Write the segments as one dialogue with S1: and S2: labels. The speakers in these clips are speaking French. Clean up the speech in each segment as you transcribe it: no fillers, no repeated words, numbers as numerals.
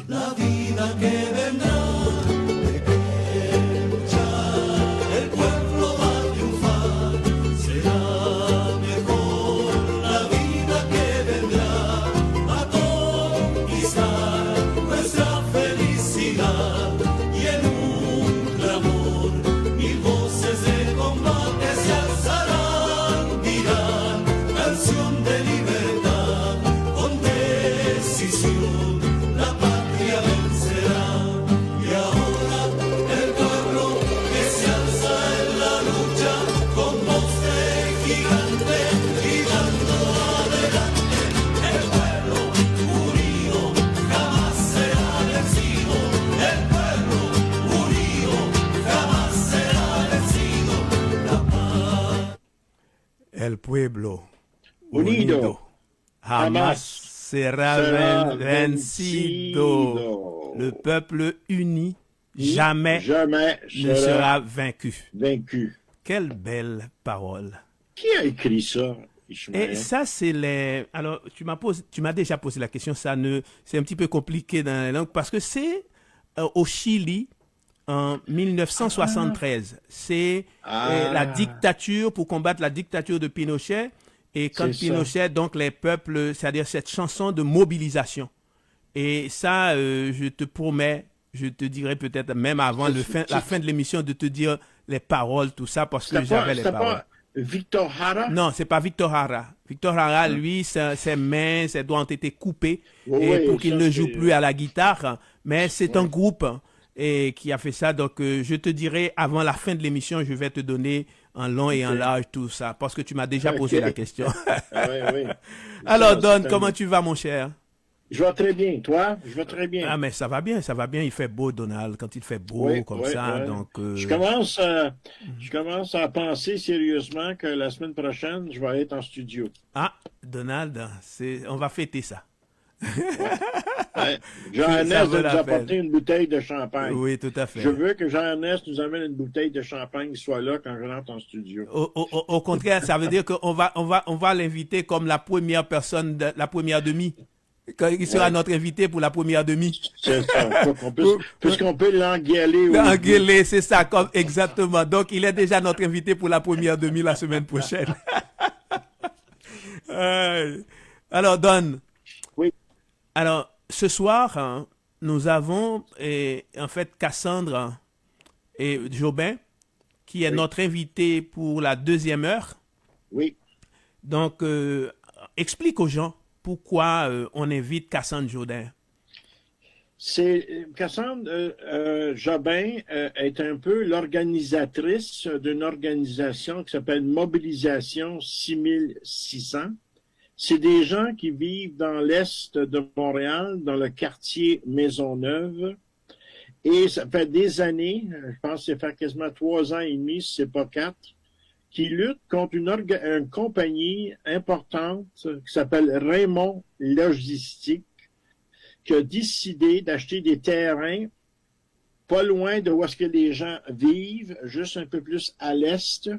S1: la vida que vendrá. De que luchar, el pueblo va a triunfar. Será mejor la vida que vendrá. A conquistar nuestra felicidad. Y en un clamor, mil voces de combate se alzarán. Dirán, canción de libertad, con decisión la patria vencerá. Y ahora el pueblo que se alza en la lucha, con voz de gigante, gritando adelante. El pueblo unido jamás será vencido. El pueblo unido jamás será vencido. La paz.
S2: El pueblo
S3: Unido
S2: jamás sera
S3: sera
S2: vencido.
S3: vencido.
S2: Le peuple uni jamais
S3: Jamais
S2: ne sera vaincu.
S3: vaincu.
S2: Quelle belle parole.
S3: Qui a écrit ça,
S2: Et
S3: Ishmael?
S2: ça, c'est les... Alors, tu m'as déjà posé la question, c'est un petit peu compliqué dans la langue, parce que c'est au Chili, en 1973. C'est la dictature, pour combattre la dictature de Pinochet, et quand
S3: C'est ça.
S2: Pinochet, donc les peuples, c'est-à-dire cette chanson de mobilisation. Et ça, je te promets, je te dirai peut-être même avant la fin de l'émission de te dire les paroles, tout ça, parce que j'avais les
S3: C'était
S2: paroles.
S3: pas Victor Hara?
S2: Non, c'est pas Victor Hara. Victor Hara, lui, ses mains, ses doigts ont été coupés
S3: Oui,
S2: et pour qu'il
S3: ça,
S2: ne
S3: c'est-
S2: joue plus à la guitare. Mais c'est un groupe et qui a fait ça. Donc, je te dirai avant la fin de l'émission, je vais te donner en long et en
S3: Ok.
S2: large tout ça parce que tu m'as déjà posé
S3: Ok.
S2: la question.
S3: Ah oui, oui.
S2: Alors,
S3: Ça,
S2: Don,
S3: c'est
S2: comment
S3: un-
S2: tu vas, mon cher?
S3: Je vais très bien. Toi? Je vais très bien.
S2: Ah, mais ça va bien, ça va bien. Il fait beau, Donald, quand il fait beau,
S3: Oui,
S2: comme
S3: oui,
S2: ça.
S3: oui.
S2: Donc,
S3: Je commence à penser sérieusement que la semaine prochaine, je vais être en studio.
S2: ah, Donald, on va fêter ça.
S3: Ouais.
S2: Ça
S3: Jean-Ernest
S2: vaut
S3: va
S2: la
S3: nous apporter
S2: peine.
S3: une bouteille de champagne.
S2: Oui, tout à fait.
S3: Je veux que Jean-Ernest nous amène une bouteille de champagne, soit là quand je rentre en studio.
S2: Au contraire, ça veut dire qu'on va l'inviter comme la première personne, la première demi. Il sera notre invité pour la première demi.
S3: C'est ça. Puisqu'on peut l'engueuler. au
S2: Engueulé, c'est ça, exactement. Donc, il est déjà notre invité pour la première demi la semaine prochaine. Alors, Don.
S3: Oui.
S2: Alors, ce soir, hein, nous avons en fait Cassandre et Jobin, qui est
S3: Oui.
S2: notre invité pour la deuxième heure.
S3: Oui.
S2: Donc, explique aux gens pourquoi on invite Cassandre Jobin.
S3: C'est Cassandre Jobin est un peu l'organisatrice d'une organisation qui s'appelle Mobilisation 6600. C'est des gens qui vivent dans l'est de Montréal, dans le quartier Maisonneuve. Et ça fait des années, je pense que ça fait quasiment 3 ans et demi, si c'est pas 4, qui luttent contre une compagnie importante qui s'appelle Raymond Logistique, qui a décidé d'acheter des terrains pas loin de où est-ce que les gens vivent, juste un peu plus à l'est,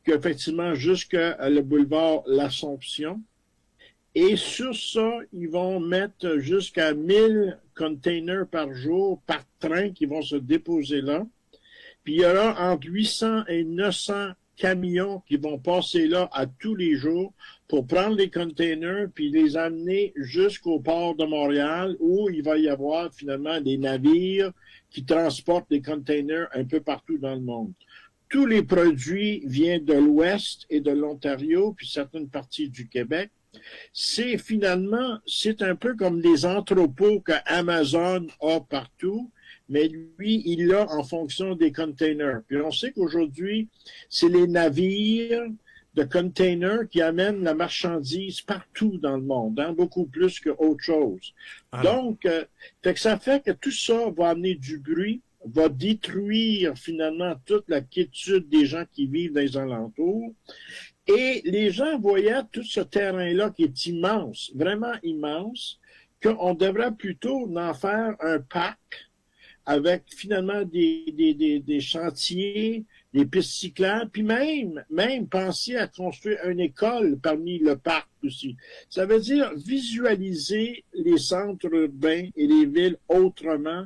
S3: qu'effectivement jusqu'à le boulevard L'Assomption. Et sur ça, ils vont mettre jusqu'à 1000 containers par jour, par train, qui vont se déposer là. Puis il y aura entre 800 et 900 camions qui vont passer là à tous les jours pour prendre les containers puis les amener jusqu'au port de Montréal où il va y avoir finalement des navires qui transportent des containers un peu partout dans le monde. Tous les produits viennent de l'Ouest et de l'Ontario puis certaines parties du Québec. C'est un peu comme les entrepôts que Amazon a partout, mais lui, il l'a en fonction des containers. Puis on sait qu'aujourd'hui, c'est les navires de containers qui amènent la marchandise partout dans le monde, hein, beaucoup plus qu'autre chose. Donc, ça fait que tout ça va amener du bruit, va détruire finalement toute la quiétude des gens qui vivent dans les alentours. Et les gens voyaient tout ce terrain-là qui est immense, vraiment immense, qu'on devrait plutôt en faire un parc avec finalement des chantiers, des pistes cyclables, puis même penser à construire une école parmi le parc aussi. Ça veut dire visualiser les centres urbains et les villes autrement,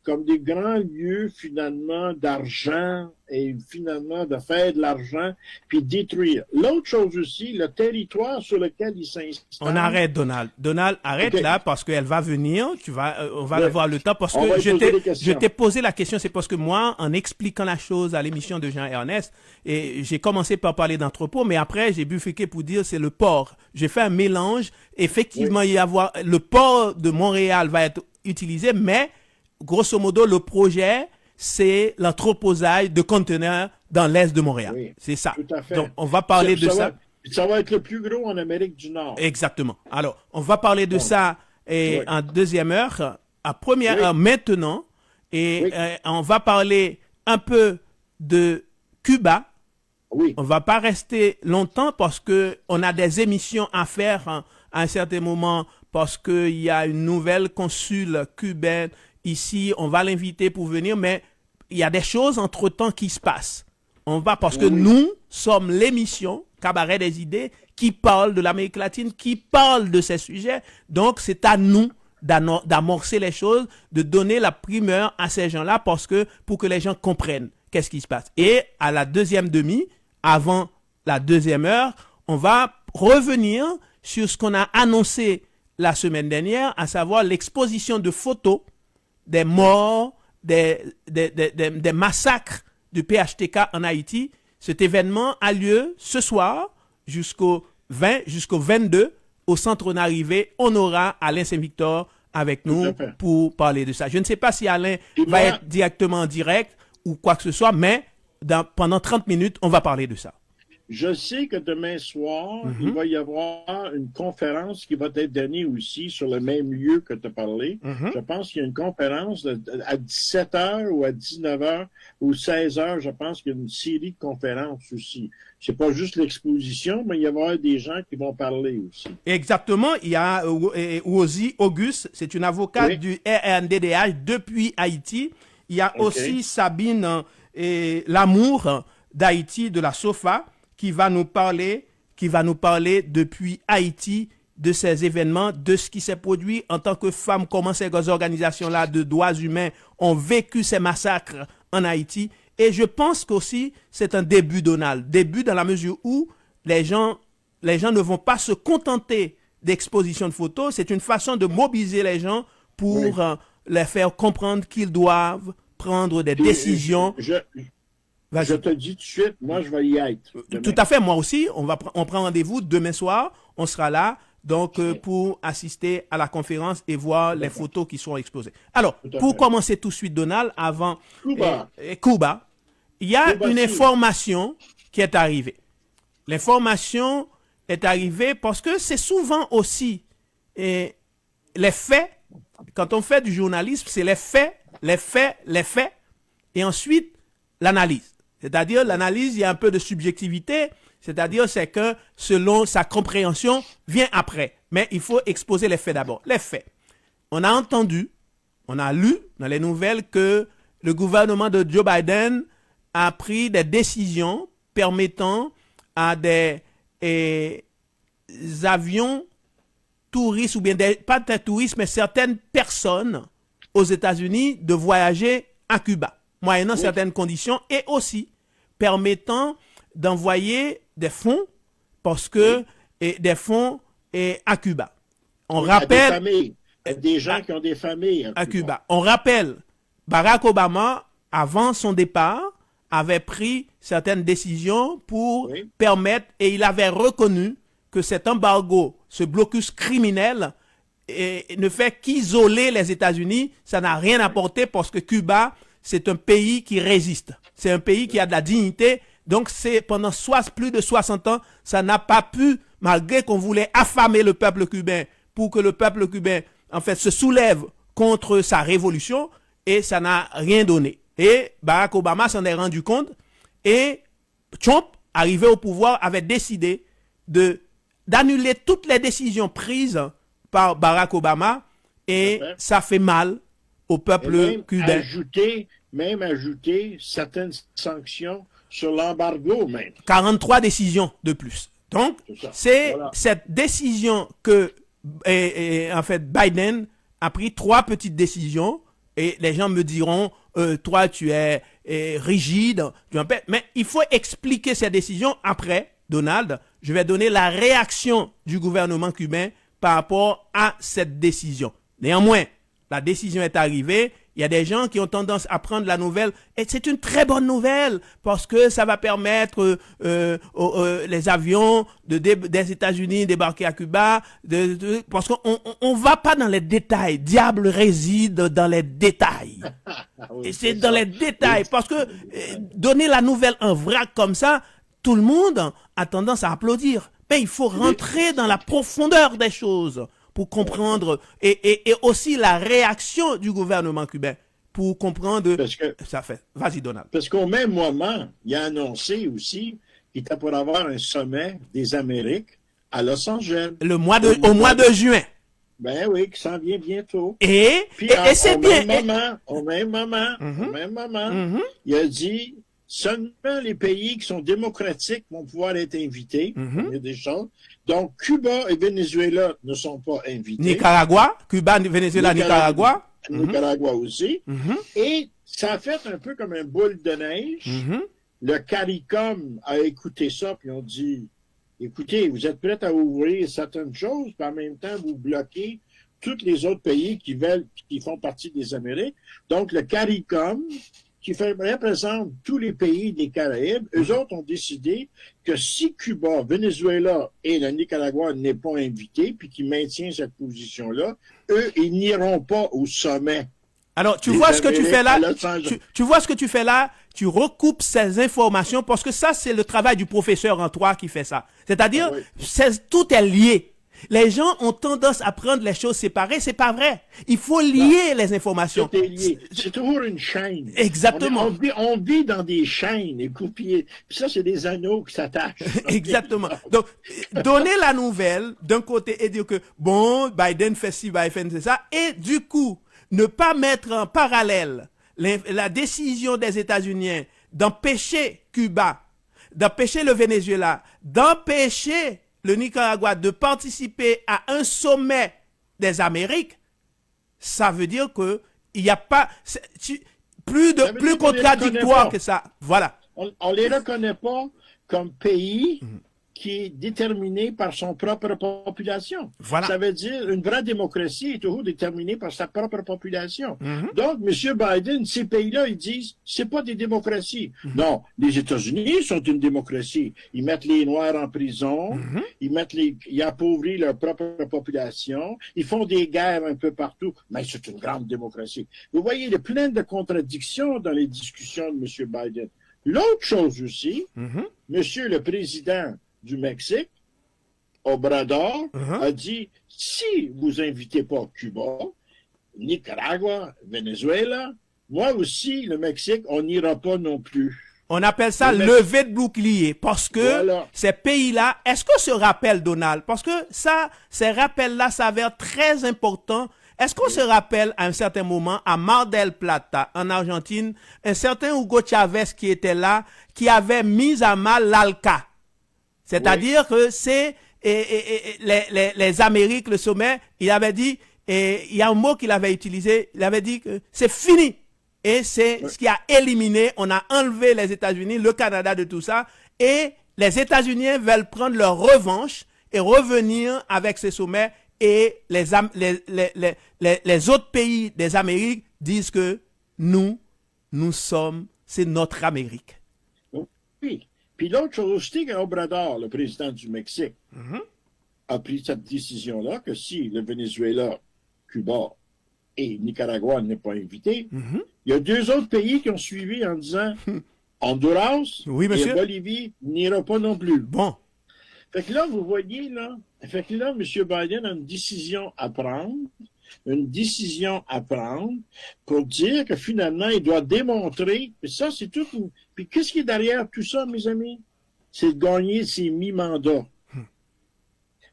S3: comme des grands lieux finalement d'argent et finalement de faire de l'argent puis détruire. L'autre chose aussi, le territoire sur lequel il s'installe.
S2: On arrête, Donald. Donald, arrête
S3: Ok.
S2: là parce qu'elle va venir. On va
S3: Ouais.
S2: avoir le temps parce
S3: On
S2: que
S3: va lui poser des questions.
S2: je t'ai posé la question. C'est parce que moi, en expliquant la chose à l'émission de Jean-Ernest, et j'ai commencé par parler d'entrepôt, mais après, j'ai bifurqué pour dire c'est le port. J'ai fait un mélange. Effectivement, le port de Montréal va être utilisé, mais grosso modo, le projet, c'est l'entreposage de conteneurs dans l'est de Montréal.
S3: Oui,
S2: C'est ça.
S3: tout à fait.
S2: Donc, on va parler de ça.
S3: Ça va être le plus gros en Amérique du Nord.
S2: Exactement. Alors, on va parler de ça
S3: Oui.
S2: en deuxième heure, à première
S3: Oui.
S2: heure maintenant, et
S3: Oui.
S2: on va parler un peu de Cuba.
S3: Oui.
S2: On va pas rester longtemps parce que on a des émissions à faire à un certain moment parce qu'il y a une nouvelle consul cubaine ici. On va l'inviter pour venir, mais il y a des choses entre-temps qui se passent. On va parce que
S3: Oui.
S2: nous sommes l'émission Cabaret des idées qui parle de l'Amérique latine, qui parle de ces sujets. Donc, c'est à nous d'amorcer les choses, de donner la primeur à ces gens-là pour que les gens comprennent qu'est-ce qui se passe. Et à la deuxième demi, avant la deuxième heure, on va revenir sur ce qu'on a annoncé la semaine dernière, à savoir l'exposition de photos des morts, des massacres du PHTK en Haïti. Cet événement a lieu ce soir jusqu'au 22 au centre d'arrivée. On aura Alain Saint-Victor avec
S3: Tout
S2: nous
S3: à fait.
S2: pour parler de ça. Je ne sais pas si Alain
S3: Et
S2: va
S3: moi-
S2: être directement en direct ou quoi que ce soit, mais pendant 30 minutes, on va parler de ça.
S3: Je sais que demain soir, il va y avoir une conférence qui va être donnée aussi sur le même lieu que tu as parlé. Je pense qu'il y a une conférence à 17h ou à 19h ou 16h. Je pense qu'il y a une série de conférences aussi. C'est pas juste l'exposition, mais il va y avoir des gens qui vont parler aussi.
S2: Exactement, il y a Wozy Auguste, c'est une avocate
S3: Oui.
S2: du RNDDH depuis Haïti. Il y a
S3: Ok.
S2: aussi Sabine Lamour d'Haïti, de la SOFA, qui va nous parler depuis Haïti de ces événements, de ce qui s'est produit en tant que femmes, comment ces organisations-là de droits humains ont vécu ces massacres en Haïti. Et je pense qu'aussi, c'est un début, Donald. Début dans la mesure où les gens ne vont pas se contenter d'exposition de photos. C'est une façon de mobiliser les gens pour
S3: Oui.
S2: les faire comprendre qu'ils doivent prendre des décisions.
S3: Je
S2: Vas-y.
S3: te dis tout de suite, moi, je vais y être. demain.
S2: Tout à fait, moi aussi. On prend rendez-vous demain soir. On sera là donc pour assister à la conférence et voir les photos qui seront exposées. Alors,
S3: Tout à
S2: pour
S3: fait.
S2: commencer tout de suite, Donald, avant
S3: Cuba.
S2: Cuba, il y a
S3: Cuba,
S2: une
S3: si.
S2: information qui est arrivée. L'information est arrivée parce que c'est souvent aussi les faits. Quand on fait du journalisme, c'est les faits, et ensuite l'analyse. C'est-à-dire, l'analyse, il y a un peu de subjectivité, c'est-à-dire, c'est que selon sa compréhension, vient après. Mais il faut exposer les faits d'abord. Les faits. On a entendu, on a lu dans les nouvelles que le gouvernement de Joe Biden a pris des décisions permettant à des avions touristes, ou bien pas des touristes, mais certaines personnes aux États-Unis de voyager à Cuba, moyennant certaines conditions, et aussi permettant d'envoyer des fonds, parce que des fonds à Cuba. On
S3: À des
S2: rappelle
S3: familles, à des gens qui ont des familles
S2: à Cuba. On rappelle, Barack Obama, avant son départ, avait pris certaines décisions pour
S3: Oui.
S2: permettre, et il avait reconnu que cet embargo, ce blocus criminel, ne fait qu'isoler les États-Unis. Ça n'a rien apporté parce que Cuba, c'est un pays qui résiste. C'est un pays qui a de la dignité. Donc, c'est pendant plus de 60 ans, ça n'a pas pu, malgré qu'on voulait affamer le peuple cubain pour que le peuple cubain, en fait, se soulève contre sa révolution, et ça n'a rien donné. Et Barack Obama s'en est rendu compte, et Trump, arrivé au pouvoir, avait décidé d'annuler toutes les décisions prises par Barack Obama, et
S3: Ouais.
S2: ça fait mal au
S3: Et
S2: peuple cubain.
S3: même ajouter certaines sanctions sur l'embargo même.
S2: 43 décisions de plus. Donc,
S3: ça.
S2: c'est
S3: Voilà.
S2: cette décision que, en fait, Biden a pris 3 petites décisions et les gens me diront, toi, tu es rigide, mais il faut expliquer ces décisions après, Donald. Je vais donner la réaction du gouvernement cubain par rapport à cette décision. Néanmoins, la décision est arrivée. Il y a des gens qui ont tendance à prendre la nouvelle, et c'est une très bonne nouvelle, parce que ça va permettre les avions des États-Unis débarquer à Cuba, parce qu'on va pas dans les détails. Diable réside dans les détails.
S3: Oui,
S2: Et c'est dans les détails, parce que donner la nouvelle en vrac comme ça, tout le monde a tendance à applaudir. Mais il faut rentrer dans la profondeur des choses pour comprendre, et aussi la réaction du gouvernement cubain pour comprendre
S3: Parce que,
S2: ça fait. Vas-y, Donald.
S3: parce qu'au même moment, il a annoncé aussi qu'il était pour avoir un sommet des Amériques à Los Angeles.
S2: Au mois de juin.
S3: Ben oui, qui s'en vient bientôt.
S2: Et c'est bien.
S3: Au même moment, il a dit seulement les pays qui sont démocratiques vont pouvoir être invités. Il y a des choses. Donc, Cuba et Venezuela ne sont pas invités.
S2: Nicaragua, Cuba, Venezuela, Nicaragua.
S3: Nicaragua aussi. Et ça a fait un peu comme un boule de neige. Le CARICOM a écouté ça, puis on dit, écoutez, vous êtes prêts à ouvrir certaines choses, puis en même temps, vous bloquez tous les autres pays qui font partie des Amériques. Donc, le CARICOM, qui représente tous les pays des Caraïbes, eux autres ont décidé que si Cuba, Venezuela et le Nicaragua n'est pas invité, puis qui maintient cette position-là, eux, ils n'iront pas au sommet.
S2: Alors, tu vois ce que tu fais là,
S3: tu
S2: vois ce que tu fais là, tu recoupes ces informations, parce que ça, c'est le travail du professeur en toi qui fait ça. C'est-à-dire, tout est lié. Les gens ont tendance à prendre les choses séparées, c'est pas vrai. Il faut lier les informations.
S3: Tout est lié. C'est toujours une chaîne.
S2: Exactement.
S3: On vit dans des chaînes écoupillées. Puis ça, c'est des anneaux qui s'attachent.
S2: Exactement. Donc, donner la nouvelle d'un côté et dire que, bon, Biden fait ci, Biden fait ça, et du coup, ne pas mettre en parallèle la décision des États-Unis d'empêcher Cuba, d'empêcher le Venezuela, d'empêcher le Nicaragua de participer à un sommet des Amériques, ça veut dire que il n'y a pas plus contradictoire que ça. Voilà.
S3: On les reconnaît pas comme pays qui est déterminé par son propre population.
S2: Voilà.
S3: Ça veut dire une vraie démocratie est toujours déterminée par sa propre population. Donc, M. Biden, ces pays-là, ils disent, c'est pas des démocraties. Non, les États-Unis sont une démocratie. Ils mettent les Noirs en prison, ils appauvrissent leur propre population, ils font des guerres un peu partout, mais c'est une grande démocratie. Vous voyez, il y a plein de contradictions dans les discussions de M. Biden. L'autre chose aussi, Monsieur le Président du Mexique, Obrador, a dit, si vous invitez pas Cuba, Nicaragua, Venezuela, moi aussi, le Mexique, on n'ira pas non plus.
S2: On appelle ça levée de bouclier, parce que ces pays-là, est-ce que ce rappel, Donald, parce que ça, ces rappels-là s'avèrent très importants. Est-ce qu'on se rappelle à un certain moment, à Mar del Plata, en Argentine, un certain Hugo Chavez qui était là, qui avait mis à mal l'ALCA. C'est-à-dire que c'est les Amériques, le sommet, il avait dit, il y a un mot qu'il avait utilisé, il avait dit que c'est fini. Et c'est ce qui a éliminé, on a enlevé les États-Unis, le Canada de tout ça, et les États-Unis veulent prendre leur revanche et revenir avec ces sommets, et les autres pays des Amériques disent que nous sommes, c'est notre Amérique.
S3: Oui. Puis l'autre chose aussi, qu'Obrador, le président du Mexique, a pris cette décision-là, que si le Venezuela, Cuba et Nicaragua n'est pas invité, il y a 2 autres pays qui ont suivi en disant Honduras et Bolivie n'ira pas non plus.
S2: Bon.
S3: Fait que là, vous voyez, là, M. Biden a une décision à prendre pour dire que finalement, il doit démontrer, et ça, c'est tout. Puis qu'est-ce qui est derrière tout ça, mes amis? C'est de gagner ses mi-mandats.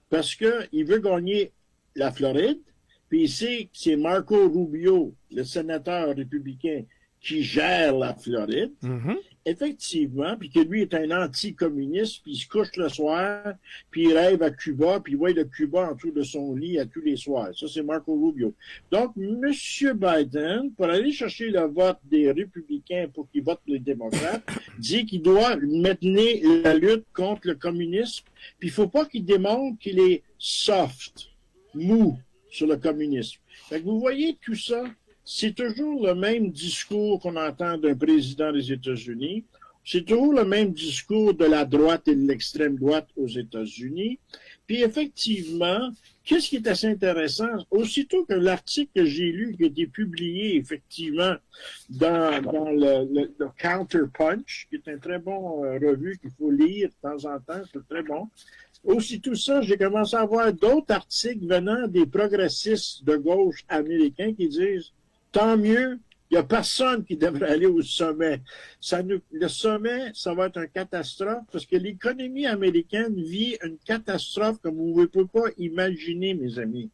S3: Parce qu'il veut gagner la Floride, puis il sait que c'est Marco Rubio, le sénateur républicain, qui gère la Floride, effectivement, puis que lui est un anticommuniste, puis il se couche le soir, puis il rêve à Cuba, puis il voit le Cuba en dessous de son lit à tous les soirs. Ça, c'est Marco Rubio. Donc, M. Biden, pour aller chercher le vote des républicains pour qu'ils votent les démocrates, dit qu'il doit maintenir la lutte contre le communisme, puis il faut pas qu'il démontre qu'il est soft, mou sur le communisme. Fait que vous voyez tout ça, c'est toujours le même discours qu'on entend d'un président des États-Unis. C'est toujours le même discours de la droite et de l'extrême droite aux États-Unis. Puis effectivement, qu'est-ce qui est assez intéressant? Aussitôt que l'article que j'ai lu, qui a été publié effectivement dans le Counter Punch, qui est un très bon revue qu'il faut lire de temps en temps, c'est très bon. Aussitôt ça, j'ai commencé à voir d'autres articles venant des progressistes de gauche américains qui disent tant mieux, il n'y a personne qui devrait aller au sommet. Le sommet, ça va être une catastrophe parce que l'économie américaine vit une catastrophe comme vous ne pouvez pas imaginer, mes amis.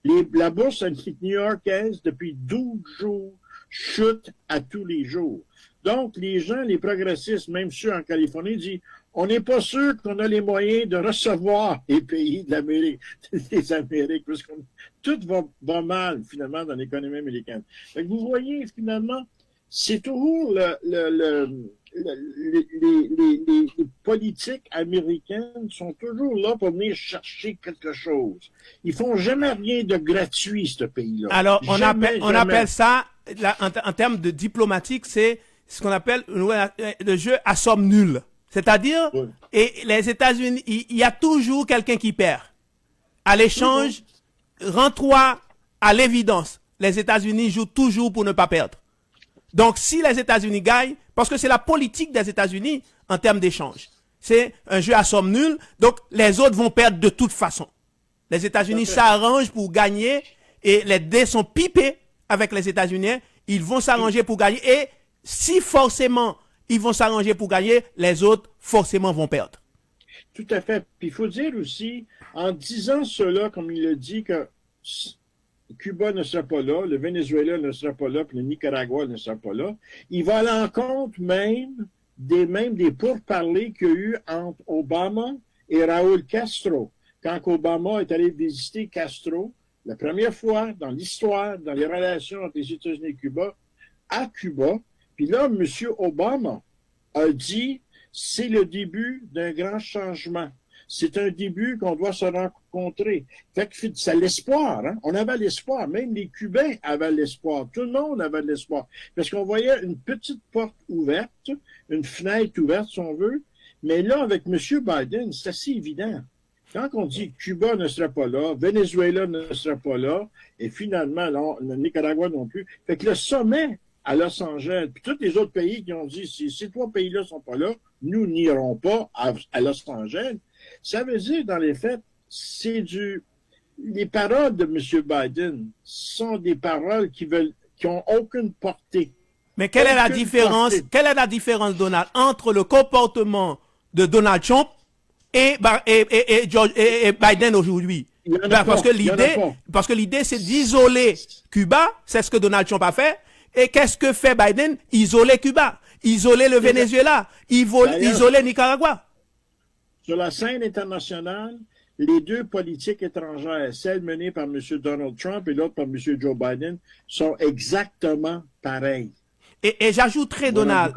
S3: La bourse new-yorkaise, depuis 12 jours, chute à tous les jours. Donc, les gens, les progressistes, même ceux en Californie, disent on n'est pas sûr qu'on a les moyens de recevoir les pays de l'Amérique, des Amériques, parce que tout va mal, finalement, dans l'économie américaine. Donc, vous voyez, finalement, c'est toujours les politiques américaines sont toujours là pour venir chercher quelque chose. Ils font jamais rien de gratuit, ce pays-là.
S2: Alors, on
S3: Jamais.
S2: appelle ça, en termes de diplomatique, c'est ce qu'on appelle le jeu à somme nulle. C'est-à-dire,
S3: Oui.
S2: et les États-Unis, il y a toujours quelqu'un qui perd. À l'échange, rends-toi à l'évidence. Les États-Unis jouent toujours pour ne pas perdre. Donc, si les États-Unis gagnent, parce que c'est la politique des États-Unis en termes d'échange, c'est un jeu à somme nulle, donc les autres vont perdre de toute façon. Les États-Unis s'arrangent pour gagner et les dés sont pipés avec les États-Unis. Ils vont s'arranger pour gagner et si forcément ils vont s'arranger pour gagner, les autres forcément vont perdre.
S3: Tout à fait. Puis il faut dire aussi, en disant cela, comme il le dit, que Cuba ne sera pas là, le Venezuela ne sera pas là, puis le Nicaragua ne sera pas là, il va à l'encontre même des pourparlers qu'il y a eu entre Obama et Raúl Castro. Quand Obama est allé visiter Castro, la première fois dans l'histoire, dans les relations entre les États-Unis et Cuba, à Cuba, puis là, M. Obama a dit, c'est le début d'un grand changement. C'est un début qu'on doit se rencontrer. Fait que c'est l'espoir, hein? On avait l'espoir. Même les Cubains avaient l'espoir. Tout le monde avait l'espoir. Parce qu'on voyait une petite porte ouverte, une fenêtre ouverte, si on veut. Mais là, avec M. Biden, c'est assez évident. Quand on dit que Cuba ne sera pas là, Venezuela ne sera pas là, et finalement, le Nicaragua non plus. Fait que le sommet à Los Angeles, puis tous les autres pays qui ont dit, si ces trois pays-là sont pas là, nous n'irons pas à Los Angeles. Ça veut dire, dans les faits, les paroles de M. Biden sont des paroles qui ont aucune portée.
S2: Mais quelle est la différence, Donald, entre le comportement de Donald Trump et Biden aujourd'hui? Parce que l'idée, c'est d'isoler Cuba, c'est ce que Donald Trump a fait. Et qu'est-ce que fait Biden? Isoler Cuba, isoler le Venezuela, isoler Nicaragua.
S3: Sur la scène internationale, les deux politiques étrangères, celle menée par M. Donald Trump et l'autre par M. Joe Biden, sont exactement pareilles.
S2: Et j'ajouterai, Donald,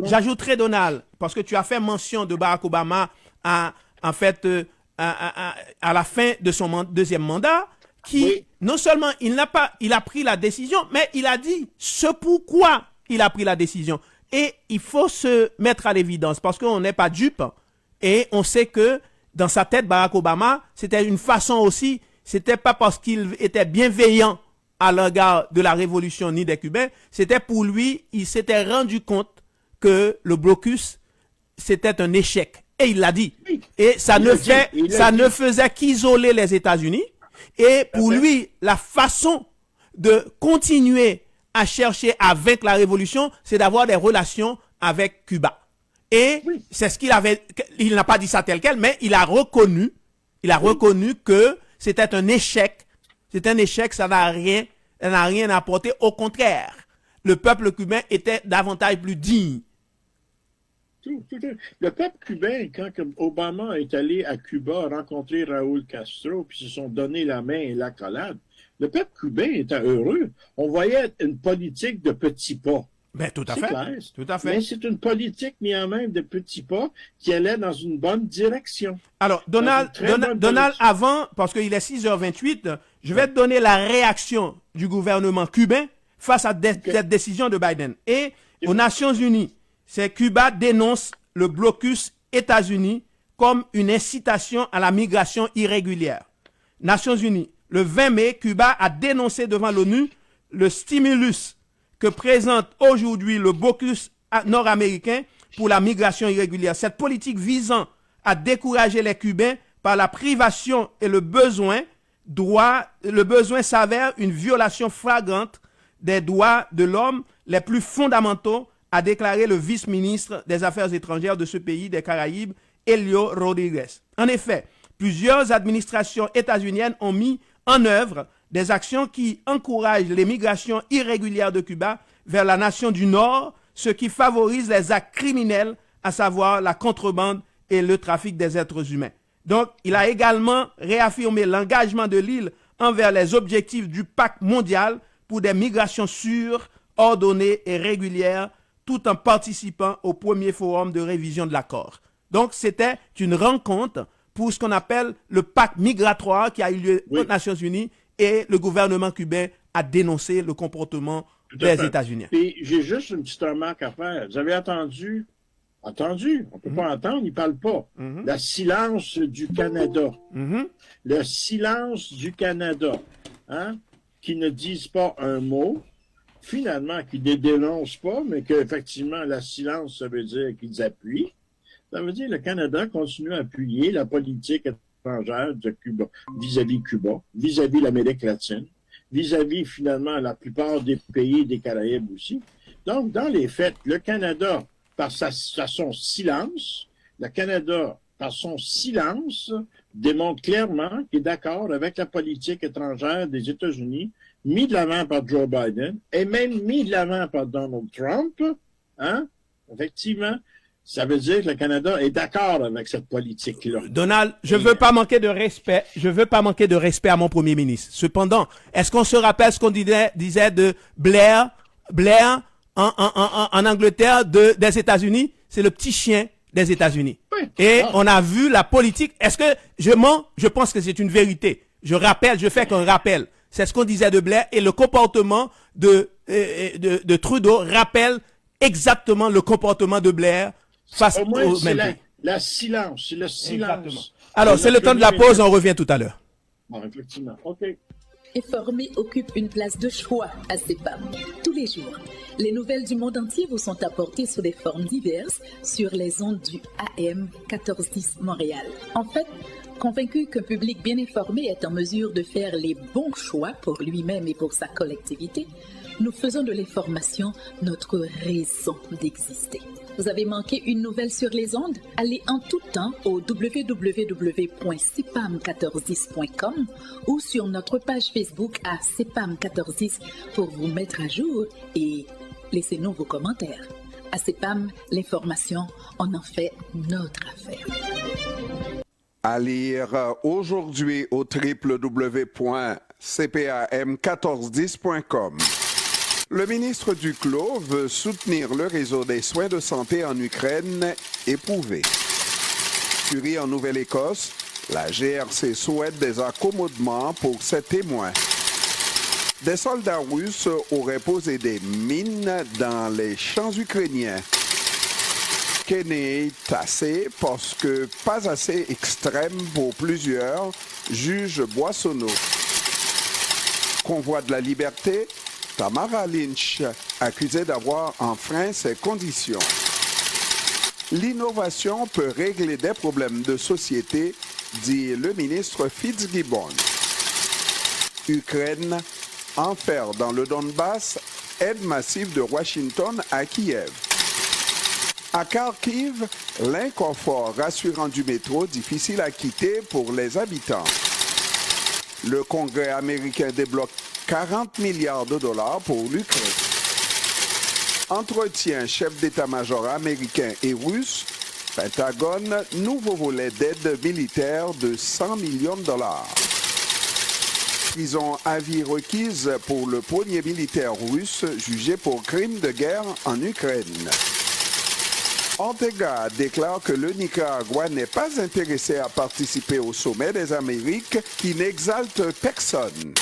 S2: parce que tu as fait mention de Barack Obama à la fin de son deuxième mandat, qui, oui, non seulement il a pris la décision, mais il a dit ce pourquoi il a pris la décision. Et il faut se mettre à l'évidence, parce qu'on n'est pas dupe, et on sait que dans sa tête, Barack Obama, c'était une façon aussi, c'était pas parce qu'il était bienveillant à l'égard de la révolution ni des Cubains, c'était pour lui, il s'était rendu compte que le blocus, c'était un échec. Et il l'a dit. Et ça ne faisait qu'isoler les États-Unis. Et pour lui, la façon de continuer à chercher à vaincre la révolution, c'est d'avoir des relations avec Cuba. Et c'est ce qu'il avait, il n'a pas dit ça tel quel, mais il a reconnu que c'était un échec. C'est un échec, ça n'a rien apporté. Au contraire, le peuple cubain était davantage plus digne.
S3: Le peuple cubain, quand Obama est allé à Cuba rencontrer Raúl Castro, puis se sont donné la main et l'accolade, le peuple cubain était heureux. On voyait une politique de petits pas.
S2: Ben, tout à
S3: C'est
S2: fait.
S3: clair.
S2: Tout à fait.
S3: Mais c'est une politique mise en main de petits pas qui allait dans une bonne direction.
S2: Alors, Donald, avant, parce qu'il est 6h28, je vais te donner la réaction du gouvernement cubain face à cette décision de Biden. Et aux Nations Unies, c'est Cuba dénonce le blocus États-Unis comme une incitation à la migration irrégulière. Nations Unies, le 20 mai, Cuba a dénoncé devant l'ONU le stimulus que présente aujourd'hui le blocus nord-américain pour la migration irrégulière. Cette politique visant à décourager les Cubains par la privation et le besoin s'avère une violation flagrante des droits de l'homme les plus fondamentaux, a déclaré le vice-ministre des Affaires étrangères de ce pays des Caraïbes, Helio Rodriguez. En effet, plusieurs administrations états-uniennes ont mis en œuvre des actions qui encouragent les migrations irrégulières de Cuba vers la nation du Nord, ce qui favorise les actes criminels, à savoir la contrebande et le trafic des êtres humains. Donc, il a également réaffirmé l'engagement de l'île envers les objectifs du pacte mondial pour des migrations sûres, ordonnées et régulières, tout en participant au premier forum de révision de l'accord. Donc, c'était une rencontre pour ce qu'on appelle le pacte migratoire qui a eu lieu aux Nations Unies, et le gouvernement cubain a dénoncé le comportement des États-Unis.
S3: Et j'ai juste une petite remarque à faire. Vous avez entendu, on ne peut pas entendre, il ne parle pas. Le silence du Canada. Le silence du Canada, hein, qui ne disent pas un mot, finalement, qui ne dénoncent pas, mais qu'effectivement, le silence, ça veut dire qu'ils appuient. Ça veut dire que le Canada continue à appuyer la politique étrangère de Cuba, vis-à-vis Cuba, vis-à-vis l'Amérique latine, vis-à-vis finalement la plupart des pays des Caraïbes aussi. Donc, dans les faits, le Canada, par son silence, démontre clairement qu'il est d'accord avec la politique étrangère des États-Unis, mis de l'avant par Joe Biden, et même mis de l'avant par Donald Trump, hein, effectivement. Ça veut dire que le Canada est d'accord avec cette politique-là.
S2: Donald, je veux pas manquer de respect à mon premier ministre. Cependant, est-ce qu'on se rappelle ce qu'on disait de Blair en Angleterre des États-Unis? C'est le petit chien des États-Unis. Oui. Et on a vu la politique. Est-ce que je mens? Je pense que c'est une vérité. Je fais qu'un rappel. C'est ce qu'on disait de Blair, et le comportement de Trudeau rappelle exactement le comportement de Blair.
S3: Au moins, c'est le silence.
S2: Exactement. Alors, c'est le temps de la pause, on revient tout à l'heure.
S3: Bon, effectivement. OK.
S4: Informer occupe une place de choix à CEPAM. Tous les jours, les nouvelles du monde entier vous sont apportées sous des formes diverses sur les ondes du AM 1410 Montréal. En fait, convaincu qu'un public bien informé est en mesure de faire les bons choix pour lui-même et pour sa collectivité, nous faisons de l'information notre raison d'exister. Vous avez manqué une nouvelle sur les ondes? Allez en tout temps au www.cepam1410.com ou sur notre page Facebook à Cepam1410 pour vous mettre à jour et laissez-nous vos commentaires. À Cepam, l'information, on en fait notre affaire.
S5: À lire aujourd'hui au www.cpam1410.com. Le ministre Duclos veut soutenir le réseau des soins de santé en Ukraine éprouvé. Tuerie en Nouvelle-Écosse, la GRC souhaite des accommodements pour ses témoins. Des soldats russes auraient posé des mines dans les champs ukrainiens. Kenney tassé parce que pas assez extrême pour plusieurs, juge Boissonneau. Convoi de la liberté, Tamara Lynch, accusée d'avoir enfreint ses conditions. L'innovation peut régler des problèmes de société, dit le ministre Fitzgibbon. Ukraine, enfer dans le Donbass, aide massive de Washington à Kiev. À Kharkiv, l'inconfort rassurant du métro difficile à quitter pour les habitants. Le Congrès américain débloque 40 milliards de dollars pour l'Ukraine. Entretien chef d'état-major américain et russe. Pentagone, nouveau volet d'aide militaire de 100 millions de dollars. Prison à vie requise pour le premier militaire russe jugé pour crime de guerre en Ukraine. Ortega déclare que le Nicaragua n'est pas intéressé à participer au sommet des Amériques qui n'exalte personne.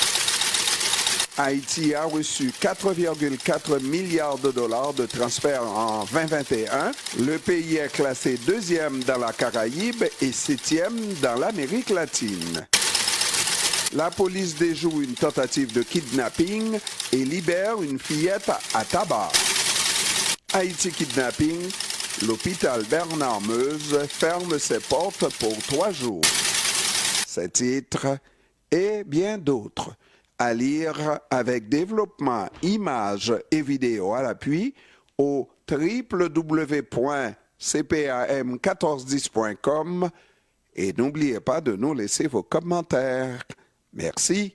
S5: Haïti a reçu 4,4 milliards de dollars de transferts en 2021. Le pays est classé 2e dans la Caraïbe et 7e dans l'Amérique latine. La police déjoue une tentative de kidnapping et libère une fillette à tabac. Haïti kidnapping, l'hôpital Bernard-Meuse ferme ses portes pour 3 jours. Ces titres et bien d'autres à lire avec développement images et vidéos à l'appui au www.cpam1410.com et n'oubliez pas de nous laisser vos commentaires. Merci.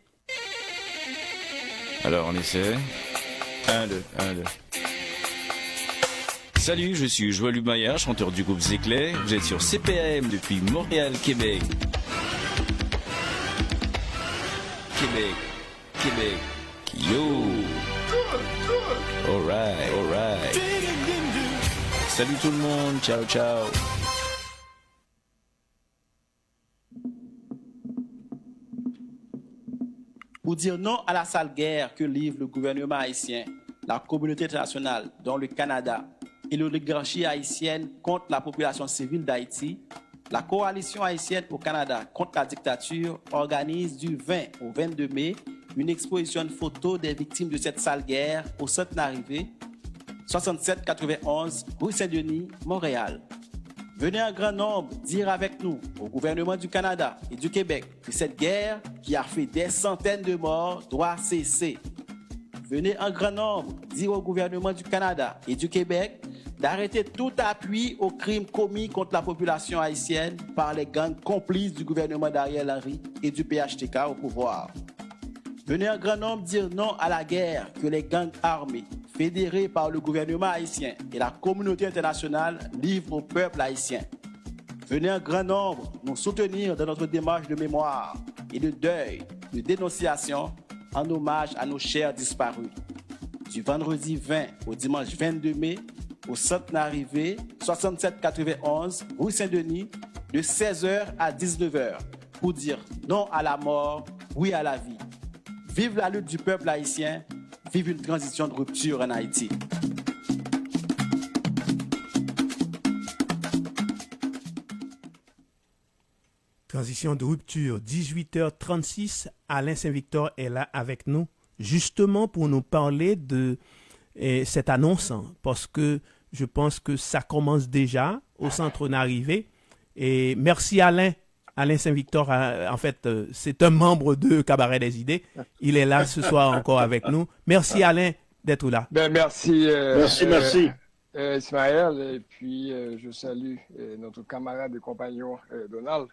S6: Alors on essaie. 1, 2, 1, 2. Salut, je suis Joël Humaillard, chanteur du groupe Zéclay. Vous êtes sur CPAM depuis Montréal, Québec. Québec. Yo. Alright. Salut tout le monde, ciao.
S7: Pour dire non à la sale guerre que livre le gouvernement haïtien, la communauté internationale, dont le Canada, et l'oligarchie haïtienne contre la population civile d'Haïti, la coalition haïtienne au Canada contre la dictature organise du 20 au 22 mai une exposition de photos des victimes de cette sale guerre au centre d'arrivée, 6791 rue Saint-Denis, Montréal. Venez en grand nombre dire avec nous, au gouvernement du Canada et du Québec, que cette guerre qui a fait des centaines de morts doit cesser. Venez en grand nombre dire au gouvernement du Canada et du Québec d'arrêter tout appui aux crimes commis contre la population haïtienne par les gangs complices du gouvernement d'Ariel Henry et du PHTK au pouvoir. Venez en grand nombre dire non à la guerre que les gangs armés, fédérés par le gouvernement haïtien et la communauté internationale, livrent au peuple haïtien. Venez en grand nombre nous soutenir dans notre démarche de mémoire et de deuil, de dénonciation, en hommage à nos chers disparus. Du vendredi 20 au dimanche 22 mai, au centre d'arrivée 6791 rue Saint-Denis, de 16h à 19h, pour dire non à la mort, oui à la vie. Vive la lutte du peuple haïtien, vive une transition de rupture en Haïti.
S2: Transition de rupture, 18h36, Alain Saint-Victor est là avec nous, justement pour nous parler de cette annonce, parce que je pense que ça commence déjà au centre d'arrivée. Et merci Alain Saint-Victor, en fait, c'est un membre de Cabaret des idées. Il est là ce soir encore avec nous. Merci Alain d'être là.
S8: Merci.
S3: Merci.
S8: Ismaël, et puis je salue notre camarade et compagnon Donald,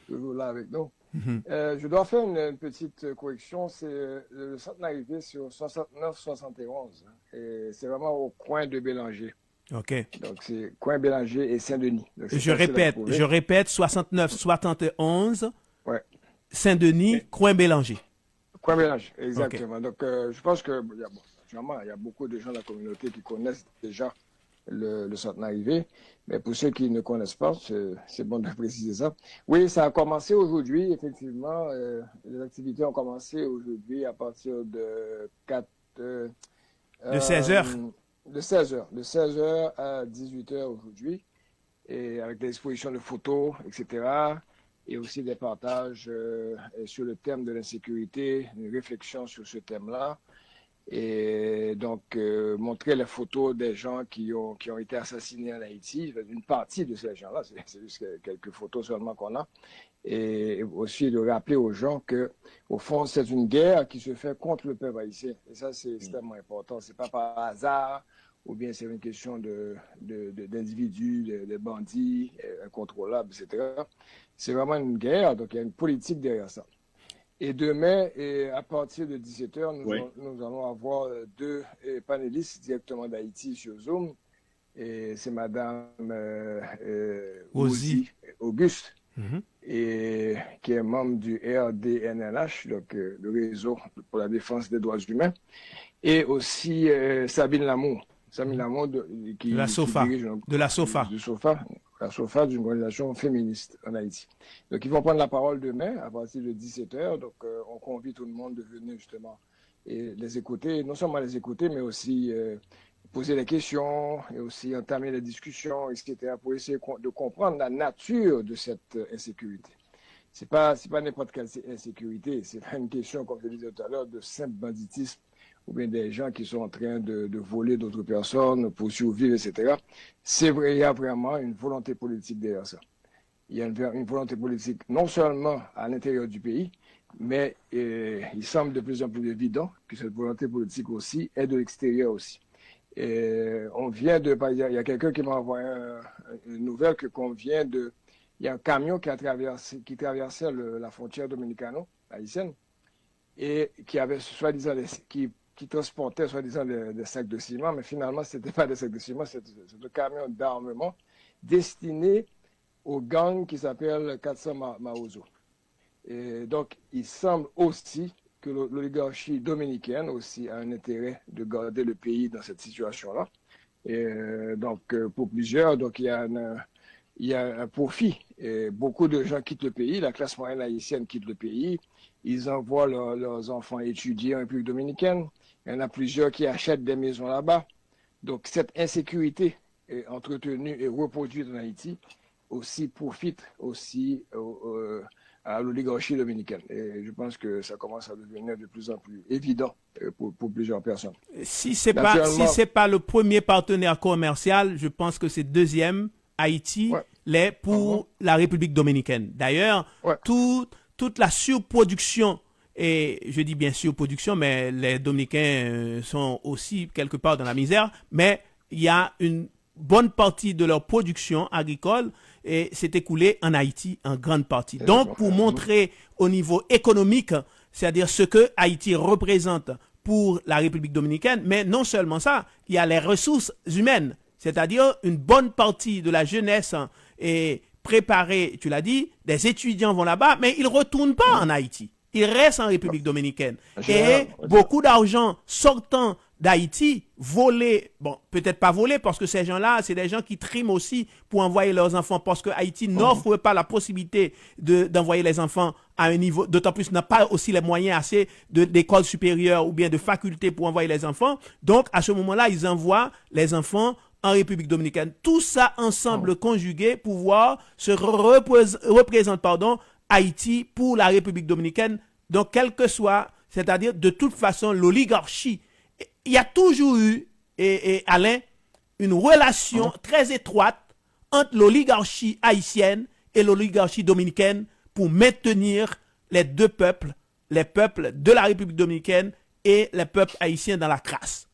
S8: toujours là avec nous. Je dois faire une petite correction, c'est le centre d'arrivée sur 69-71, et c'est vraiment au coin de Bélanger.
S2: OK.
S8: Donc c'est coin Bélanger et Saint-Denis. Donc,
S2: je répète, 69-71,
S8: ouais.
S2: Saint-Denis,
S8: ouais.
S2: coin Bélanger.
S8: Coin Bélanger, exactement.
S2: Okay.
S8: Donc je pense que il y a beaucoup de gens de la communauté qui connaissent déjà le centre d'arrivée, mais pour ceux qui ne connaissent pas, c'est bon de préciser ça. Oui, ça a commencé aujourd'hui, effectivement. Les activités ont commencé aujourd'hui à partir de
S2: 16h.
S8: De 16h à 18h aujourd'hui, et avec des expositions de photos, etc., et aussi des partages sur le thème de l'insécurité, une réflexion sur ce thème-là. Et donc, montrer les photos des gens qui ont été assassinés en Haïti, une partie de ces gens-là, c'est juste quelques photos seulement qu'on a, et aussi de rappeler aux gens que, au fond, c'est une guerre qui se fait contre le peuple haïtien. Et ça, c'est extrêmement important. C'est pas par hasard, ou bien c'est une question d'individus, de bandits, incontrôlables, etc. C'est vraiment une guerre, donc il y a une politique derrière ça. Et demain, à partir de 17h,
S3: Oui.
S8: nous allons avoir deux panélistes directement d'Haïti sur Zoom. Et c'est Madame
S2: Rosie
S8: Auguste,
S2: Mhm.
S8: et qui est membre du RDNLH, donc le réseau pour la défense des droits humains, et aussi Sabine Lamour. Sabine Lamour qui
S2: De la SOFA.
S8: dirige
S2: De la SOFA.
S8: la SOFA d'une organisation féministe en Haïti. Donc ils vont prendre la parole demain à partir de 17h. Donc on convie tout le monde de venir justement et les écouter, non seulement les écouter, mais aussi poser des questions et aussi entamer des discussions, etc., pour essayer de comprendre la nature de cette insécurité. C'est pas n'importe quelle insécurité, c'est pas une question, comme je disais tout à l'heure, de simple banditisme ou bien des gens qui sont en train de voler d'autres personnes pour survivre, etc. C'est vrai, il y a vraiment une volonté politique derrière ça. Il y a une volonté politique non seulement à l'intérieur du pays, mais il semble de plus en plus évident que cette volonté politique aussi est de l'extérieur aussi. Et il y a quelqu'un qui m'a envoyé une nouvelle il y a un camion qui traversait la frontière dominicano-haïtienne et qui transportait soi-disant des sacs de ciment, mais finalement, ce n'était pas des sacs de ciment, c'était un camion d'armement destiné au gang qui s'appelle 400 Maozo. Et donc, il semble aussi que l'oligarchie dominicaine aussi a un intérêt de garder le pays dans cette situation-là. Et donc, pour plusieurs, donc il y a un profit. Et beaucoup de gens quittent le pays, la classe moyenne haïtienne quitte le pays, ils envoient leurs enfants étudier en République dominicaine. Il y en a plusieurs qui achètent des maisons là-bas. Donc, cette insécurité est entretenue et reproduite en Haïti aussi profite aussi à l'oligarchie dominicaine. Et je pense que ça commence à devenir de plus en plus évident pour plusieurs personnes.
S2: Si c'est pas le premier partenaire commercial, je pense que c'est deuxième. Haïti l'est pour la République dominicaine. D'ailleurs, toute la surproduction, et je dis bien surproduction, mais les Dominicains sont aussi quelque part dans la misère, mais il y a une bonne partie de leur production agricole et s'est écoulée en Haïti en grande partie. Donc, pour montrer au niveau économique, c'est-à-dire ce que Haïti représente pour la République dominicaine, mais non seulement ça, il y a les ressources humaines, c'est-à-dire une bonne partie de la jeunesse est préparée, tu l'as dit, des étudiants vont là-bas, mais ils ne retournent pas en Haïti. Ils restent en République dominicaine. Et beaucoup d'argent sortant d'Haïti, volé, bon, peut-être pas volé, parce que ces gens-là, c'est des gens qui triment aussi pour envoyer leurs enfants, parce que Haïti n'offre pas la possibilité d'envoyer les enfants à un niveau, d'autant plus n'a pas aussi les moyens assez d'écoles supérieures ou bien de facultés pour envoyer les enfants. Donc, à ce moment-là, ils envoient les enfants en République dominicaine. Tout ça ensemble conjugué pour voir se représente Haïti pour la République dominicaine. Donc, quel que soit, c'est-à-dire de toute façon, l'oligarchie. Il y a toujours eu, et Alain, une relation très étroite entre l'oligarchie haïtienne et l'oligarchie dominicaine pour maintenir les deux peuples, les peuples de la République dominicaine et les peuples haïtiens dans la crasse.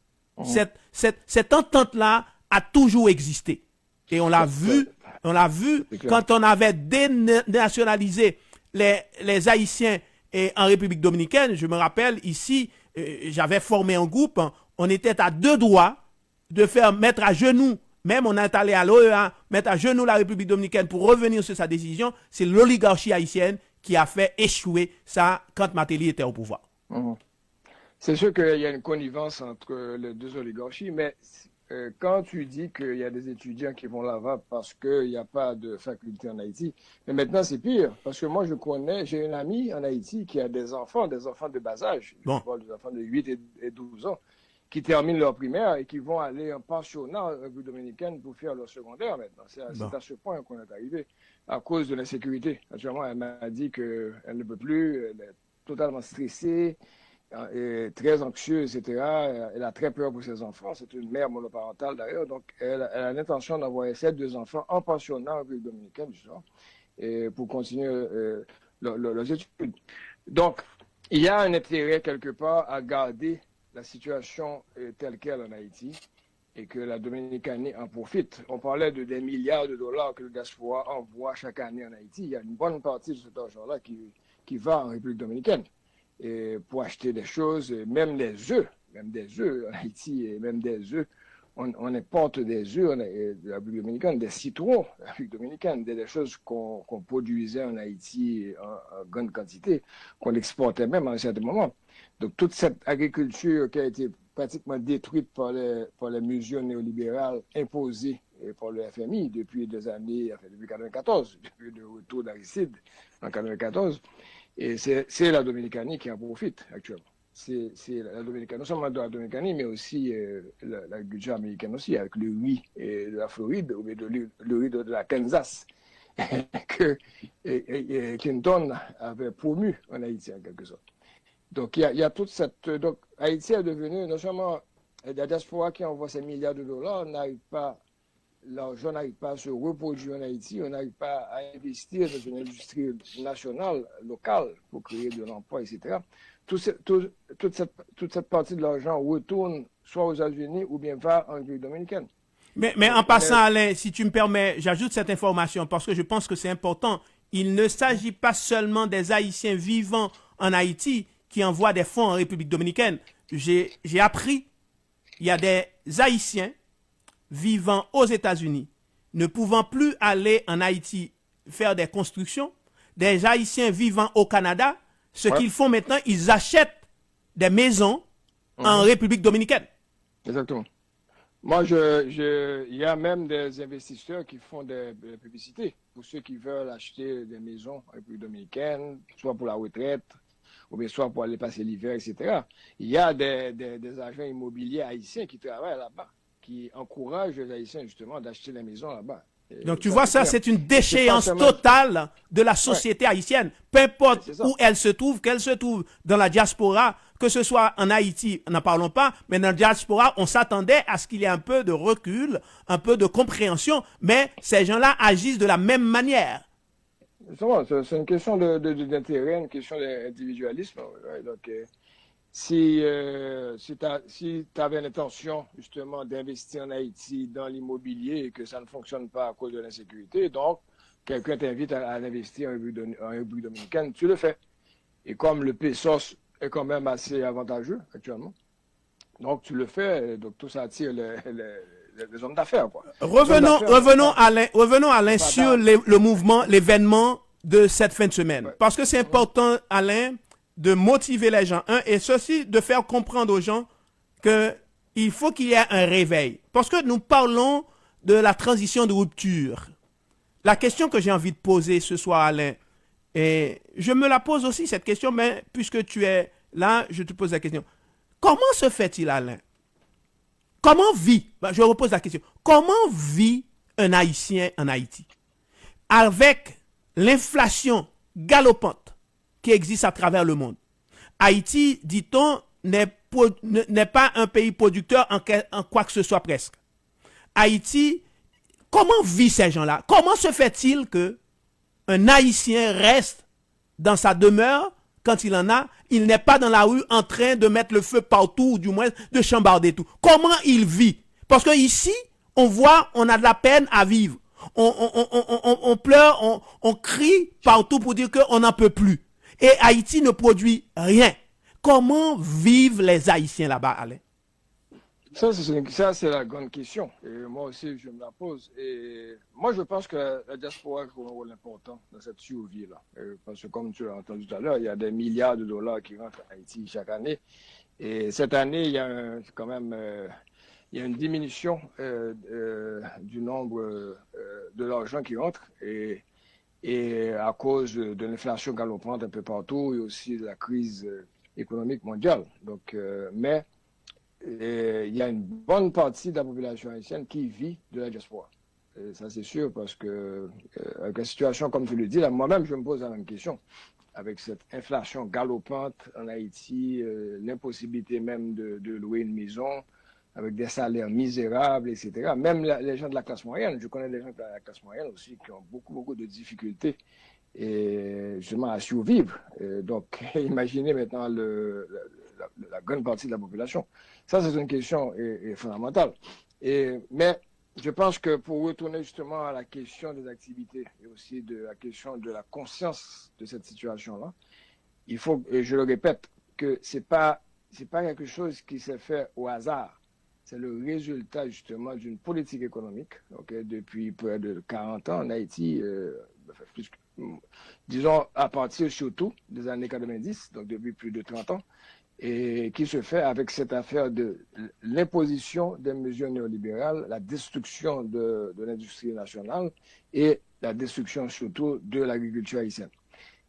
S2: Cette entente-là a toujours existé. Et on l'a vu quand on avait dénationalisé les Haïtiens en République dominicaine. Je me rappelle ici, j'avais formé un groupe, on était à deux doigts de faire mettre à genoux, même on est allé à l'OEA, mettre à genoux la République dominicaine pour revenir sur sa décision. C'est l'oligarchie haïtienne qui a fait échouer ça quand Martelly était au pouvoir.
S8: C'est sûr qu'il y a une connivence entre les deux oligarchies, mais quand tu dis qu'il y a des étudiants qui vont là-bas parce qu'il n'y a pas de faculté en Haïti, mais maintenant c'est pire, parce que moi j'ai une amie en Haïti qui a des enfants de bas âge, des enfants de 8 et 12 ans, qui terminent leur primaire et qui vont aller en pensionnat en République dominicaine pour faire leur secondaire maintenant. C'est à ce point qu'on est arrivé, à cause de l'insécurité. Actuellement, elle m'a dit qu'elle ne peut plus, elle est totalement stressée, est très anxieuse, etc. Elle a très peur pour ses enfants. C'est une mère monoparentale d'ailleurs. Donc, elle a l'intention d'envoyer ses deux enfants en pensionnat en République dominicaine, justement, et pour continuer leurs études. Donc, il y a un intérêt quelque part à garder la situation telle qu'elle en Haïti et que la Dominicanie en profite. On parlait de des milliards de dollars que le diaspora envoie chaque année en Haïti. Il y a une bonne partie de cet argent-là qui va en République dominicaine. pour acheter des choses, même des œufs en Haïti, et même des œufs. On importe des œufs de la République dominicaine, des citrons de la République dominicaine, des choses qu'on produisait en Haïti en grande quantité, qu'on exportait même à un certain moment. Donc toute cette agriculture qui a été pratiquement détruite par les mesures néolibérales imposées par le FMI depuis des années, depuis 1994, depuis le retour d'Aristide en 1994, et c'est la Dominicanie qui en profite actuellement. C'est la Dominicanie, non seulement de la Dominicanie, mais aussi l'agriculture américaine aussi, avec le riz de la Floride, ou bien le riz de la Kansas, que Clinton avait promu en Haïti, en quelque sorte. Donc, il y a toute cette... Donc, Haïti est devenu, non seulement la diaspora qui envoie ces milliards de dollars, l'argent n'arrive pas à se reproduire en Haïti, on n'arrive pas à investir dans une industrie nationale, locale, pour créer de l'emploi, etc. Toute cette partie de l'argent retourne soit aux États-Unis ou bien va en République dominicaine.
S2: Mais en passant, Alain, si tu me permets, j'ajoute cette information parce que je pense que c'est important. Il ne s'agit pas seulement des Haïtiens vivant en Haïti qui envoient des fonds en République dominicaine. J'ai appris, il y a des Haïtiens vivant aux États-Unis, ne pouvant plus aller en Haïti faire des constructions, des Haïtiens vivant au Canada, ce qu'ils font maintenant, ils achètent des maisons en République dominicaine.
S8: Exactement. Moi, il y a même des investisseurs qui font des publicités pour ceux qui veulent acheter des maisons en République dominicaine, soit pour la retraite, ou bien soit pour aller passer l'hiver, etc. Il y a des agents immobiliers haïtiens qui travaillent là-bas, qui encouragent les Haïtiens justement d'acheter des maisons là-bas.
S2: Donc tu vois, ça c'est une déchéance totale de la société haïtienne. Peu importe où elle se trouve, qu'elle se trouve dans la diaspora, que ce soit en Haïti, n'en parlons pas, mais dans la diaspora, on s'attendait à ce qu'il y ait un peu de recul, un peu de compréhension, mais ces gens-là agissent de la même manière.
S8: C'est une question d'intérêt, une question d'individualisme. Donc, si tu avais l'intention justement d'investir en Haïti dans l'immobilier et que ça ne fonctionne pas à cause de l'insécurité, donc quelqu'un t'invite à investir en République dominicaine, tu le fais. Et comme le pesos est quand même assez avantageux actuellement, donc tu le fais, donc tout ça attire les hommes d'affaires.
S2: Revenons Alain sur le mouvement, l'événement de cette fin de semaine. Parce que c'est important, Alain, de motiver les gens, et ceci de faire comprendre aux gens qu'il faut qu'il y ait un réveil. Parce que nous parlons de la transition de rupture. La question que j'ai envie de poser ce soir, Alain, et je me la pose aussi cette question, mais puisque tu es là, je te pose la question. Comment se fait-il, Alain? Comment vit, je repose la question, comment vit un Haïtien en Haïti? Avec l'inflation galopante qui existe à travers le monde. Haïti, dit-on, n'est pas un pays producteur en quoi que ce soit presque. Haïti, comment vit ces gens-là? Comment se fait-il que un Haïtien reste dans sa demeure quand il en a, il n'est pas dans la rue en train de mettre le feu partout, ou du moins de chambarder tout? Comment il vit? Parce que ici, on voit, on a de la peine à vivre. On pleure, on crie partout pour dire qu'on n'en peut plus. Et Haïti ne produit rien. Comment vivent les Haïtiens là-bas, Alain?
S8: Ça, c'est la grande question. Et moi aussi, je me la pose. Et moi, je pense que la diaspora joue un rôle important dans cette survie-là. Parce que, comme tu l'as entendu tout à l'heure, il y a des milliards de dollars qui rentrent en Haïti chaque année. Et cette année, il y a quand même il y a une diminution du nombre de l'argent qui entre. Et à cause de l'inflation galopante un peu partout et aussi de la crise économique mondiale. Donc, mais il y a une bonne partie de la population haïtienne qui vit de la diaspora. Et ça, c'est sûr, parce que avec la situation, comme tu le dis, là, moi-même, je me pose la même question. Avec cette inflation galopante en Haïti, l'impossibilité même de louer une maison, avec des salaires misérables, etc. Même les gens de la classe moyenne, je connais des gens de la classe moyenne aussi qui ont beaucoup de difficultés et justement à survivre. Et donc, imaginez maintenant la grande partie de la population. Ça, c'est une question fondamentale. Mais je pense que pour retourner justement à la question des activités et aussi de la question de la conscience de cette situation-là, il faut, et je le répète, que c'est pas quelque chose qui s'est fait au hasard. C'est le résultat justement d'une politique économique, depuis près de 40 ans en Haïti, disons à partir surtout des années 90, donc depuis plus de 30 ans, et qui se fait avec cette affaire de l'imposition des mesures néolibérales, la destruction de l'industrie nationale et la destruction surtout de l'agriculture haïtienne.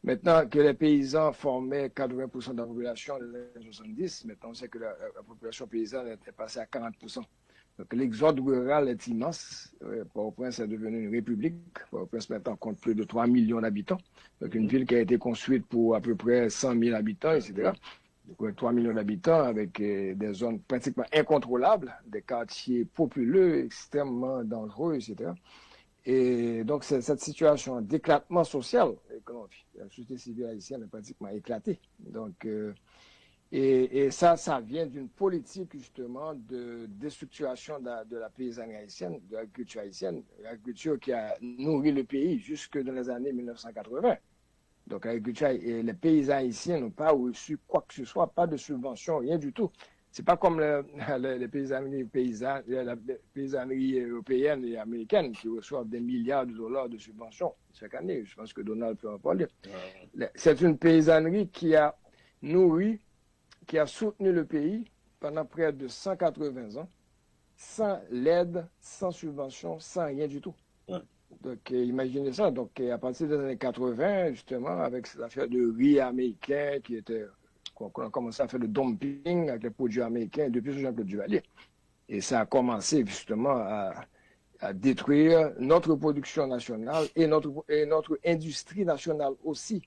S8: Maintenant que les paysans formaient 80% de la population des années 70, maintenant on sait que la population paysanne était passée à 40%. Donc l'exode rural est immense. Port-au-Prince est devenu une république. Port-au-Prince maintenant compte plus de 3 millions d'habitants. Donc une ville qui a été construite pour à peu près 100 000 habitants, etc. Donc 3 millions d'habitants avec des zones pratiquement incontrôlables, des quartiers populeux, extrêmement dangereux, etc. Et donc, cette situation d'éclatement social, la société civile haïtienne est pratiquement éclatée. Donc, et ça vient d'une politique, justement, de déstructuration de la paysannerie haïtienne, de l'agriculture haïtienne, l'agriculture qui a nourri le pays jusque dans les années 1980. Donc, l'agriculture et les paysans haïtiens n'ont pas reçu quoi que ce soit, pas de subvention, rien du tout. C'est pas comme les paysanneries européennes et américaines qui reçoivent des milliards de dollars de subventions chaque année. Je pense que Donald peut en parler. C'est une paysannerie qui a nourri, qui a soutenu le pays pendant près de 180 ans, sans l'aide, sans subvention, sans rien du tout. Ouais. Donc, imaginez ça. Donc, à partir des années 80, justement, avec cette affaire de riz américain qui était... qu'on a commencé à faire le dumping avec les produits américains depuis ce Jean-Claude Duvalier. Et ça a commencé justement à détruire notre production nationale et notre industrie nationale aussi.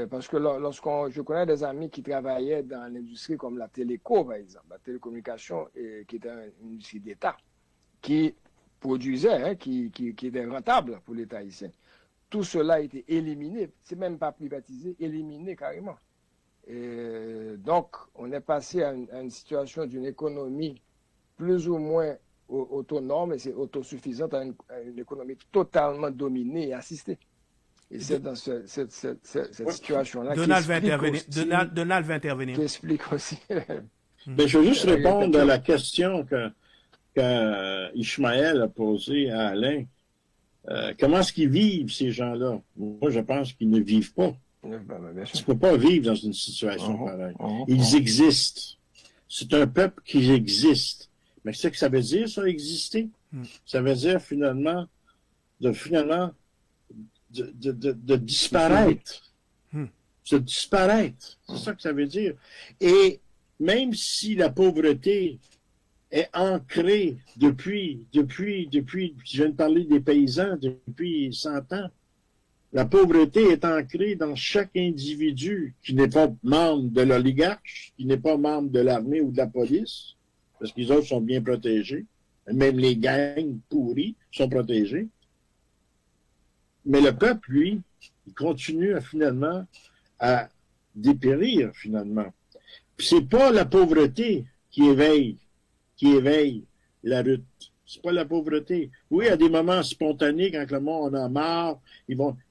S8: Parce que je connais des amis qui travaillaient dans l'industrie comme la téléco, par exemple, la télécommunication, qui était une industrie d'État, qui produisait, qui était rentable pour l'État haïtien. Tout cela a été éliminé, c'est même pas privatisé, éliminé carrément. Et donc, on est passé à une situation d'une économie plus ou moins autonome et c'est autosuffisante à une économie totalement dominée et assistée. Et c'est dans cette situation-là
S2: Donald va intervenir.
S8: Qui explique aussi.
S3: Mais je veux juste répondre à la question que Ishmael a posée à Alain. Comment est-ce qu'ils vivent, ces gens-là? Moi, je pense qu'ils ne vivent pas. Tu ne peux pas vivre dans une situation pareille. Ils existent. C'est un peuple qui existe. Mais qu'est-ce que ça veut dire, ça, exister? Ça veut dire, finalement, de disparaître. De disparaître. C'est ça que ça veut dire. Et même si la pauvreté est ancrée depuis, je viens de parler des paysans, depuis 100 ans, la pauvreté est ancrée dans chaque individu qui n'est pas membre de l'oligarche, qui n'est pas membre de l'armée ou de la police, parce qu'ils autres sont bien protégés. Même les gangs pourris sont protégés. Mais le peuple, lui, il continue finalement à dépérir, finalement. Puis c'est pas la pauvreté qui éveille la lutte. C'est pas la pauvreté. Oui, à des moments spontanés, quand le monde en a marre,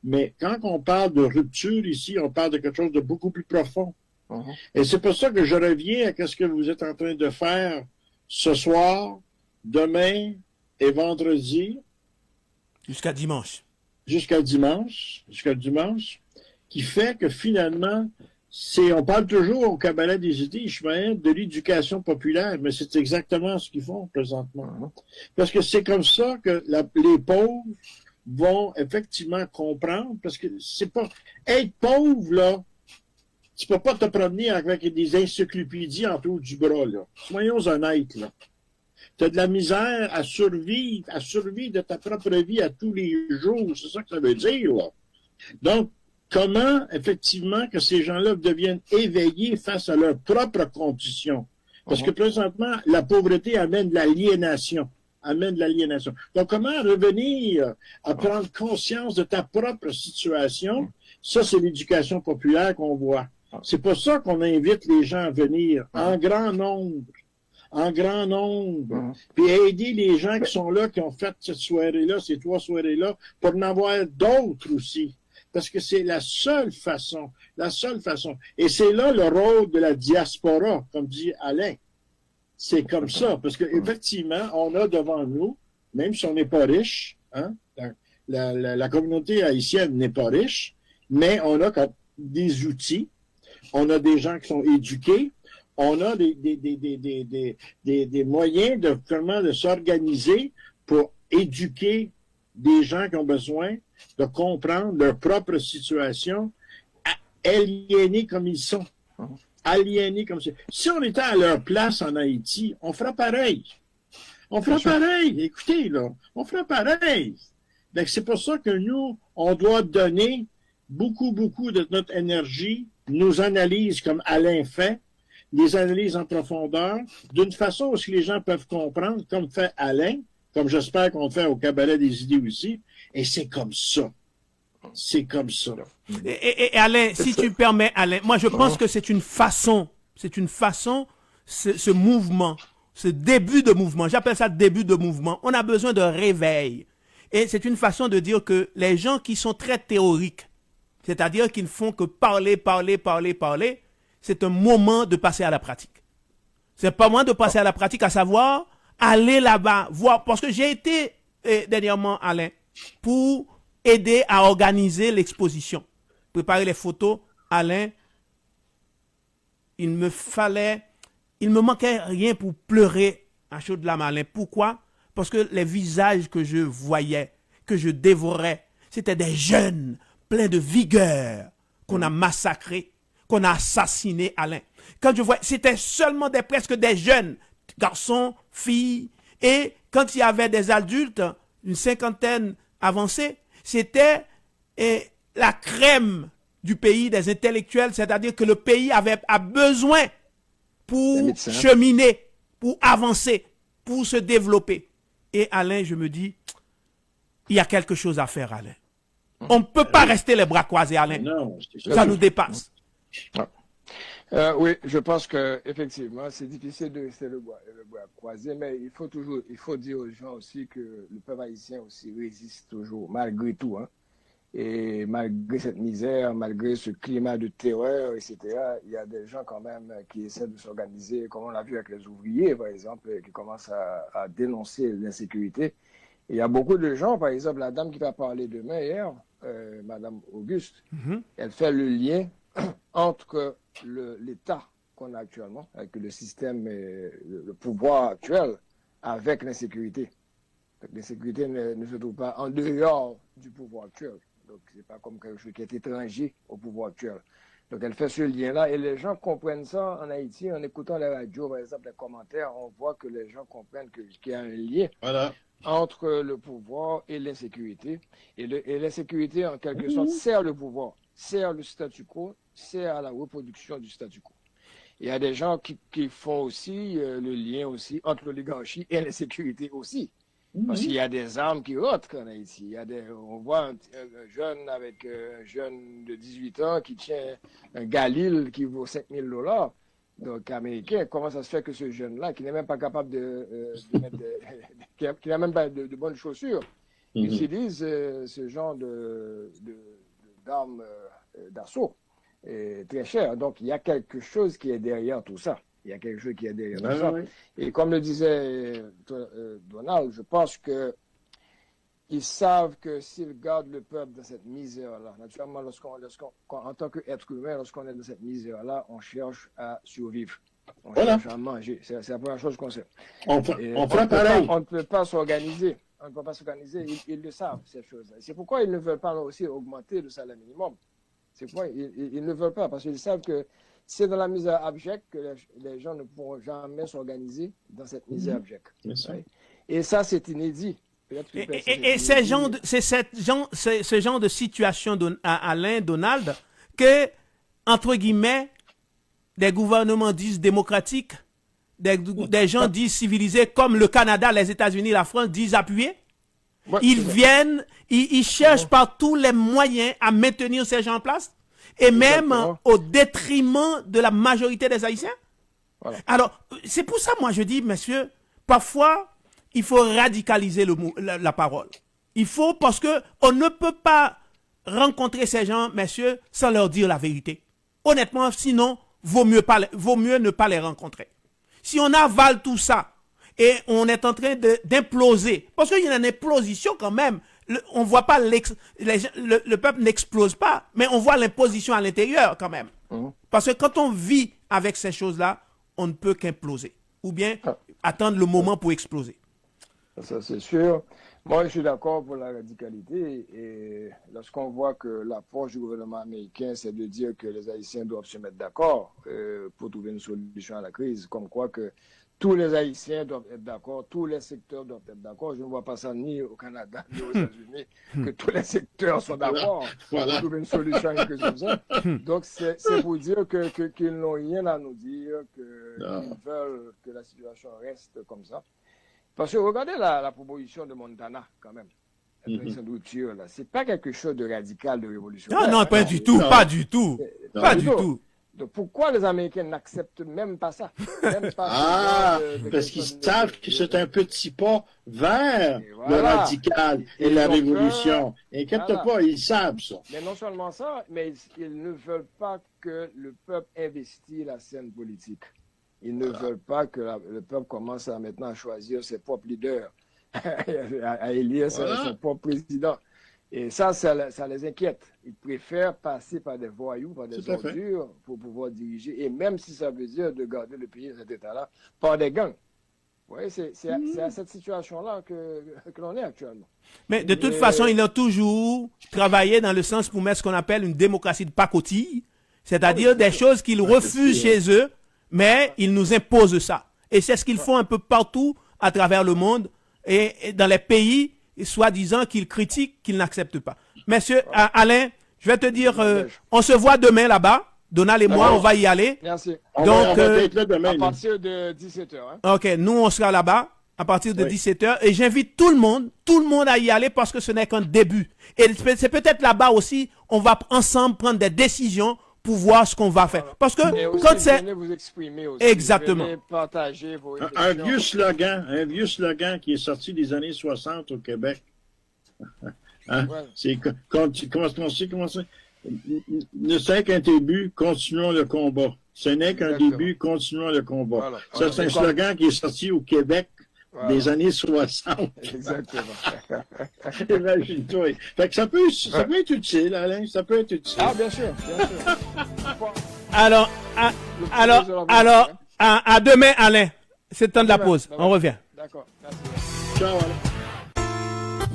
S3: mais quand on parle de rupture ici, on parle de quelque chose de beaucoup plus profond. Et c'est pour ça que je reviens à ce que vous êtes en train de faire ce soir, demain et vendredi.
S2: Jusqu'à dimanche.
S3: Jusqu'à dimanche, qui fait que finalement, on parle toujours au cabaret des idées, Ishmael, de l'éducation populaire, mais c'est exactement ce qu'ils font présentement. Parce que c'est comme ça que les pauvres vont effectivement comprendre, parce que c'est pas... Être pauvre, là, tu peux pas te promener avec des encyclopédies en haut du bras, là. Soyons honnêtes, là. Tu as de la misère à survivre de ta propre vie à tous les jours. C'est ça que ça veut dire, là. Donc, comment, effectivement, que ces gens-là deviennent éveillés face à leurs propres conditions? Parce que, présentement, la pauvreté amène de l'aliénation. Donc, comment revenir à prendre conscience de ta propre situation? Ça, c'est l'éducation populaire qu'on voit. C'est pour ça qu'on invite les gens à venir en grand nombre. Puis aider les gens qui sont là, qui ont fait cette soirée-là, ces 3 soirées-là, pour en avoir d'autres aussi. parce que c'est la seule façon. Et c'est là le rôle de la diaspora, comme dit Alain. C'est comme ça, parce qu'effectivement, on a devant nous, même si on n'est pas riche, hein, la communauté haïtienne n'est pas riche, mais on a des outils, on a des gens qui sont éduqués, on a des moyens de s'organiser pour éduquer des gens qui ont besoin de comprendre leur propre situation, aliénés comme ils sont. Aliénés comme ça. Si on était à leur place en Haïti, on fera pareil. On fera pareil. Écoutez, là, on fera pareil. Donc, c'est pour ça que nous, on doit donner beaucoup de notre énergie, nos analyses comme Alain fait, des analyses en profondeur, d'une façon où les gens peuvent comprendre, comme fait Alain, comme j'espère qu'on fait au Cabaret des idées aussi, et c'est comme ça. C'est comme ça.
S2: Et Alain, si tu permets, Alain, moi je pense que c'est une façon, ce mouvement, ce début de mouvement, j'appelle ça début de mouvement, on a besoin de réveil. Et c'est une façon de dire que les gens qui sont très théoriques, c'est-à-dire qu'ils ne font que parler, c'est un moment de passer à la pratique. C'est pas moins de passer à la pratique, à savoir aller là-bas, voir, parce que j'ai été dernièrement, Alain, pour aider à organiser l'exposition, préparer les photos. Alain, il me manquait rien pour pleurer à chaudes larmes, Alain. Pourquoi? Parce que les visages que je voyais, que je dévorais, c'était des jeunes pleins de vigueur qu'on a massacrés, qu'on a assassinés, Alain. Quand je vois, c'était seulement presque des jeunes, garçons, filles, et quand il y avait des adultes, une cinquantaine avancée, c'était la crème du pays, des intellectuels, c'est-à-dire que le pays a besoin pour cheminer, pour avancer, pour se développer. Et Alain, je me dis, il y a quelque chose à faire, Alain. On ne peut pas rester les bras croisés, Alain. Non, ça nous dépasse.
S8: Oui, je pense que effectivement, c'est difficile de rester le bras croisé, mais il faut dire aux gens aussi que le peuple haïtien aussi résiste toujours, malgré tout, hein. Et malgré cette misère, malgré ce climat de terreur, etc., il y a des gens quand même qui essaient de s'organiser, comme on l'a vu avec les ouvriers, par exemple, qui commencent à dénoncer l'insécurité. Et il y a beaucoup de gens, par exemple, la dame qui va parler demain, hier, Madame Auguste, elle fait le lien entre l'État qu'on a actuellement, avec le système, le pouvoir actuel, avec l'insécurité. L'insécurité ne se trouve pas en dehors du pouvoir actuel. Donc, c'est pas comme quelque chose qui est étranger au pouvoir actuel. Donc, elle fait ce lien-là et les gens comprennent ça en Haïti. En écoutant la radio, par exemple, les commentaires, on voit que les gens comprennent qu'il y a un lien entre le pouvoir et l'insécurité. Et l'insécurité, en quelque sorte, sert le pouvoir, sert le statu quo, sert à la reproduction du statu quo. Il y a des gens qui font aussi le lien aussi entre l'oligarchie et l'insécurité aussi. Parce qu'il y a des armes qui rentrent en Haïti. On voit un jeune avec un jeune de 18 ans qui tient un Galil qui vaut $5,000, donc américain. Comment ça se fait que ce jeune-là, qui n'est même pas capable de mettre qui n'a même pas de bonnes chaussures, utilise ce genre d'armes d'assaut très cher. Donc il y a quelque chose qui est derrière tout ça. Il y a quelque chose qui est derrière tout ça. Oui. Et comme le disait Donald, je pense qu'ils savent que s'ils gardent le peuple dans cette misère-là, naturellement, en tant qu'être humain, lorsqu'on est dans cette misère-là, on cherche à survivre. On cherche à manger. C'est la première chose qu'on sait. On ne peut pas s'organiser. On ne peut pas s'organiser. Ils le savent, ces choses-là. C'est pourquoi ils ne veulent pas aussi augmenter le salaire minimum. C'est pourquoi ils ne veulent pas, parce qu'ils savent que c'est dans la misère abjecte que les gens ne pourront jamais s'organiser dans cette misère abjecte. Et ça, c'est inédit.
S2: Et c'est ce genre de situation, Alain, Donald, que, entre guillemets, des gouvernements disent démocratiques, des gens disent civilisés, comme le Canada, les États-Unis, la France, disent appuyer. Ouais, ils cherchent par tous les moyens à maintenir ces gens en place. Et même au détriment de la majorité des Haïtiens. Voilà. Alors, c'est pour ça, moi, je dis, messieurs, parfois, il faut radicaliser la parole. Il faut, parce que on ne peut pas rencontrer ces gens, messieurs, sans leur dire la vérité. Honnêtement, sinon, vaut mieux ne pas les rencontrer. Si on avale tout ça et on est en train d'imploser, parce qu'il y a une implosion quand même, on voit pas le peuple n'explose pas, mais on voit l'imposition à l'intérieur quand même. Parce que quand on vit avec ces choses-là, on ne peut qu'imploser. Ou bien attendre le moment pour exploser.
S8: Ça, c'est sûr. Moi, je suis d'accord pour la radicalité. Et lorsqu'on voit que l'approche du gouvernement américain, c'est de dire que les Haïtiens doivent se mettre d'accord pour trouver une solution à la crise, comme quoi que tous les Haïtiens doivent être d'accord, tous les secteurs doivent être d'accord. Je ne vois pas ça ni au Canada ni aux États-Unis, que tous les secteurs sont d'accord pour trouver une solution à quelque chose comme ça. Donc, c'est pour dire qu'ils n'ont rien à nous dire, qu'ils veulent que la situation reste comme ça. Parce que regardez la proposition de Montana, quand même. La président de rupture, là. C'est pas quelque chose de radical, de révolutionnaire.
S2: Non, pas du tout, pas du tout. Pas du tout.
S8: Donc pourquoi les Américains n'acceptent même pas ça? Même pas
S3: parce qu'ils savent que c'est un petit pas vers le radical et la révolution. Inquiète-toi pas, ils savent ça.
S8: Mais non seulement ça, mais ils ne veulent pas que le peuple investisse la scène politique. Ils ne veulent pas que le peuple commence maintenant à choisir ses propres leaders, à élire son propre président. Et ça les inquiète. Ils préfèrent passer par des voyous, par des ordures pour pouvoir diriger. Et même si ça veut dire de garder le pays dans cet état-là, par des gangs. Vous voyez, c'est à cette situation-là que l'on est actuellement.
S2: Mais de toute façon, ils ont toujours travaillé dans le sens pour mettre ce qu'on appelle une démocratie de pacotille, c'est-à-dire des choses qu'ils refusent chez eux, mais ils nous imposent ça. Et c'est ce qu'ils font un peu partout à travers le monde et dans les pays soi-disant qu'ils critiquent, qu'ils n'acceptent pas. Monsieur Alain, je vais te dire, on se voit demain là-bas. Donald et moi, on va y aller.
S8: Merci.
S2: Donc,
S8: à partir de 17h. Hein.
S2: OK, nous, on sera là-bas à partir de 17h. Et j'invite tout le monde à y aller parce que ce n'est qu'un début. Et c'est peut-être là-bas aussi, on va ensemble prendre des décisions pour voir ce qu'on va faire. Parce que quand c'est...
S8: Venez vous exprimer aussi.
S2: Exactement.
S8: Venez partager vos
S3: un vieux slogan qui est sorti des années 60 au Québec. Hein? Ouais. C'est comment c'est? Ne c'est qu'un début, continuons le combat. Ce n'est qu'un début, continuons le combat. Voilà. Ça, c'est un slogan qui est sorti au Québec des années 60.
S8: Exactement.
S3: Imagine-toi. Fait que ça peut être utile, Alain. Ça peut être utile.
S8: Ah, bien sûr.
S2: Alors, à demain, Alain. C'est le temps de la pause. On revient.
S8: D'accord. Merci.
S3: Ciao, Alain.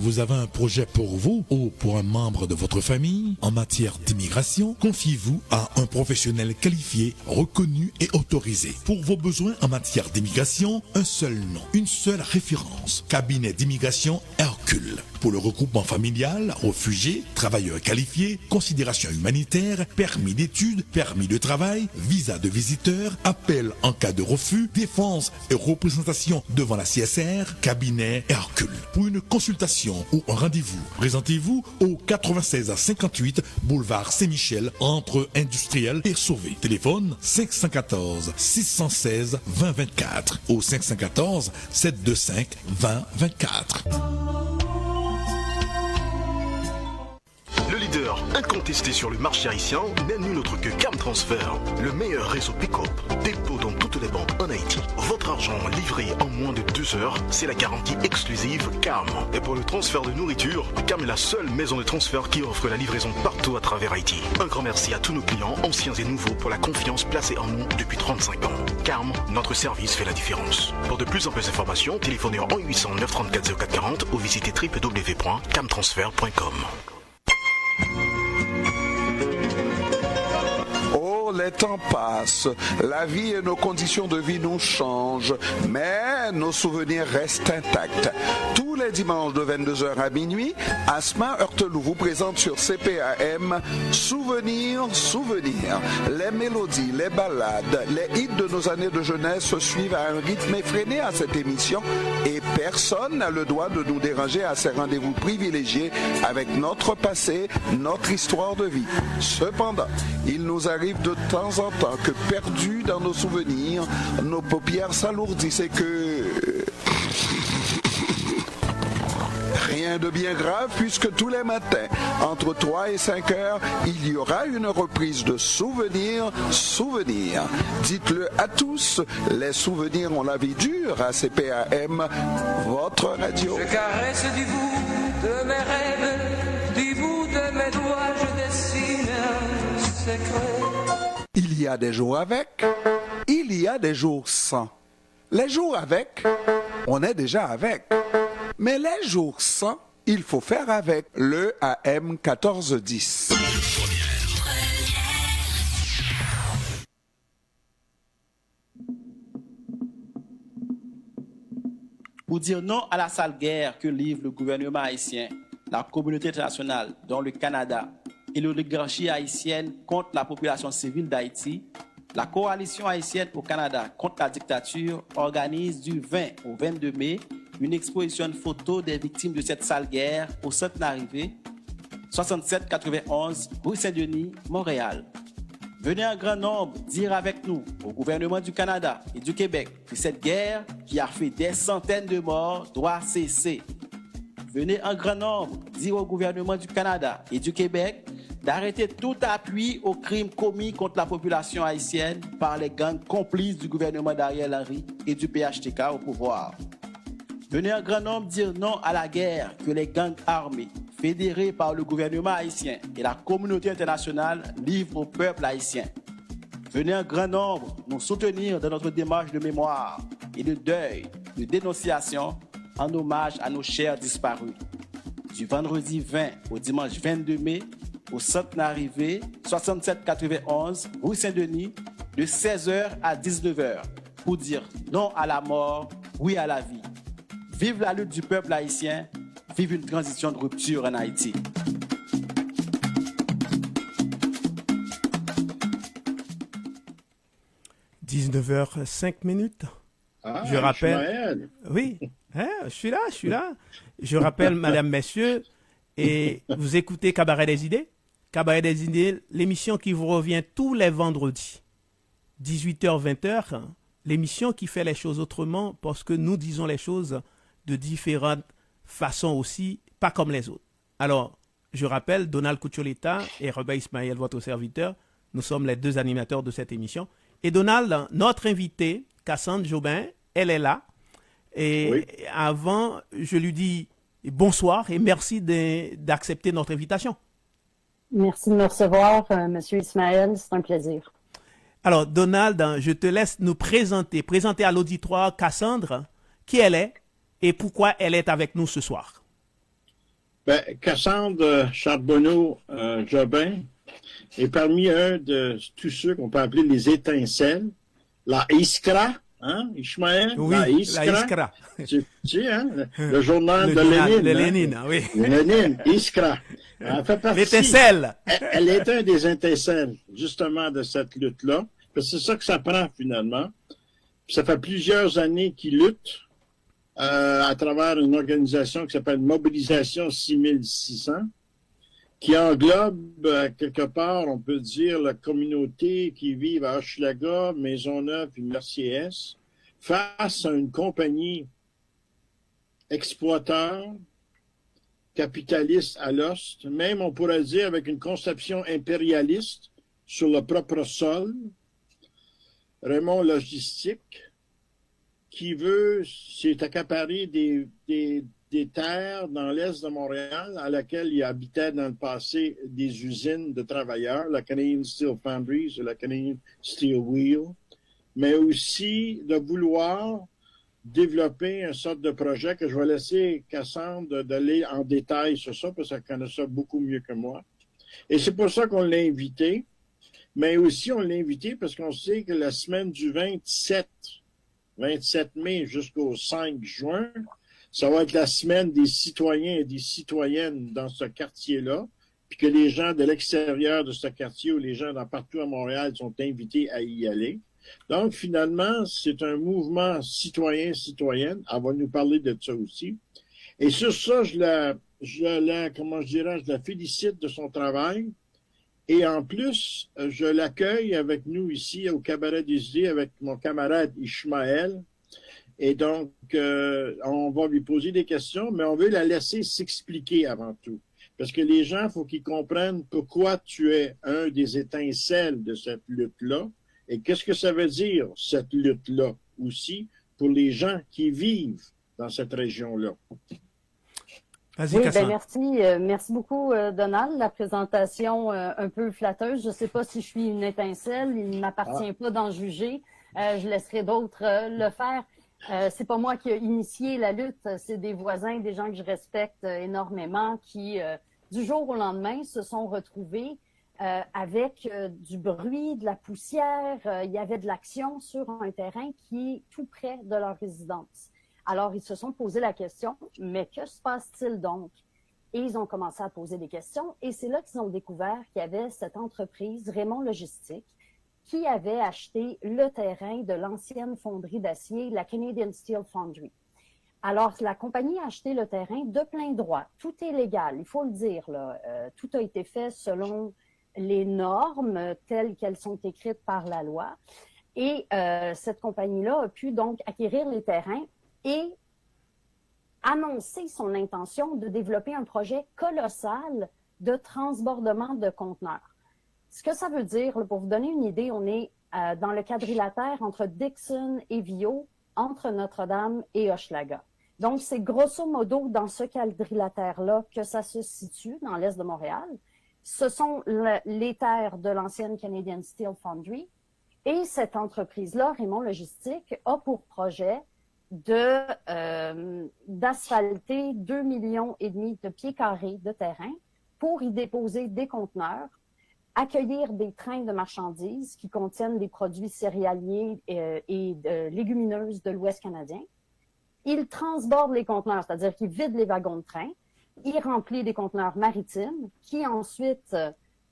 S9: Vous avez un projet pour vous ou pour un membre de votre famille en matière d'immigration? Confiez-vous à un professionnel qualifié, reconnu et autorisé. Pour vos besoins en matière d'immigration, un seul nom, une seule référence. Cabinet d'immigration Hercule. Pour le regroupement familial, réfugiés, travailleurs qualifiés, considération humanitaire, permis d'études, permis de travail, visa de visiteur, appel en cas de refus, défense et représentation devant la CSR, cabinet Hercule. Pour une consultation ou un rendez-vous, présentez-vous au 96 à 58 boulevard Saint-Michel entre Industriel et Sauvé. Téléphone 514 616 2024 ou 514 725 2024.
S10: Le leader incontesté sur le marché haïtien n'est nul autre que Carm Transfer, le meilleur réseau pick-up, dépôt dans toutes les banques en Haïti. Votre argent livré en moins de 2 heures, c'est la garantie exclusive Carm. Et pour le transfert de nourriture, Carm est la seule maison de transfert qui offre la livraison partout à travers Haïti. Un grand merci à tous nos clients, anciens et nouveaux, pour la confiance placée en nous depuis 35 ans. Carm, notre service fait la différence. Pour de plus amples informations, téléphonez en 800 934 0440 ou visitez www.carmtransfer.com.
S5: Oh, les temps passent, la vie et nos conditions de vie nous changent, mais nos souvenirs restent intacts. Tous les dimanches de 22h à minuit, Asma Heurtelou vous présente sur CPAM Souvenirs. Les mélodies, les ballades, les hits de nos années de jeunesse suivent à un rythme effréné à cette émission et personne n'a le droit de nous déranger à ces rendez-vous privilégiés avec notre passé, notre histoire de vie. Cependant, il nous arrive de temps en temps que, perdus dans nos souvenirs, nos paupières s'alourdissent et que... Rien de bien grave puisque tous les matins, entre 3 et 5 heures, il y aura une reprise de Souvenirs. Dites-le à tous, les souvenirs ont la vie dure à CPAM, votre radio.
S11: Je caresse du bout de mes rêves, du bout de mes doigts, je dessine un secret.
S5: Il y a des jours avec, il y a des jours sans. Les jours avec, on est déjà avec. Mais les jours sans, il faut faire avec le AM 1410.
S7: Pour dire non à la sale guerre que livre le gouvernement haïtien, la communauté internationale, dont le Canada, et l'oligarchie haïtienne contre la population civile d'Haïti, la coalition haïtienne au Canada contre la dictature organise du 20 au 22 mai une exposition de photos des victimes de cette sale guerre au centre d'arrivée 6791 rue Saint-Denis, Montréal. Venez en grand nombre dire avec nous au gouvernement du Canada et du Québec que cette guerre qui a fait des centaines de morts doit cesser. Venez en grand nombre dire au gouvernement du Canada et du Québec d'arrêter tout appui aux crimes commis contre la population haïtienne par les gangs complices du gouvernement d'Ariel Henry et du PHTK au pouvoir. Venez en grand nombre dire non à la guerre que les gangs armés, fédérés par le gouvernement haïtien et la communauté internationale, livrent au peuple haïtien. Venez en grand nombre nous soutenir dans notre démarche de mémoire et de deuil, de dénonciation en hommage à nos chers disparus. Du vendredi 20 au dimanche 22 mai, au centre d'arrivée 6791 rue Saint-Denis, de 16h à 19h, pour dire non à la mort, oui à la vie. Vive la lutte du peuple haïtien, vive une transition de rupture en Haïti.
S2: « 19h05. Je rappelle...
S3: Ishmael.
S2: Oui, je suis là. Je rappelle, mesdames, messieurs, et vous écoutez Cabaret des idées. Cabaret des idées, l'émission qui vous revient tous les vendredis, 18h-20h, l'émission qui fait les choses autrement parce que nous disons les choses de différentes façons aussi, pas comme les autres. Alors, je rappelle, Donald Coucholeta et Robert Ismaël, votre serviteur, nous sommes les deux animateurs de cette émission. Et Donald, notre invité, Cassandre Jobin, elle est là. Et oui. Avant, je lui dis bonsoir et merci d'accepter notre invitation.
S12: Merci de me recevoir, Monsieur Ismaël, c'est un plaisir.
S2: Alors, Donald, je te laisse nous présenter à l'auditoire Cassandre, qui elle est et pourquoi elle est avec nous ce soir.
S3: Ben, Cassandre Charbonneau-Jobin est parmi un de tous ceux qu'on peut appeler les étincelles, la Iskra, hein, Ishmael?
S2: Oui, la Iskra.
S3: Tu sais, hein, le journal de Lénine.
S2: De Lénine, hein? Oui.
S3: Lénine, Iskra. Elle fait partie.
S2: L'étincelle.
S3: Elle est un des étincelles, justement, de cette lutte-là. Parce que c'est ça que ça prend, finalement. Puis ça fait plusieurs années qu'il lutte à travers une organisation qui s'appelle Mobilisation 6600, qui englobe, quelque part, on peut dire, la communauté qui vit à Hochelaga, Maisonneuve et Mercier-Est, face à une compagnie exploiteur, capitaliste à l'os, même on pourrait dire avec une conception impérialiste sur le propre sol, Raymond Logistique, qui veut s'est accaparé des terres dans l'est de Montréal à laquelle il habitait dans le passé des usines de travailleurs, la Canadian Steel Foundries et la Canadian Steel Wheel, mais aussi de vouloir développer une sorte de projet que je vais laisser Cassandre d'aller en détail sur ça, parce qu'elle connaît ça beaucoup mieux que moi. Et c'est pour ça qu'on l'a invité, mais aussi on l'a invité parce qu'on sait que la semaine du 27 mai jusqu'au 5 juin, ça va être la semaine des citoyens et des citoyennes dans ce quartier-là, puis que les gens de l'extérieur de ce quartier ou les gens partout à Montréal sont invités à y aller. Donc, finalement, c'est un mouvement citoyen-citoyenne. Elle va nous parler de ça aussi. Et sur ça, je la félicite de son travail. Et en plus, je l'accueille avec nous ici au Cabaret des idées avec mon camarade Ishmael. Et donc, on va lui poser des questions, mais on veut la laisser s'expliquer avant tout. Parce que les gens, il faut qu'ils comprennent pourquoi tu es un des étincelles de cette lutte-là et qu'est-ce que ça veut dire, cette lutte-là, aussi, pour les gens qui vivent dans cette région-là.
S2: Vas-y,
S12: Oui,
S2: Cassandre.
S12: merci beaucoup, Donald. La présentation un peu flatteuse. Je ne sais pas si je suis une étincelle. Il ne m'appartient pas d'en juger. Je laisserai d'autres le faire. C'est pas moi qui ai initié la lutte. C'est des voisins, des gens que je respecte énormément qui, du jour au lendemain, se sont retrouvés avec du bruit, de la poussière. Il y avait de l'action sur un terrain qui est tout près de leur résidence. Alors, ils se sont posé la question, mais que se passe-t-il donc? Et ils ont commencé à poser des questions. Et c'est là qu'ils ont découvert qu'il y avait cette entreprise, Raymond Logistique, qui avait acheté le terrain de l'ancienne fonderie d'acier, la Canadian Steel Foundry. Alors, la compagnie a acheté le terrain de plein droit. Tout est légal, il faut le dire, là. Tout a été fait selon les normes telles qu'elles sont écrites par la loi. Et cette compagnie-là a pu donc acquérir les terrains et annoncer son intention de développer un projet colossal de transbordement de conteneurs. Ce que ça veut dire, là, pour vous donner une idée, on est dans le quadrilatère entre Dixon et Viau, entre Notre-Dame et Hochelaga. Donc, c'est grosso modo dans ce quadrilatère-là que ça se situe, dans l'est de Montréal. Ce sont les terres de l'ancienne Canadian Steel Foundry. Et cette entreprise-là, Raymond Logistique, a pour projet d'asphalter 2,5 millions de pieds carrés de terrain pour y déposer des conteneurs, accueillir des trains de marchandises qui contiennent des produits céréaliers et légumineuses de l'Ouest canadien. Il transborde les conteneurs, c'est-à-dire qu'il vide les wagons de train, il remplit des conteneurs maritimes qui ensuite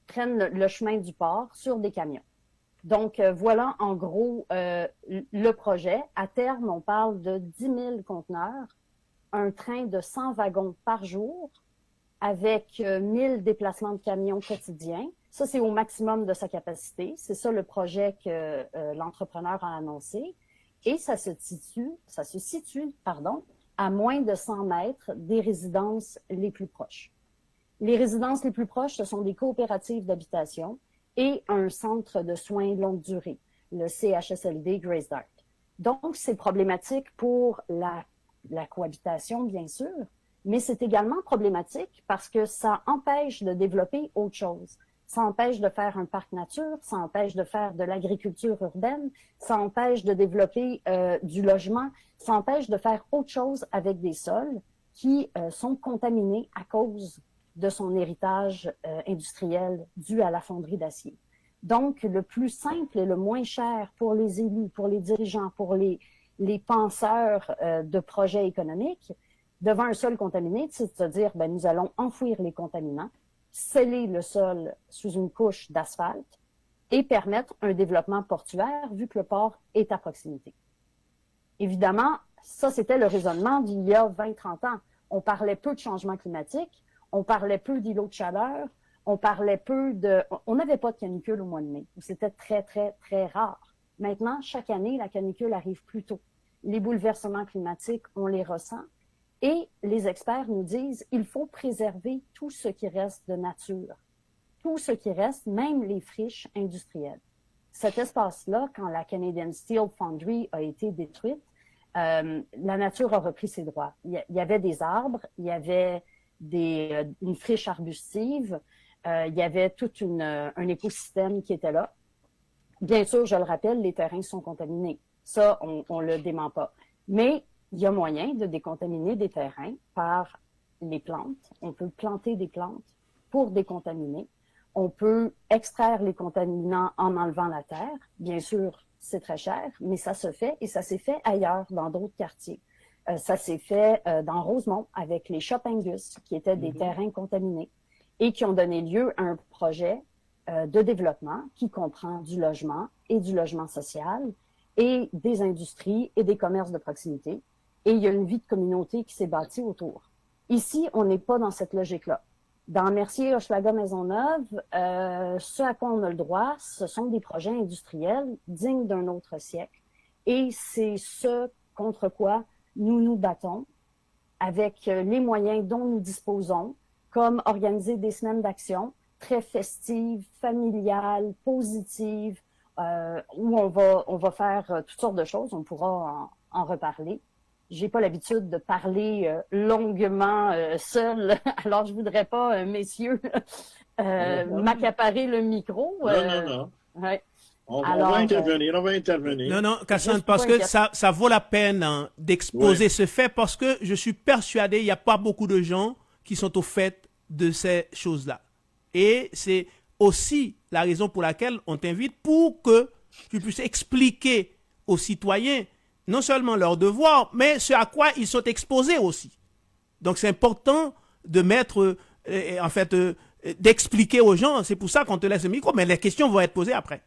S12: prennent le chemin du port sur des camions. Donc, voilà en gros le projet. À terme, on parle de 10 000 conteneurs, un train de 100 wagons par jour avec 1000 déplacements de camions quotidiens. Ça, c'est au maximum de sa capacité. C'est ça le projet que l'entrepreneur a annoncé. Et ça se situe, à moins de 100 mètres des résidences les plus proches. Les résidences les plus proches, ce sont des coopératives d'habitation et un centre de soins longue durée, le CHSLD Grace Dark. Donc, c'est problématique pour la cohabitation, bien sûr, mais c'est également problématique parce que ça empêche de développer autre chose. Ça empêche de faire un parc nature, ça empêche de faire de l'agriculture urbaine, ça empêche de développer du logement, ça empêche de faire autre chose avec des sols qui sont contaminés à cause de son héritage industriel dû à la fonderie d'acier. Donc, le plus simple et le moins cher pour les élus, pour les dirigeants, pour les penseurs de projets économiques, devant un sol contaminé, c'est de se dire, ben, nous allons enfouir les contaminants, sceller le sol sous une couche d'asphalte et permettre un développement portuaire vu que le port est à proximité. Évidemment, ça, c'était le raisonnement d'il y a 20-30 ans. On parlait peu de changement climatique, on parlait peu d'îlots de chaleur, on n'avait pas de canicule au mois de mai. C'était très, très, très rare. Maintenant, chaque année, la canicule arrive plus tôt. Les bouleversements climatiques, on les ressent. Et les experts nous disent il faut préserver tout ce qui reste de nature, tout ce qui reste, même les friches industrielles. Cet espace-là, quand la Canadian Steel Foundry a été détruite, la nature a repris ses droits. Il y avait des arbres, il y avait une friche arbustive, il y avait tout un écosystème qui était là. Bien sûr, je le rappelle, les terrains sont contaminés. Ça, on le dément pas. Mais il y a moyen de décontaminer des terrains par les plantes. On peut planter des plantes pour décontaminer. On peut extraire les contaminants en enlevant la terre. Bien sûr, c'est très cher, mais ça se fait et ça s'est fait ailleurs, dans d'autres quartiers. Ça s'est fait dans Rosemont avec les Shop Angus, qui étaient des terrains contaminés et qui ont donné lieu à un projet de développement qui comprend du logement et du logement social et des industries et des commerces de proximité. Et il y a une vie de communauté qui s'est bâtie autour. Ici, on n'est pas dans cette logique-là. Dans Mercier, Hochelaga, Maisonneuve, ce à quoi on a le droit, ce sont des projets industriels dignes d'un autre siècle. Et c'est ce contre quoi nous nous battons avec les moyens dont nous disposons, comme organiser des semaines d'action très festives, familiales, positives, où on va faire toutes sortes de choses. On pourra en reparler. J'ai pas l'habitude de parler longuement seule, alors je voudrais pas, messieurs, m'accaparer le micro.
S3: Non.
S12: Ouais.
S3: On va intervenir.
S2: Non, Cassandre, parce que ça vaut la peine d'exposer ce fait, parce que je suis persuadé, il n'y a pas beaucoup de gens qui sont au fait de ces choses-là. Et c'est aussi la raison pour laquelle on t'invite, pour que tu puisses expliquer aux citoyens non seulement leurs devoirs, mais ce à quoi ils sont exposés aussi. Donc c'est important de mettre, d'expliquer aux gens. C'est pour ça qu'on te laisse le micro, mais les questions vont être posées après.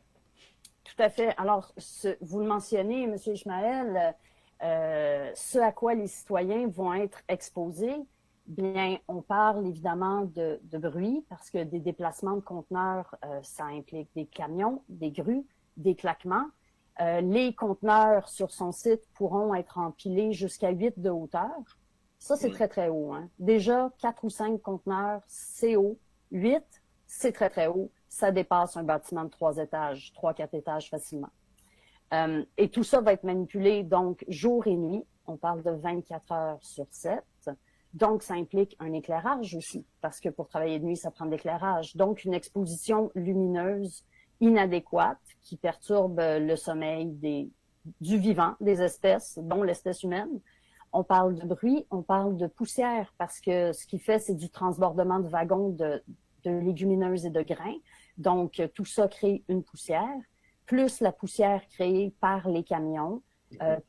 S12: Tout à fait. Alors, vous le mentionnez, M. Ishmael, ce à quoi les citoyens vont être exposés, bien, on parle évidemment de bruit, parce que des déplacements de conteneurs, ça implique des camions, des grues, des claquements. Les conteneurs sur son site pourront être empilés jusqu'à 8 de hauteur. Ça, c'est très, très haut. Hein. Déjà, 4 ou 5 conteneurs, c'est haut. 8, c'est très, très haut. Ça dépasse un bâtiment de 3 étages, 3-4 étages facilement. Et tout ça va être manipulé, donc, jour et nuit. On parle de 24 heures sur 7. Donc, ça implique un éclairage aussi, parce que pour travailler de nuit, ça prend de l'éclairage. Donc, une exposition lumineuse inadéquate qui perturbe le sommeil du vivant, des espèces, dont l'espèce humaine. On parle de bruit, on parle de poussière, parce que ce qui fait, c'est du transbordement de wagons de légumineuses et de grains. Donc, tout ça crée une poussière, plus la poussière créée par les camions,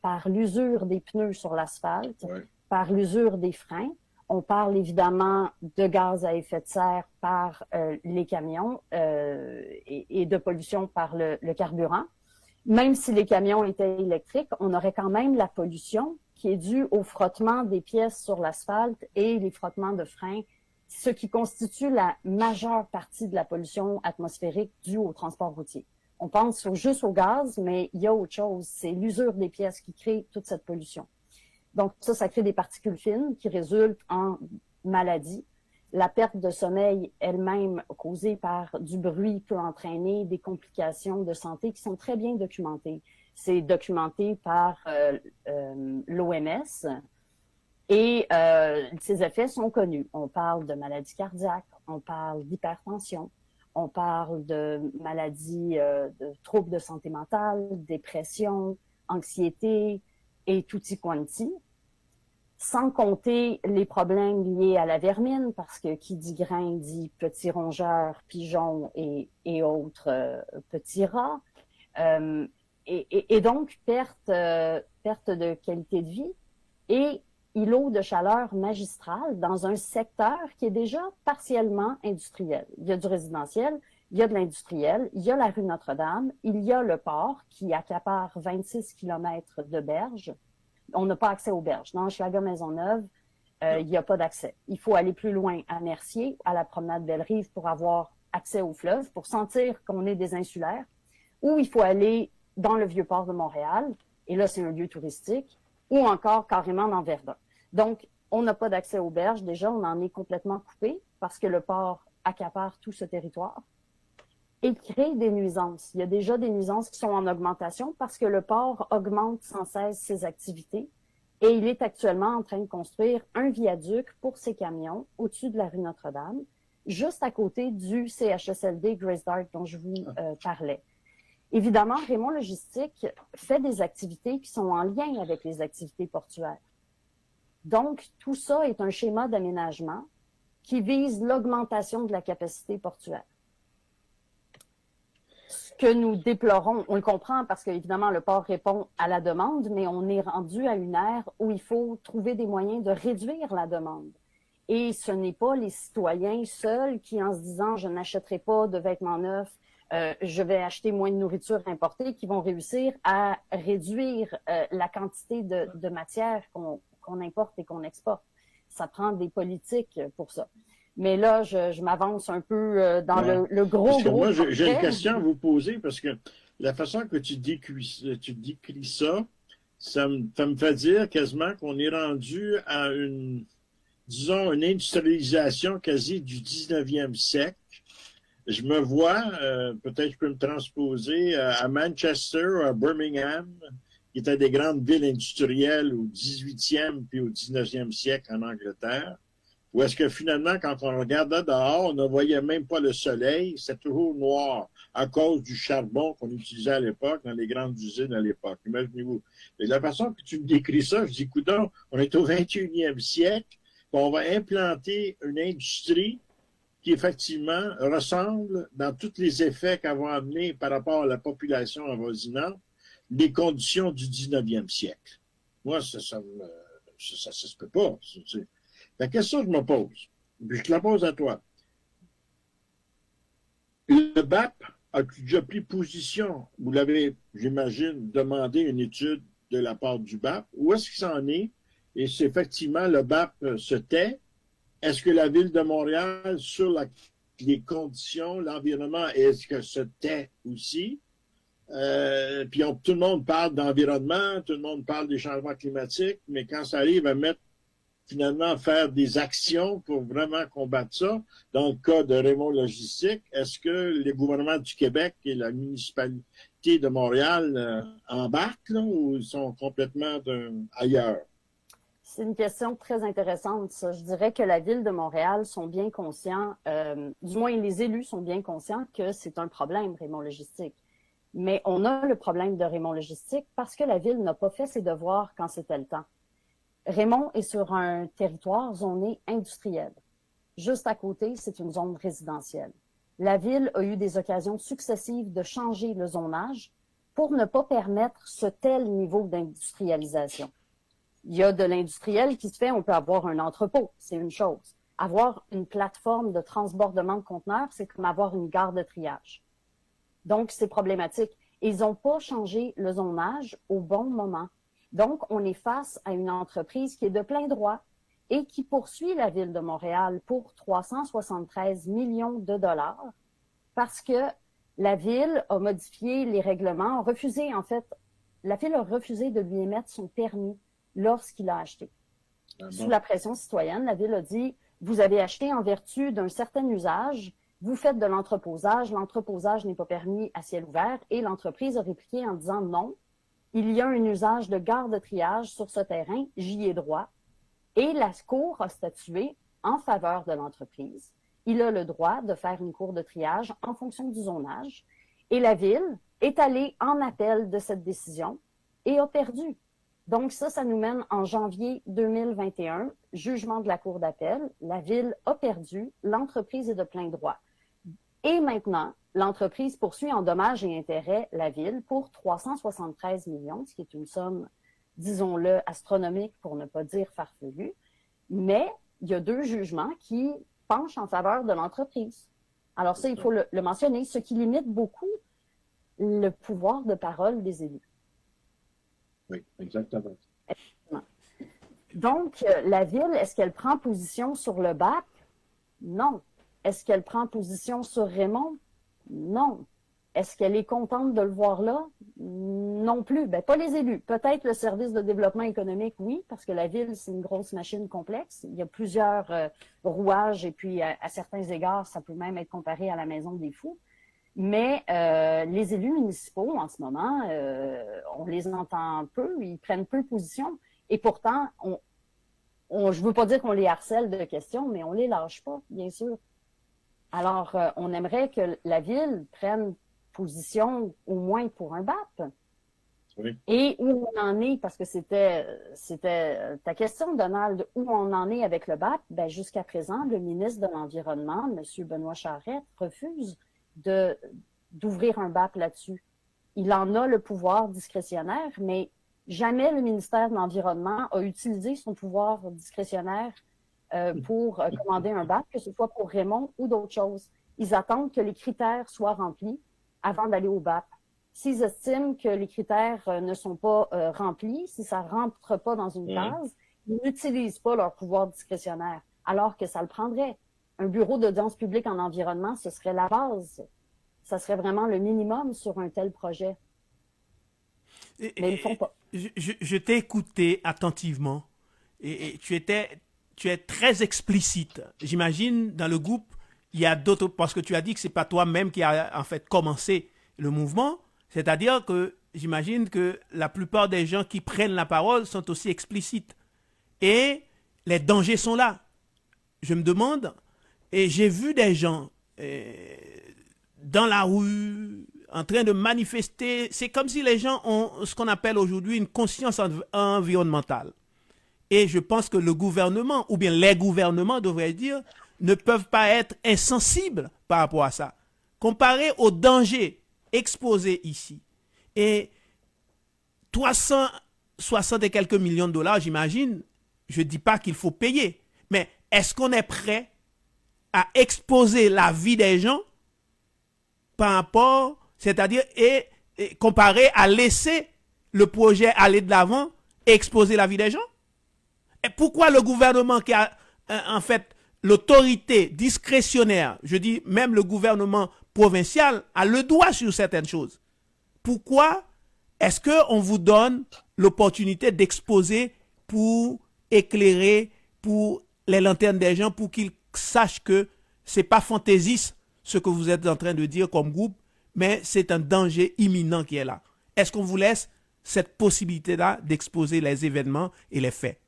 S12: par l'usure des pneus sur l'asphalte, par l'usure des freins. On parle évidemment de gaz à effet de serre par les camions et de pollution par le carburant. Même si les camions étaient électriques, on aurait quand même la pollution qui est due au frottement des pièces sur l'asphalte et les frottements de freins, ce qui constitue la majeure partie de la pollution atmosphérique due au transport routier. On pense juste au gaz, mais il y a autre chose. C'est l'usure des pièces qui crée toute cette pollution. Donc ça crée des particules fines qui résultent en maladies. La perte de sommeil elle-même causée par du bruit peut entraîner des complications de santé qui sont très bien documentées. C'est documenté par l'OMS et ces effets sont connus. On parle de maladies cardiaques, on parle d'hypertension, on parle de maladies, de troubles de santé mentale, dépression, anxiété et tutti quanti. Sans compter les problèmes liés à la vermine, parce que qui dit grain dit petits rongeurs, pigeons et autres petits rats. Et donc, perte de qualité de vie et îlot de chaleur magistral dans un secteur qui est déjà partiellement industriel. Il y a du résidentiel, il y a de l'industriel, il y a la rue Notre-Dame, il y a le port qui accapare 26 km de berges. On n'a pas accès aux berges. Dans Hochelaga-Maisonneuve, il n'y a pas d'accès. Il faut aller plus loin à Mercier, à la promenade Belle-Rive, pour avoir accès au fleuve, pour sentir qu'on est des insulaires, ou il faut aller dans le Vieux-Port de Montréal, et là, c'est un lieu touristique, ou encore carrément dans Verdun. Donc, on n'a pas d'accès aux berges. Déjà, on en est complètement coupé parce que le port accapare tout ce territoire et crée des nuisances. Il y a déjà des nuisances qui sont en augmentation parce que le port augmente sans cesse ses activités et il est actuellement en train de construire un viaduc pour ses camions au-dessus de la rue Notre-Dame, juste à côté du CHSLD Grace Dark dont je vous parlais. Évidemment, Raymond Logistique fait des activités qui sont en lien avec les activités portuaires. Donc, tout ça est un schéma d'aménagement qui vise l'augmentation de la capacité portuaire. Ce que nous déplorons, on le comprend parce qu'évidemment, le port répond à la demande, mais on est rendu à une ère où il faut trouver des moyens de réduire la demande. Et ce n'est pas les citoyens seuls qui, en se disant « je n'achèterai pas de vêtements neufs, je vais acheter moins de nourriture importée », qui vont réussir à réduire la quantité de matière qu'on importe et qu'on exporte. Ça prend des politiques pour ça. Mais là, je m'avance un peu dans le gros...
S3: Moi, j'ai une question à vous poser parce que la façon que tu décris ça, ça me fait dire quasiment qu'on est rendu à disons, une industrialisation quasi du 19e siècle. Je me vois, peut-être je peux me transposer à Manchester ou à Birmingham, qui étaient des grandes villes industrielles au 18e puis au 19e siècle en Angleterre, où est-ce que finalement, quand on regardait dehors, on ne voyait même pas le soleil, c'était toujours noir à cause du charbon qu'on utilisait à l'époque, dans les grandes usines à l'époque. Imaginez-vous. Et de la façon que tu me décris ça, je dis, coudonc, on est au 21e siècle, on va implanter une industrie qui effectivement ressemble, dans tous les effets qu'elle va amener par rapport à la population avoisinante, les conditions du 19e siècle. Moi, ça se peut pas. La question que je me pose, puis je te la pose à toi. Le BAP a déjà pris position. Vous l'avez, j'imagine, demandé une étude de la part du BAP. Où est-ce qu'il s'en est? Et c'est effectivement, le BAP se tait. Est-ce que la Ville de Montréal, sur les conditions, l'environnement, est-ce que se tait aussi? Puis tout le monde parle d'environnement, tout le monde parle des changements climatiques, mais quand ça arrive à finalement faire des actions pour vraiment combattre ça, dans le cas de Raymond Logistique, est-ce que les gouvernements du Québec et la municipalité de Montréal embarquent là, ou ils sont complètement ailleurs?
S12: C'est une question très intéressante, ça. Je dirais que la Ville de Montréal sont bien conscients, du moins les élus sont bien conscients que c'est un problème, Raymond Logistique. Mais on a le problème de Raymond Logistique parce que la Ville n'a pas fait ses devoirs quand c'était le temps. Raymond est sur un territoire zoné industriel. Juste à côté, c'est une zone résidentielle. La Ville a eu des occasions successives de changer le zonage pour ne pas permettre ce tel niveau d'industrialisation. Il y a de l'industriel qui se fait, on peut avoir un entrepôt, c'est une chose. Avoir une plateforme de transbordement de conteneurs, c'est comme avoir une gare de triage. Donc, c'est problématique. Ils n'ont pas changé le zonage au bon moment. Donc, on est face à une entreprise qui est de plein droit et qui poursuit la Ville de Montréal pour 373 millions de dollars parce que la Ville a modifié les règlements, la Ville a refusé de lui émettre son permis lorsqu'il a acheté. Sous la pression citoyenne, la Ville a dit, vous avez acheté en vertu d'un certain usage, vous faites de l'entreposage n'est pas permis à ciel ouvert, et l'entreprise a répliqué en disant non, il y a un usage de gare de triage sur ce terrain, j'y ai droit, et la Cour a statué en faveur de l'entreprise. Il a le droit de faire une cour de triage en fonction du zonage, et la Ville est allée en appel de cette décision et a perdu. Donc ça nous mène en janvier 2021, jugement de la Cour d'appel. La Ville a perdu, l'entreprise est de plein droit. Et maintenant, l'entreprise poursuit en dommages et intérêts la Ville pour 373 millions, ce qui est une somme, disons-le, astronomique pour ne pas dire farfelue. Mais il y a 2 jugements qui penchent en faveur de l'entreprise. Alors ça, il faut le mentionner, ce qui limite beaucoup le pouvoir de parole des élus.
S3: Oui, exactement.
S12: Donc, la Ville, est-ce qu'elle prend position sur le BAP? Non. Est-ce qu'elle prend position sur Raymond? Non. Est-ce qu'elle est contente de le voir là? Non plus. Ben, pas les élus. Peut-être le service de développement économique, oui, parce que la Ville, c'est une grosse machine complexe. Il y a plusieurs rouages et puis, à certains égards, ça peut même être comparé à la Maison des Fous. Mais les élus municipaux, en ce moment, on les entend peu, ils prennent peu position. Et pourtant, je veux pas dire qu'on les harcèle de questions, mais on les lâche pas, bien sûr. Alors, on aimerait que la Ville prenne position au moins pour un BAP.
S3: Oui.
S12: Et où on en est, parce que c'était ta question, Donald, où on en est avec le BAP, ben, jusqu'à présent, le ministre de l'Environnement, M. Benoît Charette, refuse d'ouvrir un BAP là-dessus. Il en a le pouvoir discrétionnaire, mais jamais le ministère de l'Environnement a utilisé son pouvoir discrétionnaire pour commander un BAP, que ce soit pour Raymond ou d'autres choses. Ils attendent que les critères soient remplis avant d'aller au BAP. S'ils estiment que les critères ne sont pas remplis, si ça ne rentre pas dans une case, ils n'utilisent pas leur pouvoir discrétionnaire, alors que ça le prendrait. Un bureau d'audience publique en environnement, ce serait la base. Ça serait vraiment le minimum sur un tel projet. Mais ils ne font pas.
S2: Je t'ai écouté attentivement et tu es très explicite. J'imagine dans le groupe, il y a d'autres, parce que tu as dit que c'est pas toi-même qui a en fait commencé le mouvement, c'est-à-dire que j'imagine que la plupart des gens qui prennent la parole sont aussi explicites. Et les dangers sont là. Je me demande, et j'ai vu des gens dans la rue, en train de manifester. C'est comme si les gens ont ce qu'on appelle aujourd'hui une conscience environnementale. Et je pense que le gouvernement, ou bien les gouvernements, devraient dire, ne peuvent pas être insensibles par rapport à ça. Comparé aux dangers exposés ici. Et 360 et quelques millions de dollars, j'imagine, je ne dis pas qu'il faut payer, mais est-ce qu'on est prêt à exposer la vie des gens par rapport, c'est-à-dire, et comparé à laisser le projet aller de l'avant et exposer la vie des gens? Et pourquoi le gouvernement qui a en fait l'autorité discrétionnaire, je dis même le gouvernement provincial, a le droit sur certaines choses? Pourquoi est-ce qu'on vous donne l'opportunité d'exposer pour éclairer, pour les lanternes des gens, pour qu'ils sachent que ce n'est pas fantaisiste ce que vous êtes en train de dire comme groupe, mais c'est un danger imminent qui est là? Est-ce qu'on vous laisse cette possibilité-là d'exposer les événements et les faits?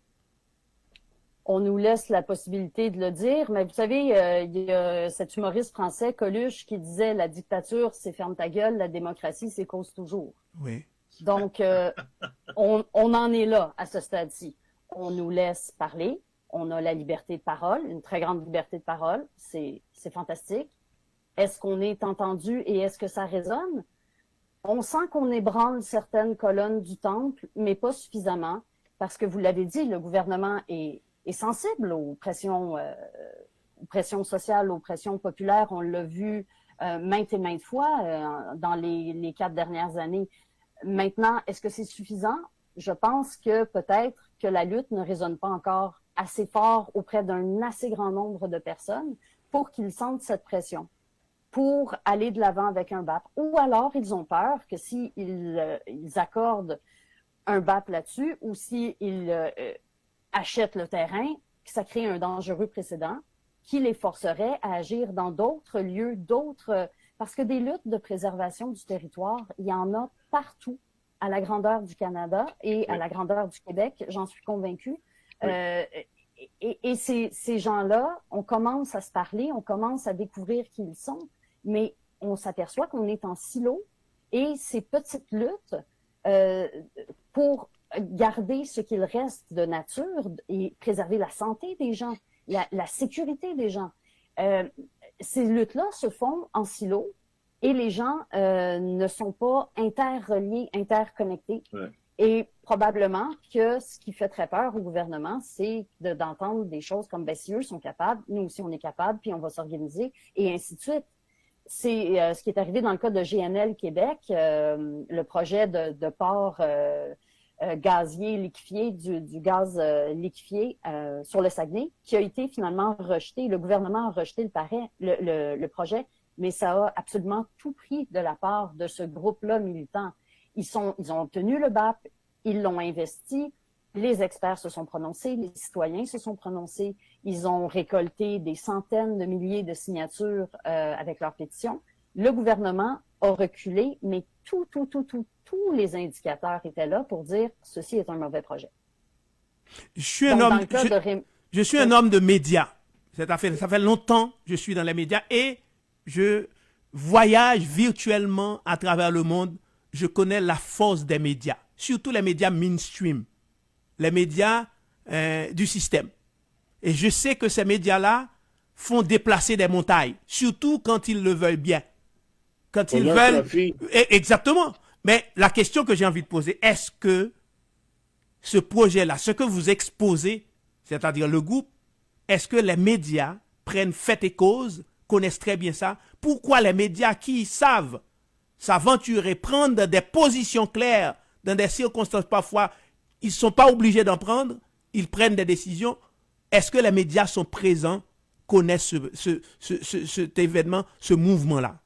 S12: On nous laisse la possibilité de le dire, mais vous savez, il y a cet humoriste français, Coluche, qui disait « La dictature, c'est ferme ta gueule, la démocratie, c'est cause toujours ».
S2: Oui.
S12: Donc, on en est là, à ce stade-ci. On nous laisse parler, on a la liberté de parole, une très grande liberté de parole, c'est fantastique. Est-ce qu'on est entendu et est-ce que ça résonne? On sent qu'on ébranle certaines colonnes du temple, mais pas suffisamment, parce que vous l'avez dit, le gouvernement est sensible aux pressions sociales, aux pressions populaires. On l'a vu maintes et maintes fois dans les 4 dernières années. Maintenant, est-ce que c'est suffisant? Je pense que peut-être que la lutte ne résonne pas encore assez fort auprès d'un assez grand nombre de personnes pour qu'ils sentent cette pression, pour aller de l'avant avec un BAP. Ou alors, ils ont peur que s'ils ils accordent un BAP là-dessus ou s'ils achètent le terrain, que ça crée un dangereux précédent qui les forcerait à agir dans d'autres lieux, parce que des luttes de préservation du territoire, il y en a partout à la grandeur du Canada et à la grandeur du Québec, j'en suis convaincue. Oui. Et ces gens-là, on commence à se parler, on commence à découvrir qui ils sont, mais on s'aperçoit qu'on est en silo et ces petites luttes pour garder ce qu'il reste de nature et préserver la santé des gens, la sécurité des gens. Ces luttes-là se font en silo et les gens ne sont pas interreliés, interconnectés. Ouais. Et probablement que ce qui fait très peur au gouvernement, c'est d'entendre des choses comme « ben si eux sont capables, nous aussi on est capables, puis on va s'organiser » et ainsi de suite. C'est ce qui est arrivé dans le cas de GNL Québec, le projet de port gazier liquéfié, du gaz liquéfié sur le Saguenay, qui a été finalement rejeté. Le gouvernement a rejeté le projet, mais ça a absolument tout pris de la part de ce groupe-là militant. Ils ont obtenu le BAP, ils l'ont investi, les experts se sont prononcés, les citoyens se sont prononcés, ils ont récolté des centaines de milliers de signatures avec leur pétition. Le gouvernement a reculé, mais tous les indicateurs étaient là pour dire ceci est un mauvais projet.
S2: Je suis un homme de médias. Ça fait longtemps que je suis dans les médias et je voyage virtuellement à travers le monde. Je connais la force des médias, surtout les médias mainstream, les médias du système. Et je sais que ces médias-là font déplacer des montagnes, surtout quand ils le veulent bien. Quand ils veulent... Exactement. Mais la question que j'ai envie de poser, est-ce que ce projet-là, ce que vous exposez, c'est-à-dire le groupe, est-ce que les médias prennent fait et cause, connaissent très bien ça? Pourquoi les médias qui savent s'aventurer, prendre des positions claires dans des circonstances parfois, ils ne sont pas obligés d'en prendre, ils prennent des décisions? Est-ce que les médias sont présents, connaissent cet événement, ce mouvement-là?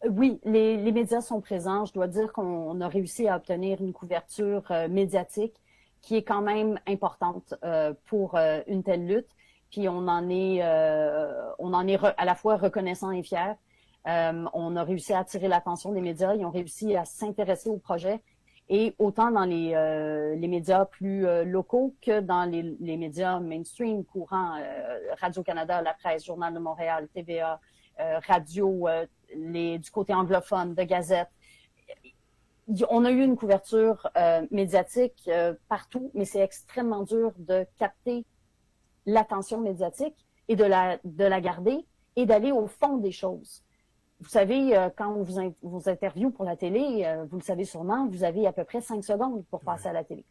S12: Oui, les médias sont présents. Je dois dire qu'on a réussi à obtenir une couverture médiatique qui est quand même importante pour une telle lutte. Puis on en est à la fois reconnaissant et fier. On a réussi à attirer l'attention des médias. Ils ont réussi à s'intéresser au projet. Et autant dans les médias plus locaux que dans les médias mainstream, courants, Radio-Canada, La Presse, Journal de Montréal, TVA, radio, du côté anglophone, de Gazette. On a eu une couverture médiatique partout, mais c'est extrêmement dur de capter l'attention médiatique et de la garder et d'aller au fond des choses. Vous savez, quand on vous interviewe pour la télé, vous le savez sûrement, vous avez à peu près 5 secondes pour passer à la télé.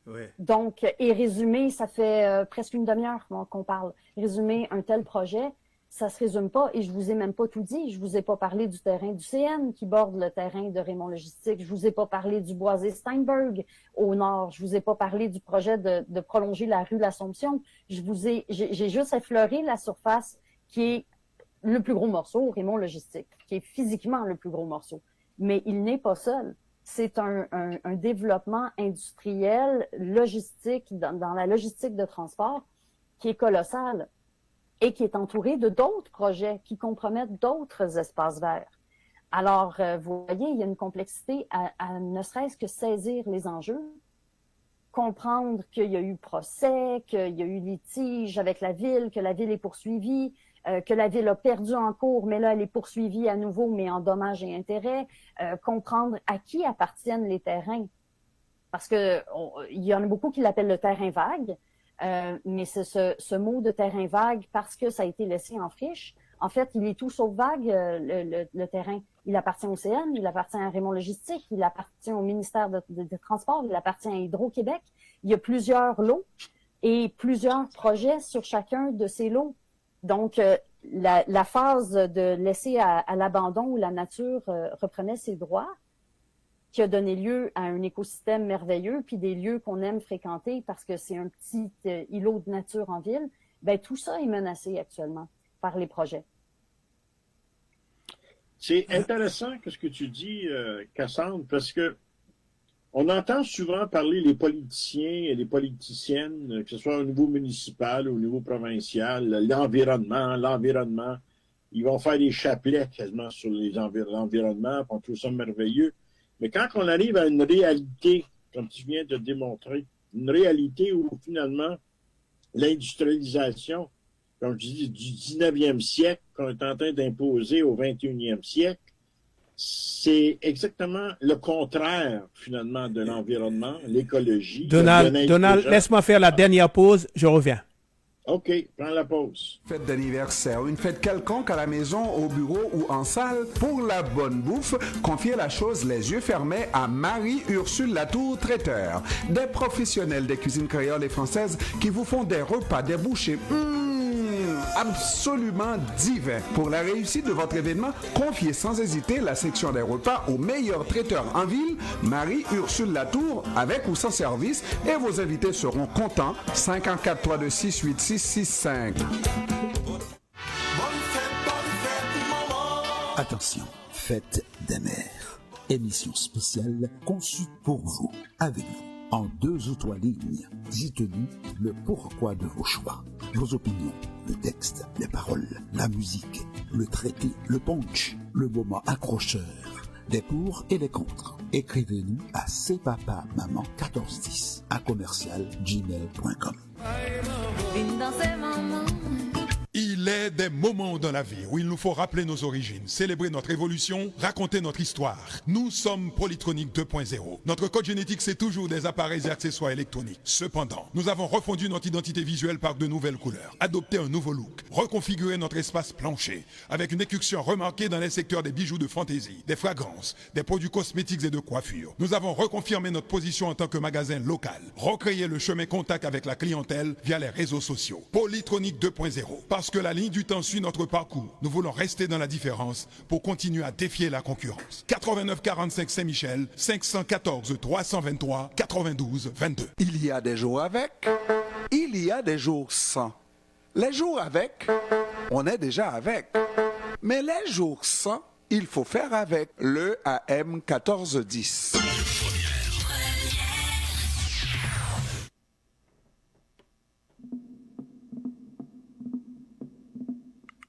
S2: Ouais.
S12: Donc, et résumer, ça fait presque une demi-heure qu'on parle. Résumer un tel projet, ça se résume pas, et je vous ai même pas tout dit. Je vous ai pas parlé du terrain du CN qui borde le terrain de Raymond Logistique. Je vous ai pas parlé du boisé Steinberg au nord. Je vous ai pas parlé du projet de prolonger la rue l'Assomption. J'ai juste effleuré la surface qui est le plus gros morceau, Raymond Logistique, qui est physiquement le plus gros morceau. Mais il n'est pas seul. C'est un développement industriel, logistique, dans la logistique de transport, qui est colossal et qui est entouré de d'autres projets qui compromettent d'autres espaces verts. Alors, vous voyez, il y a une complexité à ne serait-ce que saisir les enjeux, comprendre qu'il y a eu procès, qu'il y a eu litige avec la ville, que la ville est poursuivie, que la ville a perdu en cours, mais là, elle est poursuivie à nouveau, mais en dommages et intérêts, comprendre à qui appartiennent les terrains. Parce que il y en a beaucoup qui l'appellent le terrain vague, mais c'est ce mot de terrain vague parce que ça a été laissé en friche. En fait, il est tout sauf vague, le terrain. Il appartient au CN, il appartient à Raymond Logistique, il appartient au ministère des Transports, il appartient à Hydro-Québec. Il y a plusieurs lots et plusieurs projets sur chacun de ces lots. Donc, la phase de laisser à l'abandon où la nature reprenait ses droits, qui a donné lieu à un écosystème merveilleux, puis des lieux qu'on aime fréquenter parce que c'est un petit îlot de nature en ville, ben tout ça est menacé actuellement par les projets.
S3: C'est intéressant ce que tu dis, Cassandre, parce que on entend souvent parler les politiciens et les politiciennes, que ce soit au niveau municipal ou au niveau provincial, l'environnement. Ils vont faire des chapelets quasiment sur l'environnement, on trouve ça merveilleux. Mais quand on arrive à une réalité, comme tu viens de démontrer, une réalité où finalement l'industrialisation, comme je dis, du 19e siècle qu'on est en train d'imposer au 21e siècle, c'est exactement le contraire, finalement, de l'environnement, l'écologie.
S2: Donald, laisse-moi faire la dernière pause, je reviens.
S3: OK, prends la pause.
S5: Fête d'anniversaire, une fête quelconque à la maison, au bureau ou en salle, pour la bonne bouffe, confiez la chose les yeux fermés à Marie-Ursule Latour Traiteur. Des professionnels des cuisines créoles et françaises qui vous font des repas débouchés absolument divins. Pour la réussite de votre événement, confiez sans hésiter la section des repas au meilleur traiteur en ville, Marie-Ursule Latour, avec ou sans service, et vos invités seront contents. 54 326 8665.
S13: Attention, fête des mères. Émission spéciale conçue pour vous, avec vous. En 2 ou 3 lignes, dites-nous le pourquoi de vos choix, vos opinions, le texte, les paroles, la musique, le traité, le punch, le moment accrocheur, des pour et des contre. Écrivez-nous à cpapamaman1410 @gmail.com.
S9: Il est des moments dans la vie où il nous faut rappeler nos origines, célébrer notre évolution, raconter notre histoire. Nous sommes Polytronic 2.0. Notre code génétique, c'est toujours des appareils et accessoires électroniques. Cependant, nous avons refondu notre identité visuelle par de nouvelles couleurs, adopté un nouveau look, reconfiguré notre espace plancher, avec une écussion remarquée dans les secteurs des bijoux de fantaisie, des fragrances, des produits cosmétiques et de coiffure. Nous avons reconfirmé notre position en tant que magasin local, recréé le chemin contact avec la clientèle via les réseaux sociaux. Polytronic 2.0. Parce que la ligne du temps suit notre parcours, nous voulons rester dans la différence pour continuer à défier la concurrence. 89 45 Saint-Michel, 514 323 92 22.
S5: Il y a des jours avec, il y a des jours sans. Les jours avec, on est déjà avec. Mais les jours sans, il faut faire avec le AM 1410.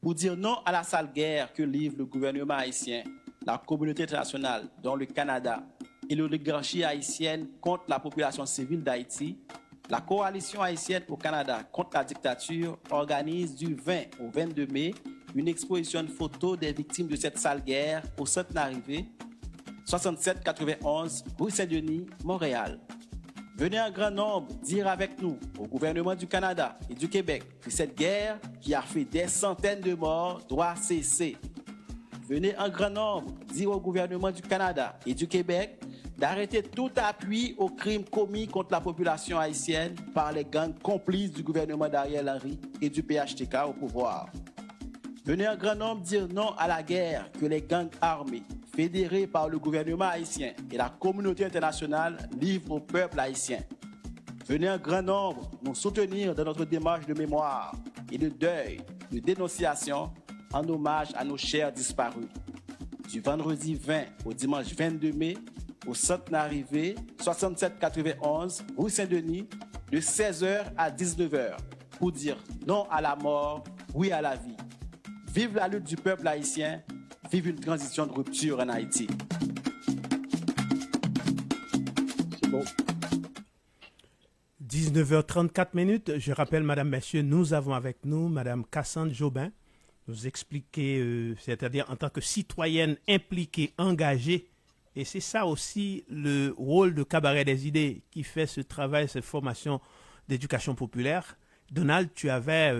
S7: Pour dire non à la sale guerre que livre le gouvernement haïtien, la communauté internationale, dont le Canada, et l'oligarchie haïtienne contre la population civile d'Haïti, la coalition haïtienne au Canada contre la dictature organise du 20 au 22 mai une exposition de photos des victimes de cette sale guerre au centre d'arrivée 6791 rue Saint-Denis, Montréal. Venez en grand nombre dire avec nous au gouvernement du Canada et du Québec que cette guerre qui a fait des centaines de morts doit cesser. Venez en grand nombre dire au gouvernement du Canada et du Québec d'arrêter tout appui aux crimes commis contre la population haïtienne par les gangs complices du gouvernement d'Ariel Henry et du PHTK au pouvoir. Venez en grand nombre dire non à la guerre que les gangs armés, fédérés par le gouvernement haïtien et la communauté internationale, livrent au peuple haïtien. Venez en grand nombre nous soutenir dans notre démarche de mémoire et de deuil, de dénonciation en hommage à nos chers disparus. Du vendredi 20 au dimanche 22 mai, au centre d'arrivée 6791 rue Saint-Denis, de 16h à 19h, pour dire non à la mort, oui à la vie. Vive la lutte du peuple haïtien, vive une transition de rupture en Haïti.
S3: C'est bon.
S2: 19h34. Je rappelle, madame, messieurs, nous avons avec nous madame Cassandre Jobin, nous expliquer, c'est-à-dire en tant que citoyenne impliquée, engagée. Et c'est ça aussi le rôle de Cabaret des idées qui fait ce travail, cette formation d'éducation populaire. Donald, tu avais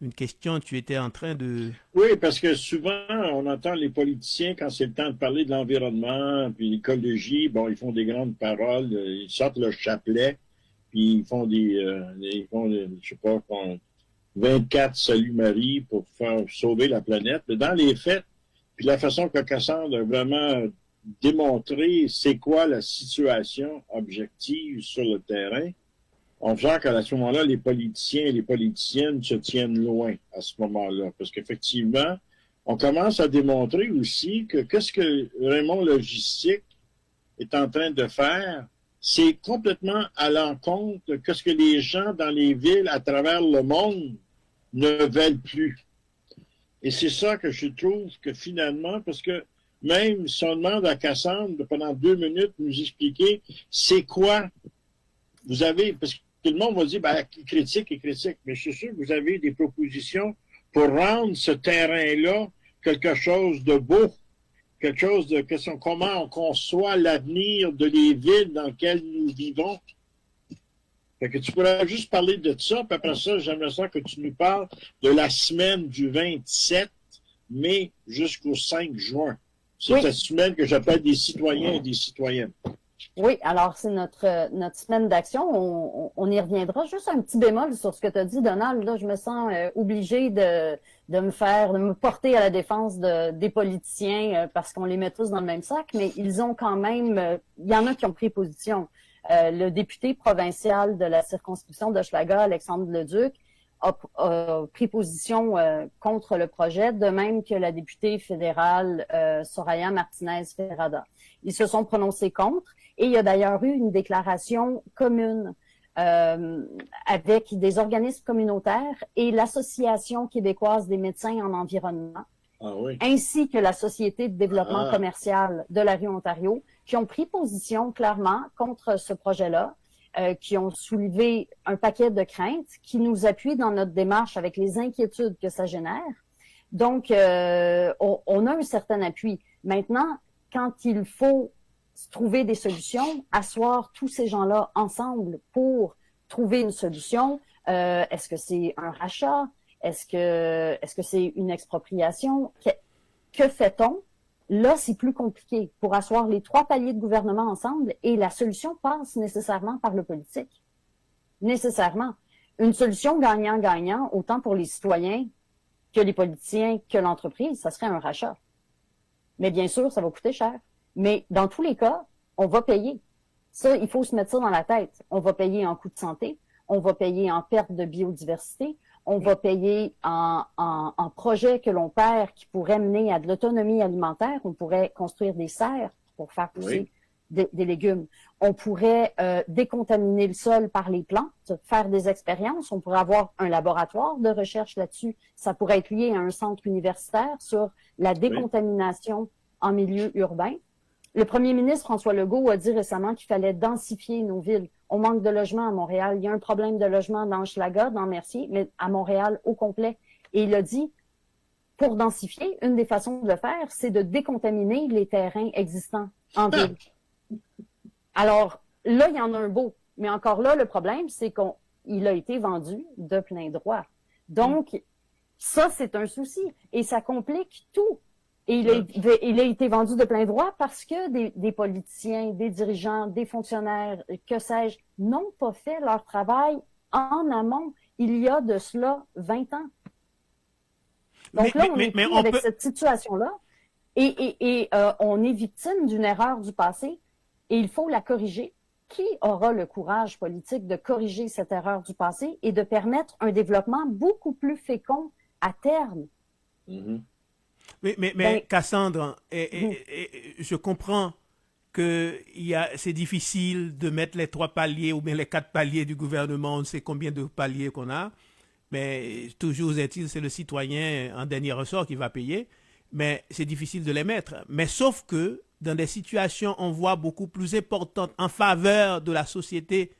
S2: une question, tu étais en train de...
S3: Oui, parce que souvent, on entend les politiciens, quand c'est le temps de parler de l'environnement, puis l'écologie, bon, ils font des grandes paroles, ils sortent le chapelet, puis ils font je sais pas, 24 salut Marie pour faire sauver la planète. Mais dans les faits, puis la façon que Cassandre a vraiment démontré c'est quoi la situation objective sur le terrain, on voit qu'à ce moment-là, les politiciens et les politiciennes se tiennent loin à ce moment-là. Parce qu'effectivement, on commence à démontrer aussi que qu'est-ce que Raymond Logistique est en train de faire, c'est complètement à l'encontre de ce que les gens dans les villes à travers le monde ne veulent plus. Et c'est ça que je trouve que finalement, parce que même si on demande à Cassandre de pendant 2 minutes nous expliquer c'est quoi vous avez, parce que tout le monde va dire, ben, critique, mais je suis sûr que vous avez des propositions pour rendre ce terrain-là quelque chose de beau, quelque chose de comment on conçoit l'avenir de les villes dans lesquelles nous vivons. Fait que tu pourrais juste parler de ça, puis après ça, j'aimerais ça que tu nous parles de la semaine du 27 mai jusqu'au 5 juin. C'est cette semaine que j'appelle des citoyens et des citoyennes.
S12: Oui, alors c'est notre semaine d'action. On y reviendra. Juste un petit bémol sur ce que tu as dit, Donald. Là, je me sens obligée de me porter à la défense des politiciens parce qu'on les met tous dans le même sac, mais ils ont quand même, il y en a qui ont pris position. Le député provincial de la circonscription d'Hochelaga, Alexandre Leduc, a pris position contre le projet, de même que la députée fédérale Soraya Martinez-Ferrada. Ils se sont prononcés contre et il y a d'ailleurs eu une déclaration commune avec des organismes communautaires et l'Association québécoise des médecins en environnement, ainsi que la Société de développement commercial de la rue Ontario, qui ont pris position clairement contre ce projet-là, qui ont soulevé un paquet de craintes, qui nous appuient dans notre démarche avec les inquiétudes que ça génère. Donc, on a un certain appui. Maintenant, quand il faut trouver des solutions, asseoir tous ces gens-là ensemble pour trouver une solution, est-ce que c'est un rachat? Est-ce que c'est une expropriation? Que fait-on? Là, c'est plus compliqué pour asseoir les 3 paliers de gouvernement ensemble et la solution passe nécessairement par le politique. Nécessairement. Une solution gagnant-gagnant, autant pour les citoyens que les politiciens, que l'entreprise, ça serait un rachat. Mais bien sûr, ça va coûter cher. Mais dans tous les cas, on va payer. Ça, il faut se mettre ça dans la tête. On va payer en coût de santé, on va payer en perte de biodiversité, on va payer en projets que l'on perd qui pourraient mener à de l'autonomie alimentaire. On pourrait construire des serres pour faire pousser des légumes. On pourrait décontaminer le sol par les plantes, faire des expériences. On pourrait avoir un laboratoire de recherche là-dessus. Ça pourrait être lié à un centre universitaire sur la décontamination en milieu urbain. Le premier ministre François Legault a dit récemment qu'il fallait densifier nos villes. On manque de logements à Montréal. Il y a un problème de logement dans Hochelaga, dans Mercier, mais à Montréal au complet. Et il a dit, pour densifier, une des façons de le faire, c'est de décontaminer les terrains existants en ville. Alors, là, il y en a un beau. Mais encore là, le problème, c'est qu'il a été vendu de plein droit. Donc, ça, c'est un souci. Et ça complique tout. Et il a été vendu de plein droit parce que des politiciens, des dirigeants, des fonctionnaires, que sais-je, n'ont pas fait leur travail en amont. Il y a de cela 20 ans. Donc on est pris avec cette situation-là. Et on est victime d'une erreur du passé. Et il faut la corriger. Qui aura le courage politique de corriger cette erreur du passé et de permettre un développement beaucoup plus fécond à terme?
S2: Mais Cassandre, je comprends que c'est difficile de mettre les 3 paliers ou bien les 4 paliers du gouvernement, on ne sait combien de paliers qu'on a, mais toujours est-il, c'est le citoyen en dernier ressort qui va payer, mais c'est difficile de les mettre. Mais sauf que dans des situations, on voit beaucoup plus importantes en faveur de la société,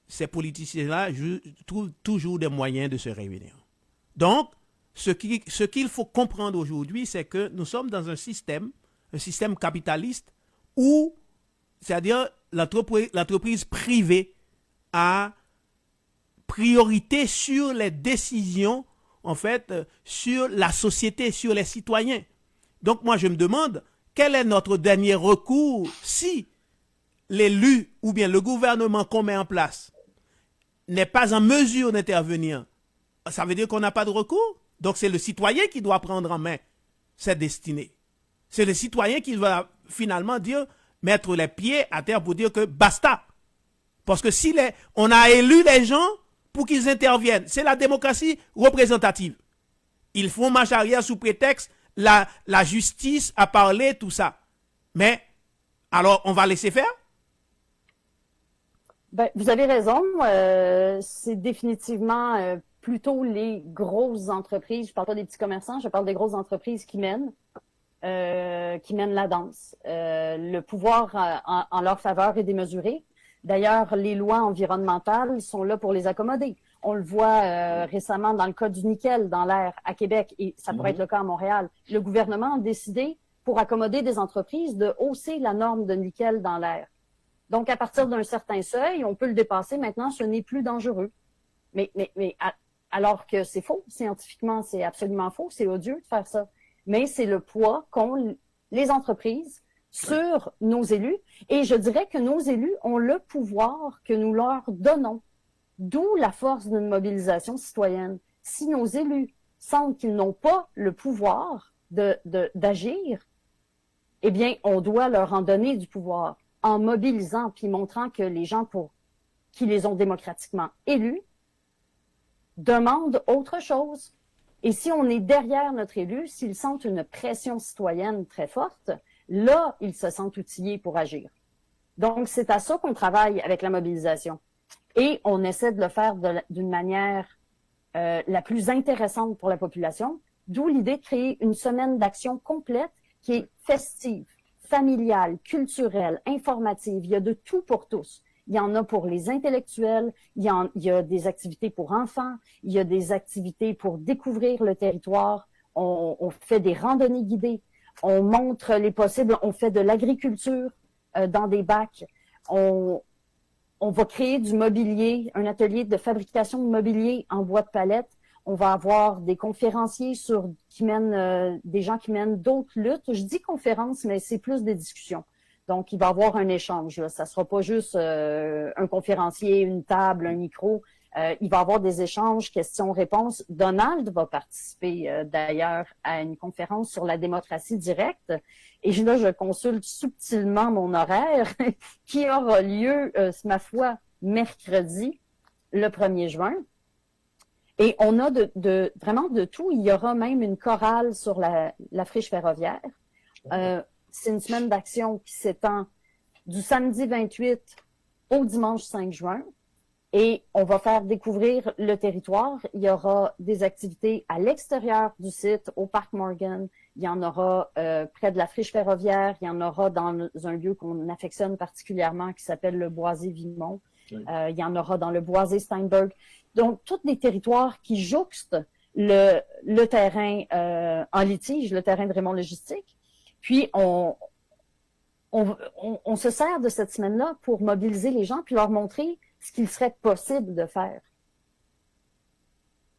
S2: ces politiciens-là trouvent toujours des moyens de se réunir. Donc, ce qu'il faut comprendre aujourd'hui, c'est que nous sommes dans un système capitaliste où, c'est-à-dire l'entreprise privée a priorité sur les décisions, en fait, sur la société, sur les citoyens. Donc moi, je me demande, quel est notre dernier recours si l'élu ou bien le gouvernement qu'on met en place n'est pas en mesure d'intervenir? Ça veut dire qu'on n'a pas de recours? Donc c'est le citoyen qui doit prendre en main cette destinée. C'est le citoyen qui va finalement mettre les pieds à terre pour dire que basta. Parce que si on a élu les gens pour qu'ils interviennent, c'est la démocratie représentative. Ils font marche arrière sous prétexte la justice a parlé, tout ça. Mais alors on va laisser faire?
S12: Ben, vous avez raison. C'est définitivement plutôt les grosses entreprises. Je parle pas des petits commerçants, je parle des grosses entreprises qui mènent la danse. Le pouvoir en leur faveur est démesuré. D'ailleurs, les lois environnementales sont là pour les accommoder. On le voit récemment dans le cas du nickel dans l'air à Québec, et ça pourrait être le cas à Montréal. Le gouvernement a décidé, pour accommoder des entreprises, de hausser la norme de nickel dans l'air. Donc, à partir d'un certain seuil, on peut le dépasser. Maintenant, ce n'est plus dangereux. Mais alors que c'est faux. Scientifiquement, c'est absolument faux. C'est odieux de faire ça. Mais c'est le poids qu'ont les entreprises sur nos élus. Et je dirais que nos élus ont le pouvoir que nous leur donnons. D'où la force d'une mobilisation citoyenne. Si nos élus sentent qu'ils n'ont pas le pouvoir d'agir, eh bien, on doit leur en donner du pouvoir en mobilisant puis montrant que les gens qui les ont démocratiquement élus demandent autre chose. Et si on est derrière notre élu, s'ils sentent une pression citoyenne très forte, là, ils se sentent outillés pour agir. Donc, c'est à ça qu'on travaille avec la mobilisation. Et on essaie de le faire d'une manière la plus intéressante pour la population, d'où l'idée de créer une semaine d'action complète qui est festive, familiale, culturelle, informative. Il y a de tout pour tous. Il y en a pour les intellectuels, il y a des activités pour enfants, il y a des activités pour découvrir le territoire. On fait des randonnées guidées, on montre les possibles, on fait de l'agriculture dans des bacs. On va créer du mobilier, un atelier de fabrication de mobilier en bois de palette. On va avoir des conférenciers des gens qui mènent d'autres luttes. Je dis conférences, mais c'est plus des discussions. Donc, il va y avoir un échange. Là. Ça ne sera pas juste un conférencier, une table, un micro. Il va y avoir des échanges, questions-réponses. Donald va participer d'ailleurs à une conférence sur la démocratie directe. Et là, je consulte subtilement mon horaire qui aura lieu, ma foi, mercredi, le 1er juin. Et on a vraiment de tout. Il y aura même une chorale sur la friche ferroviaire. C'est une semaine d'action qui s'étend du samedi 28 au dimanche 5 juin. Et on va faire découvrir le territoire. Il y aura des activités à l'extérieur du site, au Parc Morgan. Il y en aura près de la friche ferroviaire. Il y en aura dans un lieu qu'on affectionne particulièrement qui s'appelle le Boisé-Vimont. Oui. Il y en aura dans le Boisé-Steinberg. Donc, tous des territoires qui jouxtent le terrain en litige, le terrain de Raymond Logistique. Puis, on se sert de cette semaine-là pour mobiliser les gens puis leur montrer ce qu'il serait possible de faire.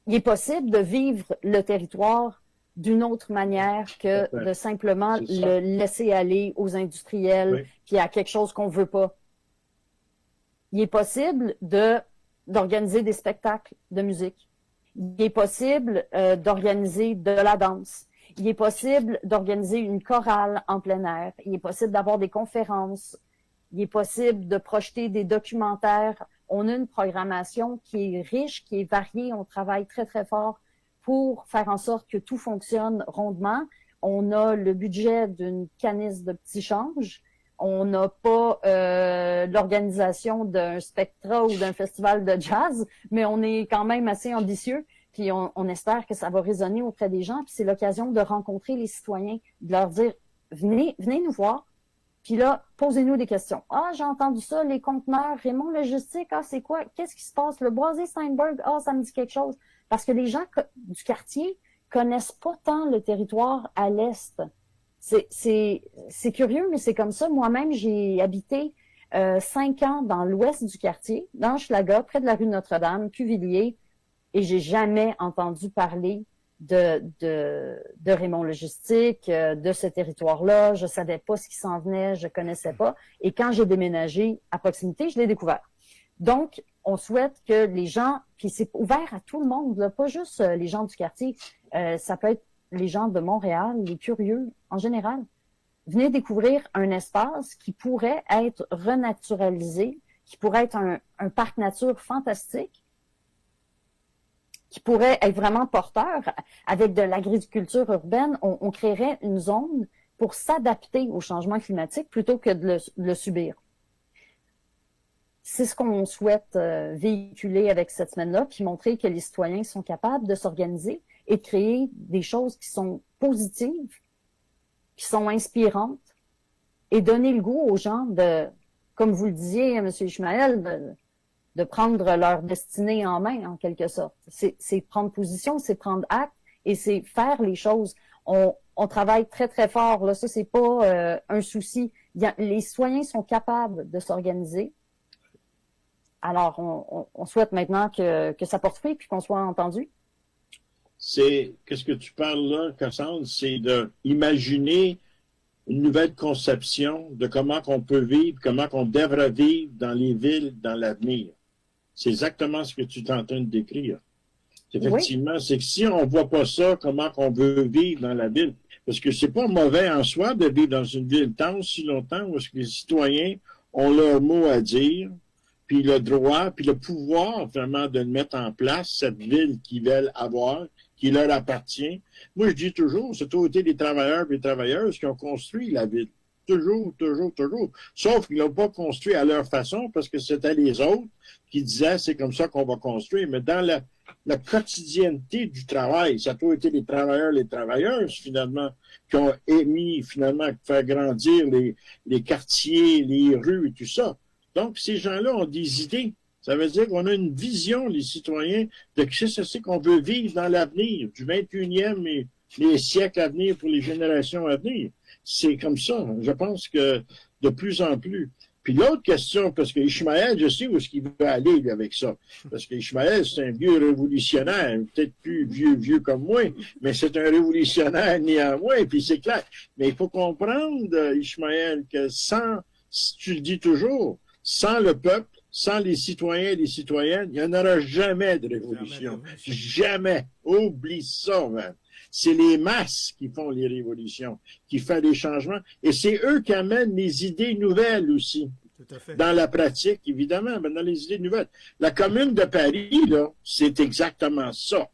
S12: Il est possible de vivre le territoire d'une autre manière que de simplement le laisser aller aux industriels puis à quelque chose qu'on veut pas. Il est possible d'organiser des spectacles de musique. Il est possible d'organiser de la danse. Il est possible d'organiser une chorale en plein air. Il est possible d'avoir des conférences. Il est possible de projeter des documentaires. On a une programmation qui est riche, qui est variée. On travaille très, très fort pour faire en sorte que tout fonctionne rondement. On a le budget d'une canisse de petits changes. On n'a pas l'organisation d'un spectra ou d'un festival de jazz, mais on est quand même assez ambitieux. Puis on espère que ça va résonner auprès des gens. Puis c'est l'occasion de rencontrer les citoyens, de leur dire « venez nous voir ». Puis là, posez-nous des questions. Ah, j'ai entendu ça, les conteneurs, Raymond Logistique, ah, c'est quoi? Qu'est-ce qui se passe? Le Boisé-Steinberg, ah, ça me dit quelque chose. Parce que les gens du quartier connaissent pas tant le territoire à l'est. C'est curieux, mais c'est comme ça. Moi-même, j'ai habité 5 ans dans l'ouest du quartier, dans Hochelaga, près de la rue Notre-Dame, Cuvilliers, et j'ai jamais entendu parler de Raymond Logistique, de ce territoire-là. Je savais pas ce qui s'en venait, je connaissais pas. Et quand j'ai déménagé à proximité, je l'ai découvert. Donc, on souhaite que les gens, puis c'est ouvert à tout le monde, là, pas juste les gens du quartier, ça peut être les gens de Montréal, les curieux en général. Venez découvrir un espace qui pourrait être renaturalisé, qui pourrait être un parc nature fantastique, qui pourrait être vraiment porteur. Avec de l'agriculture urbaine, on créerait une zone pour s'adapter au changement climatique plutôt que de le subir. C'est ce qu'on souhaite véhiculer avec cette semaine-là, puis montrer que les citoyens sont capables de s'organiser et de créer des choses qui sont positives, qui sont inspirantes, et donner le goût aux gens de, comme vous le disiez, M. Ishmael, de prendre leur destinée en main, en quelque sorte. C'est prendre position, c'est prendre acte, et c'est faire les choses. On travaille très, très fort. Là, ça, c'est pas un souci. Les citoyens sont capables de s'organiser. Alors, on souhaite maintenant que ça porte fruit puis qu'on soit entendu.
S3: Qu'est-ce que tu parles là, Cassandre? C'est d'imaginer une nouvelle conception de comment qu'on peut vivre, comment qu'on devrait vivre dans les villes dans l'avenir. C'est exactement ce que tu es en train de décrire. Effectivement, c'est que si on voit pas ça, comment qu'on veut vivre dans la ville, parce que c'est pas mauvais en soi de vivre dans une ville tant aussi longtemps où est-ce que les citoyens ont leur mot à dire, puis le droit, puis le pouvoir vraiment de mettre en place cette ville qu'ils veulent avoir, qui leur appartient. Moi, je dis toujours, c'est toujours été les travailleurs et les travailleuses qui ont construit la ville. Toujours, toujours, toujours. Sauf qu'ils l'ont pas construit à leur façon parce que c'était les autres qui disaient c'est comme ça qu'on va construire. Mais dans la quotidienneté du travail, ça a toujours été les travailleurs, les travailleuses, finalement, qui ont émis, finalement, faire grandir les quartiers, les rues et tout ça. Donc, ces gens-là ont des idées. Ça veut dire qu'on a une vision, les citoyens, de ce que c'est qu'on veut vivre dans l'avenir, du 21e et les siècles à venir pour les générations à venir. C'est comme ça. Je pense que de plus en plus. Puis l'autre question, parce que Ishmael, je sais où est-ce qu'il veut aller lui, avec ça. Parce que Ishmael, c'est un vieux révolutionnaire, peut-être plus vieux comme moi, mais c'est un révolutionnaire néanmoins, et puis c'est clair. Mais il faut comprendre, Ishmael, que tu le dis toujours, sans le peuple, sans les citoyens et les citoyennes, il n'y en aura jamais de révolution. Jamais. Oublie ça, man. C'est les masses qui font les révolutions, qui font les changements. Et c'est eux qui amènent les idées nouvelles aussi.
S2: Tout à fait.
S3: Dans la pratique, évidemment, mais dans les idées nouvelles. La Commune de Paris, là, c'est exactement ça.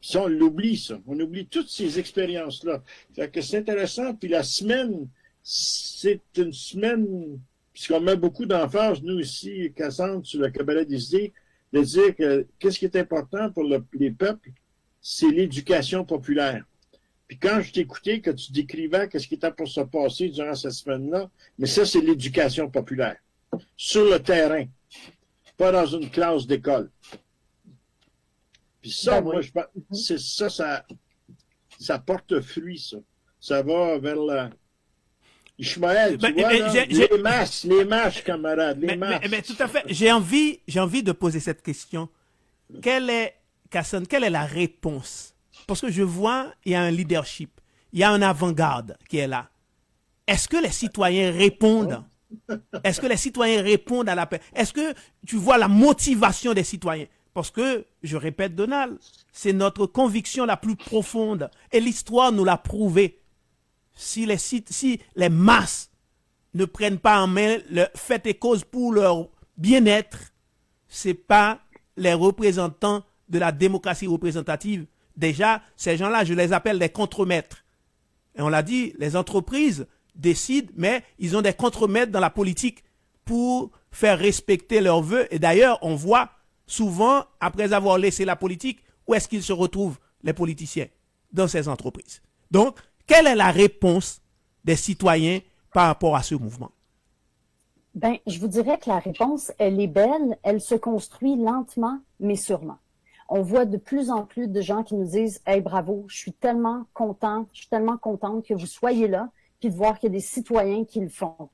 S3: Ça, on l'oublie, ça. On oublie toutes ces expériences-là. Fait que c'est intéressant. Puis la semaine, c'est une semaine, puisqu'on met beaucoup d'emphase, nous ici, Cassandre, sur le cabaret des idées, de dire que qu'est-ce qui est important pour les peuples, c'est l'éducation populaire. Puis quand je t'écoutais, que tu décrivais qu'est-ce qui était pour se passer durant cette semaine-là, mais ça, c'est l'éducation populaire. Sur le terrain. Pas dans une classe d'école. Puis ça, moi, je pense, c'est ça porte fruit, ça. Ça va vers la... Ishmaël, tu vois, là, les masses, camarades, les masses.
S2: Mais tout à fait. J'ai envie de poser cette question. Cassandre, quelle est la réponse? Parce que je vois, il y a un leadership, il y a un avant-garde qui est là. Est-ce que les citoyens répondent? Est-ce que les citoyens répondent à l'appel? Est-ce que tu vois la motivation des citoyens? Parce que, je répète, Donald, c'est notre conviction la plus profonde. Et l'histoire nous l'a prouvé. Si les masses ne prennent pas en main le fait et cause pour leur bien-être, c'est pas les représentants de la démocratie représentative. Déjà, ces gens-là, je les appelle des contremaîtres. Et on l'a dit, les entreprises décident, mais ils ont des contremaîtres dans la politique pour faire respecter leurs vœux. Et d'ailleurs, on voit souvent, après avoir laissé la politique, où est-ce qu'ils se retrouvent, les politiciens, dans ces entreprises. Donc, quelle est la réponse des citoyens par rapport à ce mouvement?
S12: Ben, je vous dirais que la réponse, elle est belle, elle se construit lentement, mais sûrement. On voit de plus en plus de gens qui nous disent « Hey, bravo, je suis tellement contente que vous soyez là, puis de voir qu'il y a des citoyens qui le font. »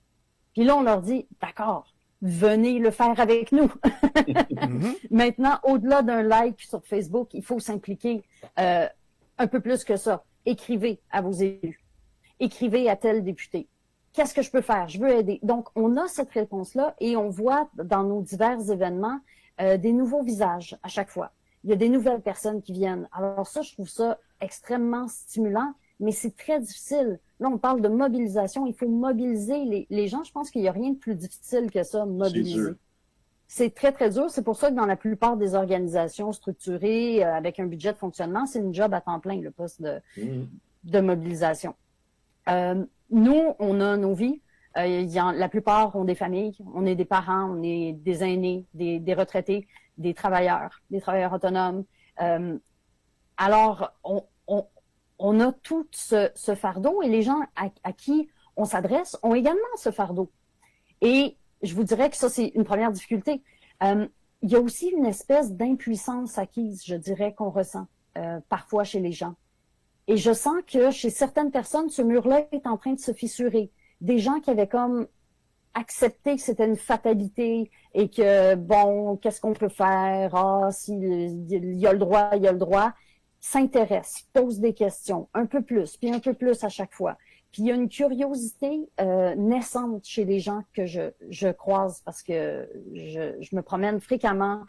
S12: Puis là, on leur dit « D'accord, venez le faire avec nous. » Maintenant, au-delà d'un like sur Facebook, il faut s'impliquer un peu plus que ça. Écrivez à vos élus. Écrivez à tel député. Qu'est-ce que je peux faire? Je veux aider. Donc, on a cette réponse-là et on voit dans nos divers événements des nouveaux visages à chaque fois. Il y a des nouvelles personnes qui viennent. Alors ça, je trouve ça extrêmement stimulant, mais c'est très difficile. Là, on parle de mobilisation. Il faut mobiliser les gens. Je pense qu'il n'y a rien de plus difficile que ça, mobiliser. C'est très, très dur. C'est pour ça que dans la plupart des organisations structurées, avec un budget de fonctionnement, c'est une job à temps plein, le poste de mobilisation. Nous, on a nos vies. La plupart ont des familles, on est des parents, on est des aînés, des retraités, des travailleurs autonomes. Alors, on a tout ce fardeau et les gens à qui on s'adresse ont également ce fardeau. Et je vous dirais que ça, c'est une première difficulté. Il y a aussi une espèce d'impuissance acquise, je dirais, qu'on ressent parfois chez les gens. Et je sens que chez certaines personnes, ce mur-là est en train de se fissurer. Des gens qui avaient comme accepté que c'était une fatalité et que, bon, qu'est-ce qu'on peut faire? Ah, s'il y a le droit, s'intéressent, posent des questions, un peu plus, puis un peu plus à chaque fois. Puis il y a une curiosité naissante chez les gens que je croise parce que je me promène fréquemment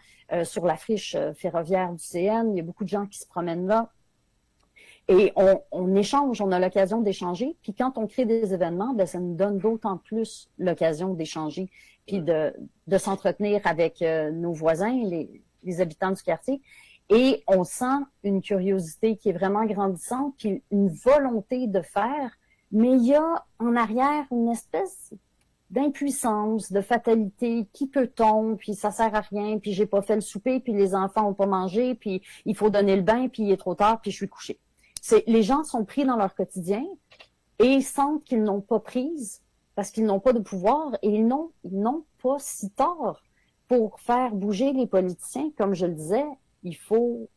S12: sur la friche ferroviaire du CN. Il y a beaucoup de gens qui se promènent là. Et on échange, on a l'occasion d'échanger. Puis quand on crée des événements, ben ça nous donne d'autant plus l'occasion d'échanger puis de s'entretenir avec nos voisins, les habitants du quartier. Et on sent une curiosité qui est vraiment grandissante, puis une volonté de faire. Mais il y a en arrière une espèce d'impuissance, de fatalité. Qui peut-on? Puis ça sert à rien. Puis j'ai pas fait le souper. Puis les enfants ont pas mangé. Puis il faut donner le bain. Puis il est trop tard. Puis je suis couchée. Les gens sont pris dans leur quotidien et sentent qu'ils n'ont pas prise parce qu'ils n'ont pas de pouvoir et ils n'ont pas si tort pour faire bouger les politiciens. Comme je le disais, il faut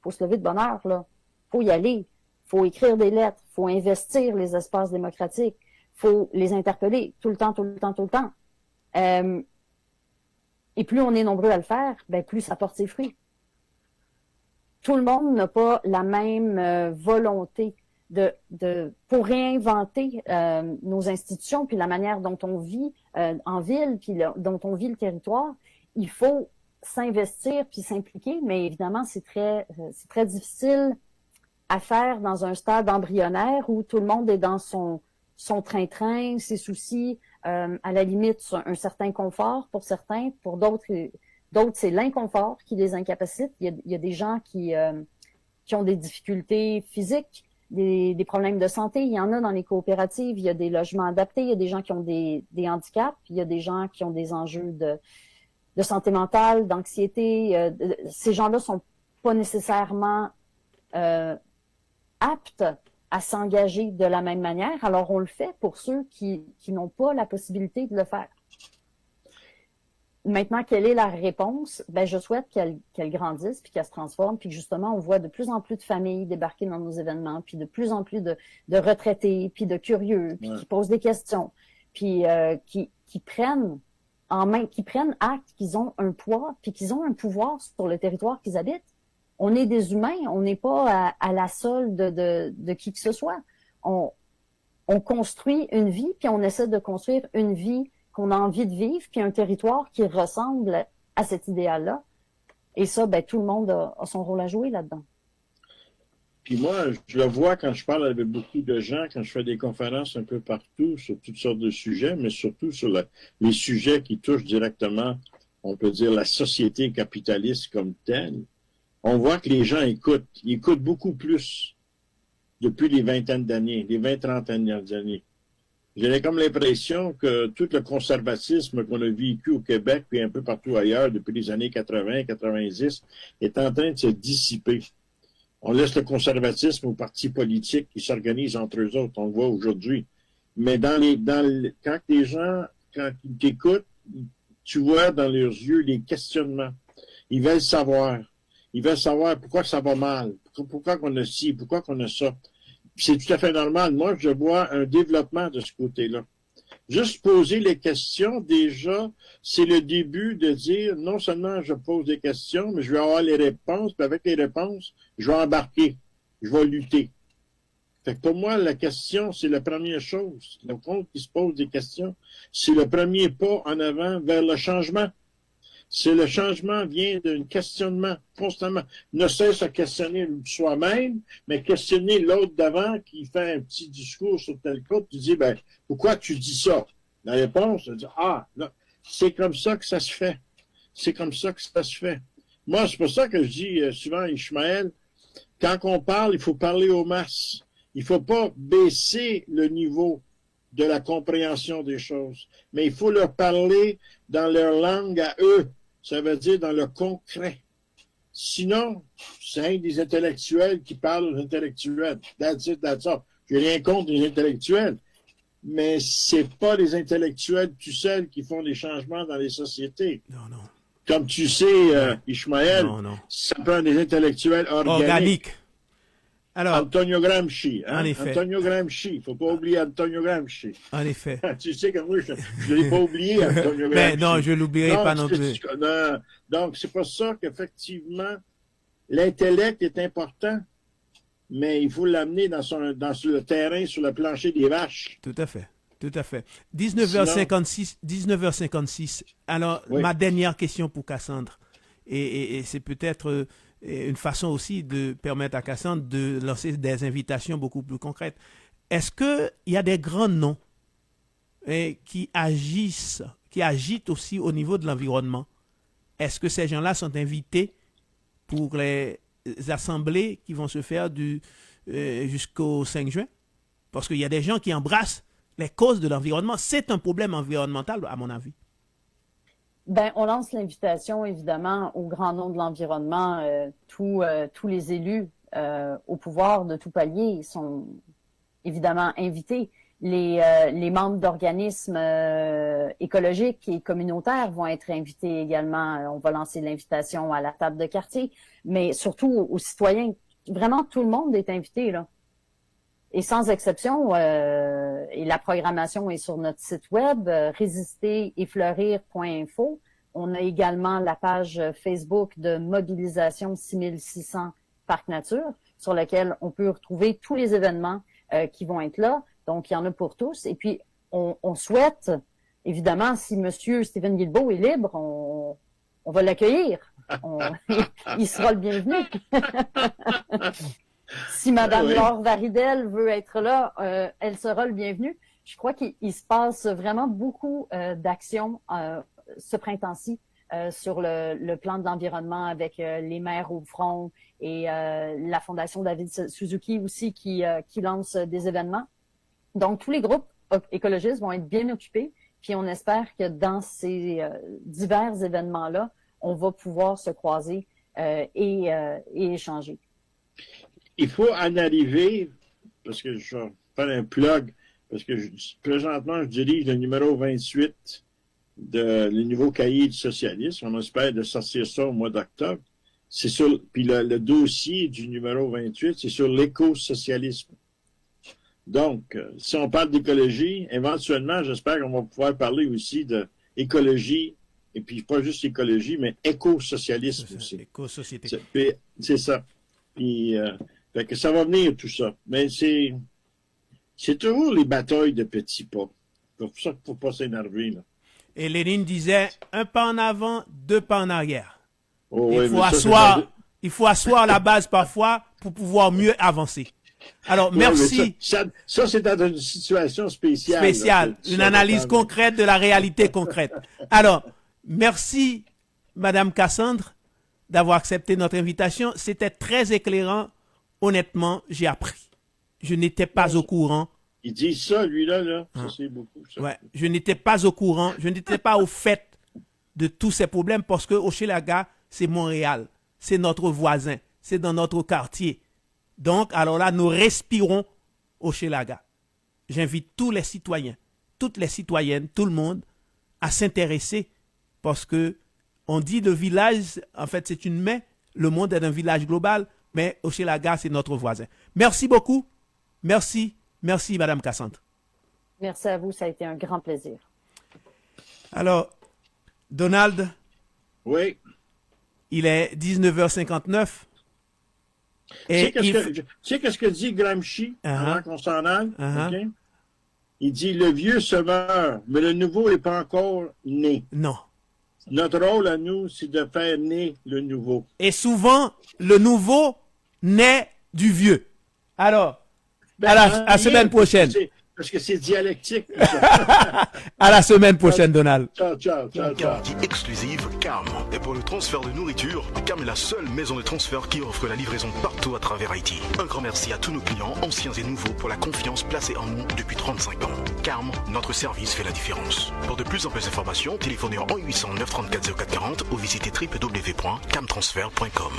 S12: se lever de bonne heure, là. Faut y aller. Faut écrire des lettres. Faut investir les espaces démocratiques. Faut les interpeller tout le temps. Et plus on est nombreux à le faire, ben plus ça porte ses fruits. Tout le monde n'a pas la même volonté pour réinventer nos institutions puis la manière dont on vit en ville puis dont on vit le territoire. Il faut s'investir puis s'impliquer, mais évidemment c'est très difficile à faire dans un stade embryonnaire où tout le monde est dans son train-train, ses soucis, à la limite un certain confort pour certains, pour d'autres c'est l'inconfort qui les incapacite. Il y a des gens qui ont des difficultés physiques, des problèmes de santé. Il y en a dans les coopératives, il y a des logements adaptés, il y a des gens qui ont des handicaps, il y a des gens qui ont des enjeux de santé mentale, d'anxiété. Ces gens-là sont pas nécessairement aptes à s'engager de la même manière. Alors, on le fait pour ceux qui n'ont pas la possibilité de le faire. Maintenant, quelle est la réponse? Ben, je souhaite qu'elle grandisse puis qu'elle se transforme, puis que justement, on voit de plus en plus de familles débarquer dans nos événements, puis de plus en plus de retraités, puis de curieux, puis qui posent des questions, puis qui prennent en main, qui prennent acte qu'ils ont un poids, puis qu'ils ont un pouvoir sur le territoire qu'ils habitent. On est des humains, on n'est pas à la solde de qui que ce soit. On construit une vie, puis on essaie de construire une vie qu'on a envie de vivre, puis un territoire qui ressemble à cet idéal-là. Et ça, ben, tout le monde a son rôle à jouer là-dedans.
S3: Puis moi, je le vois quand je parle avec beaucoup de gens, quand je fais des conférences un peu partout sur toutes sortes de sujets, mais surtout sur les sujets qui touchent directement, on peut dire, la société capitaliste comme telle. On voit que les gens écoutent. Ils écoutent beaucoup plus depuis les vingtaines d'années, les 20-30 dernières années. J'ai comme l'impression que tout le conservatisme qu'on a vécu au Québec puis un peu partout ailleurs depuis les années 80-90 est en train de se dissiper. On laisse le conservatisme aux partis politiques qui s'organisent entre eux autres, on le voit aujourd'hui. Mais quand les gens, quand ils t'écoutent, tu vois dans leurs yeux les questionnements. Ils veulent savoir. Ils veulent savoir pourquoi ça va mal, pourquoi qu'on a ci, pourquoi qu'on a ça. C'est tout à fait normal. Moi, je vois un développement de ce côté-là. Juste poser les questions, déjà, c'est le début de dire, non seulement je pose des questions, mais je vais avoir les réponses, puis avec les réponses, je vais embarquer, je vais lutter. Fait que pour moi, la question, c'est la première chose. Le monde qui se pose des questions, c'est le premier pas en avant vers le changement. C'est le changement vient d'un questionnement constamment. Ne cesse à questionner soi-même, mais questionner l'autre d'avant qui fait un petit discours sur tel cas, tu dis, ben, pourquoi tu dis ça? La réponse, c'est c'est comme ça que ça se fait. C'est comme ça que ça se fait. Moi, c'est pour ça que je dis souvent à Ishmael, quand on parle, il faut parler aux masses. Il faut pas baisser le niveau de la compréhension des choses, mais il faut leur parler dans leur langue à eux. Ça veut dire dans le concret. Sinon, c'est des intellectuels qui parlent aux intellectuels. That's it, that's all. J'ai rien contre les intellectuels, mais c'est pas les intellectuels tout seuls qui font des changements dans les sociétés.
S2: Non.
S3: Comme tu sais, Ishmael, ça prend des intellectuels organiques.
S2: Alors,
S3: Antonio Gramsci.
S2: En effet.
S3: Antonio Gramsci. Il ne faut pas oublier Antonio Gramsci.
S2: En effet.
S3: Tu sais que moi, je ne l'ai pas oublié, Antonio Gramsci.
S2: Mais non, je ne l'oublierai pas non plus.
S3: Donc, c'est pour ça qu'effectivement, l'intellect est important, mais il faut l'amener dans le terrain, sur le plancher des vaches.
S2: Tout à fait. Tout à fait. 19h56. Alors, ma dernière question pour Cassandre. Et c'est peut-être une façon aussi de permettre à Cassandre de lancer des invitations beaucoup plus concrètes. Est-ce qu'il y a des grands noms qui agitent aussi au niveau de l'environnement? Est-ce que ces gens-là sont invités pour les assemblées qui vont se faire jusqu'au 5 juin? Parce qu'il y a des gens qui embrassent les causes de l'environnement. C'est un problème environnemental, à mon avis.
S12: Ben, on lance l'invitation, évidemment, aux grands noms de l'environnement. Tous les élus au pouvoir de tout palier sont évidemment invités. Les membres d'organismes écologiques et communautaires vont être invités également. On va lancer l'invitation à la table de quartier, mais surtout aux citoyens. Vraiment, tout le monde est invité, là. Et sans exception, et la programmation est sur notre site web, résisteretfleurir.info. On a également la page Facebook de Mobilisation 6600 Parc Nature, sur laquelle on peut retrouver tous les événements qui vont être là. Donc, il y en a pour tous. Et puis, on souhaite, évidemment, si M. Stephen Guilbeault est libre, on va l'accueillir. Il sera le bienvenu. Si Mme Laure Varidel veut être là, elle sera le bienvenu. Je crois qu'il se passe vraiment beaucoup d'actions ce printemps-ci sur le plan de l'environnement avec les maires au front et la Fondation David Suzuki aussi qui lance des événements. Donc, tous les groupes écologistes vont être bien occupés, puis on espère que dans ces divers événements-là, on va pouvoir se croiser et échanger.
S3: Il faut en arriver, parce que je vais faire un plug, parce que présentement, je dirige le numéro 28 le nouveau cahier du socialisme. On espère de sortir ça au mois d'octobre. Puis le dossier du numéro 28, c'est sur l'éco-socialisme. Donc, si on parle d'écologie, éventuellement, j'espère qu'on va pouvoir parler aussi d'écologie, et puis pas juste écologie, mais éco-socialisme aussi.
S2: Éco-société.
S3: C'est ça. Puis, fait que ça va venir tout ça. Mais c'est toujours les batailles de petits pas. C'est pour ça qu'il ne faut pas s'énerver, là.
S2: Et Lénine disait, un pas en avant, 2 pas en arrière.
S3: Oh,
S2: Il faut asseoir la base parfois pour pouvoir mieux avancer. Alors, merci.
S3: Ça, c'est dans une situation spéciale.
S2: Spéciale, une analyse concrète de la réalité concrète. Alors, merci, Madame Cassandre, d'avoir accepté notre invitation. C'était très éclairant. Honnêtement, j'ai appris. Je n'étais pas au courant.
S3: Il dit ça, lui-là, là. Ça, c'est beaucoup. Ça.
S2: Ouais, je n'étais pas au courant. Je n'étais pas au fait de tous ces problèmes parce que Hochelaga, c'est Montréal. C'est notre voisin. C'est dans notre quartier. Donc, alors là, nous respirons Hochelaga. J'invite tous les citoyens, toutes les citoyennes, tout le monde à s'intéresser parce que on dit le village, en fait, c'est une main. Le monde est un village global, mais Hochelaga, c'est notre voisin. Merci beaucoup. Merci. Merci, Madame Cassandre.
S12: Merci à vous, ça a été un grand plaisir.
S2: Alors, Donald.
S3: Oui.
S2: Il est 19h59.
S3: Tu sais qu'est-ce que dit Gramsci avant qu'on s'en aille? Okay? Il dit, le vieux se meurt, mais le nouveau n'est pas encore né.
S2: Non.
S3: Notre rôle à nous, c'est de faire naître le nouveau.
S2: Et souvent, le nouveau naît du vieux. Alors, à la semaine prochaine.
S3: Parce que c'est dialectique.
S2: À la semaine prochaine, Donald.
S3: Ciao, ciao, ciao, ciao.
S10: Exclusive CAM. Et pour le transfert de nourriture, CAM est la seule maison de transfert qui offre la livraison partout à travers Haïti. Un grand merci à tous nos clients, anciens et nouveaux, pour la confiance placée en nous depuis 35 ans. CAM, notre service fait la différence. Pour de plus amples informations, téléphonez en 1-800-934-0440 ou visitez www.camtransfert.com.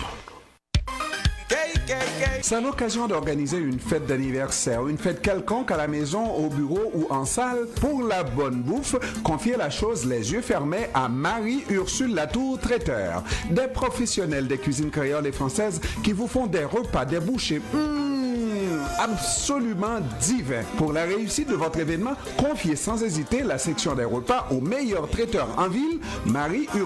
S5: C'est l'occasion d'organiser une fête d'anniversaire, une fête quelconque à la maison, au bureau ou en salle. Pour la bonne bouffe, confiez la chose les yeux fermés à Marie-Ursule Latour Traiteur. Des professionnels des cuisines créoles et françaises qui vous font des repas, des bouchées absolument divins. Pour la réussite de votre événement, confiez sans hésiter la section des repas au meilleur traiteur en ville, Marie-Ursule.